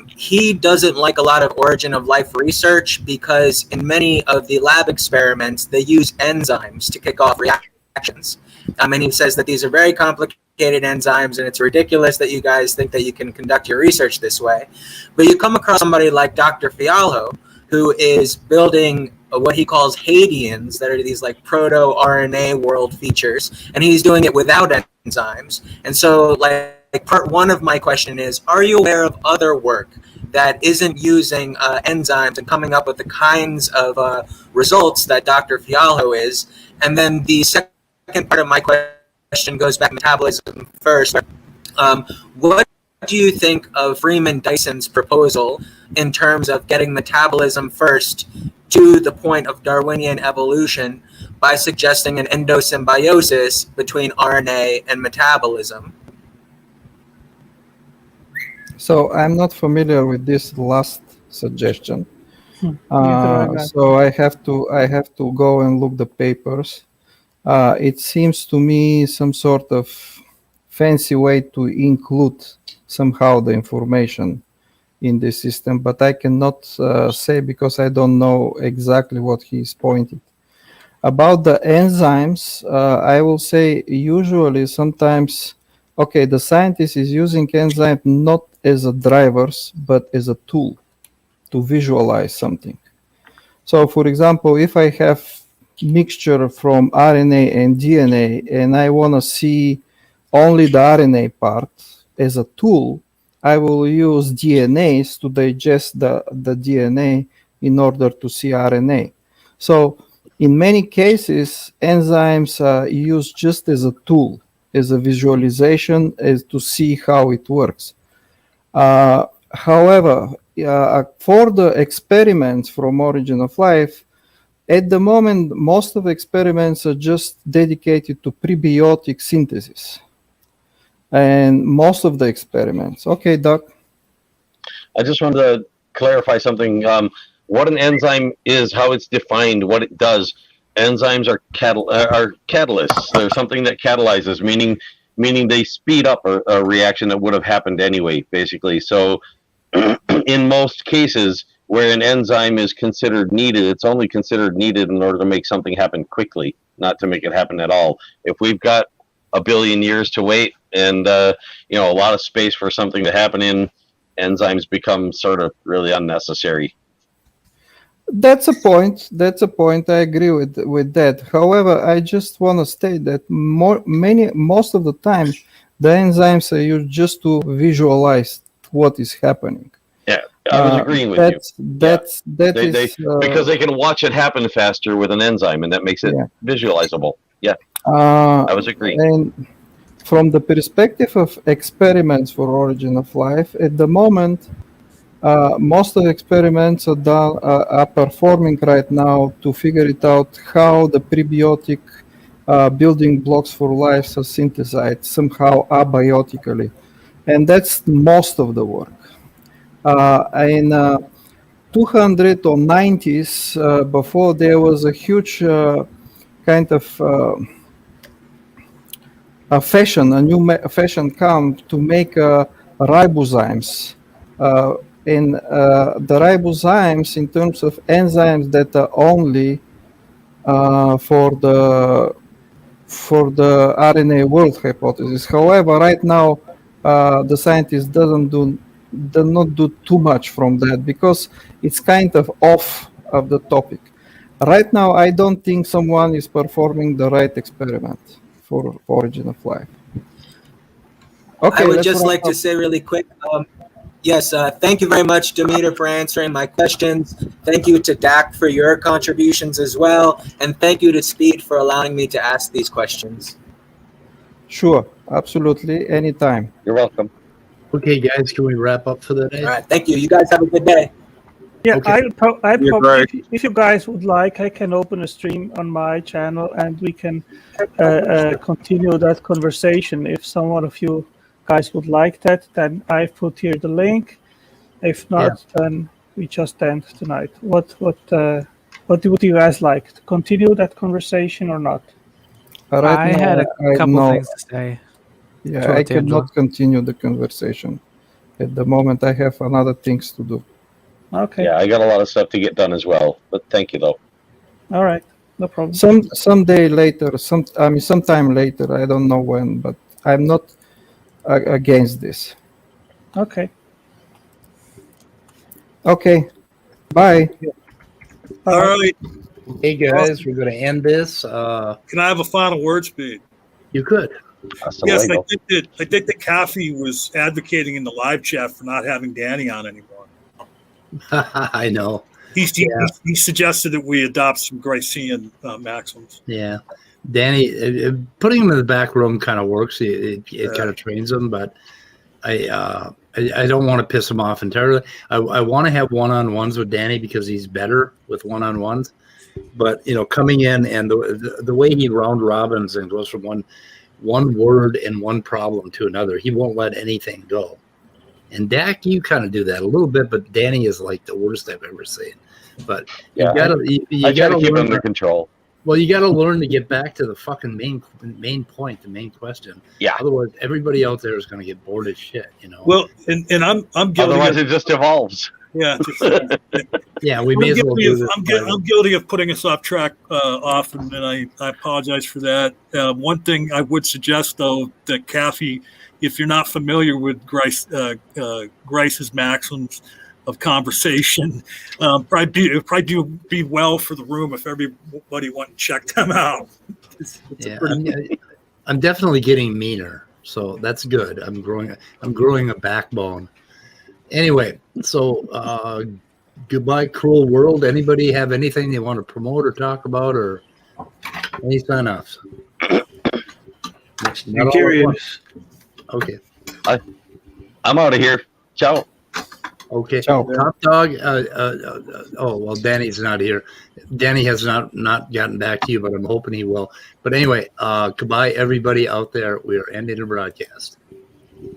he doesn't like a lot of origin of life research because in many of the lab experiments they use enzymes to kick off reactions. And he says that these are very complicated enzymes, and it's ridiculous that you guys think that you can conduct your research this way. But you come across somebody like Dr. Fialho, who is building what he calls Hadeans, that are these like proto-RNA world features, and he's doing it without enzymes. And so, like part one of my question is, are you aware of other work that isn't using enzymes and coming up with the kinds of results that Dr. Fialho is? And then the second part of my question goes back to metabolism first. What do you think of Freeman Dyson's proposal in terms of getting metabolism first to the point of Darwinian evolution by suggesting an endosymbiosis between RNA and metabolism? So I'm not familiar with this last suggestion. Neither So I have to go and look the papers. It seems to me some sort of fancy way to include somehow the information in this system, but I cannot say because I don't know exactly what he's pointing. About the enzymes, I will say usually sometimes, okay, the scientist is using enzyme not as a drivers, but as a tool to visualize something. So for example, if I have mixture from RNA and DNA and I want to see only the RNA part as a tool, I will use DNAs to digest the DNA in order to see RNA. So in many cases, enzymes are used just as a tool, as a visualization, as to see how it works. However, for the experiments from Origin of Life, at the moment, most of the experiments are just dedicated to prebiotic synthesis. And most of the experiments. Okay, Doc? I just wanted to clarify something. What an enzyme is, how it's defined, what it does. Enzymes are catalysts. They're something that catalyzes, meaning they speed up a reaction that would have happened anyway, basically. So in most cases where an enzyme is considered needed, it's only considered needed in order to make something happen quickly, not to make it happen at all. If we've got a billion years to wait and a lot of space for something to happen in, enzymes become sort of really unnecessary. That's a point. I agree with that. However, I just want to state that most of the time the enzymes are used just to visualize what is happening. Yeah, I was agreeing with you. Because they can watch it happen faster with an enzyme, and that makes it visualizable. Yeah, I was agreeing. And from the perspective of experiments for Origin of Life, at the moment, most of the experiments are performing right now to figure it out how the prebiotic building blocks for life are synthesized somehow abiotically, and that's most of the work. In 200 or 90s, before there was a huge kind of a new fashion come to make ribozymes. And the ribozymes, in terms of enzymes that are only for the RNA world hypothesis. However, right now the scientists do not do too much from that because it's kind of off of the topic. Right now, I don't think someone is performing the right experiment for Origin of Life. Okay, I would just like to say really quick, yes, thank you very much, Demeter, for answering my questions. Thank you to Dak for your contributions as well. And thank you to Speed for allowing me to ask these questions. Sure, absolutely, anytime. You're welcome. Okay, guys, can we wrap up for the day? All right, thank you. You guys have a good day. Yeah, Okay. I You're probably, great. if you guys would like, I can open a stream on my channel and we can continue that conversation. If someone of you guys would like that, then I put here the link. If not, then we just end tonight. What would you guys like to continue that conversation or not? Right I now, had a couple no. things to say. Yeah, Sure, I D'Angelo. cannot continue the conversation. At the moment, I have other things to do. Okay. Yeah, I got a lot of stuff to get done as well. But thank you, though. All right. No problem. Someday later, sometime later, I don't know when, but I'm not against this. Okay. Okay. Bye. All right. Hey guys, we're going to end this. Can I have a final word, Speed? You could. Yes, I think that Kathy was advocating in the live chat for not having Danny on anymore. I know. He suggested that we adopt some Gracian maxims. Yeah, Danny, putting him in the back room kind of works. It kind of trains him, but I don't want to piss him off entirely. I want to have one-on-ones with Danny because he's better with one-on-ones. But coming in and the way he round robins and goes from one word and one problem to another, he won't let anything go. And Dak, you kind of do that a little bit, but Danny is like the worst I've ever seen. But Yeah, you I try to keep it learn under control. Well, you got to learn to get back to the fucking main point, the main question. Yeah. Otherwise, everybody out there is going to get bored as shit. Well, and I'm guilty. Otherwise, it just evolves. Yeah. Yeah, we may as well do this. I'm guilty of putting us off track often, and I apologize for that. One thing I would suggest, though, that Kathy, if you're not familiar with Grice's maxims of conversation, probably do be well for the room if everybody went and checked them out. I'm definitely getting meaner, so that's good. I'm growing a backbone. Anyway, so goodbye, cruel world. Anybody have anything they want to promote or talk about, or any sign-offs? Be curious. Okay. I'm out of here. Ciao. Okay. Ciao. Top dog. Oh well, Danny's not here. Danny has not gotten back to you, but I'm hoping he will. But anyway, goodbye, everybody out there. We are ending the broadcast.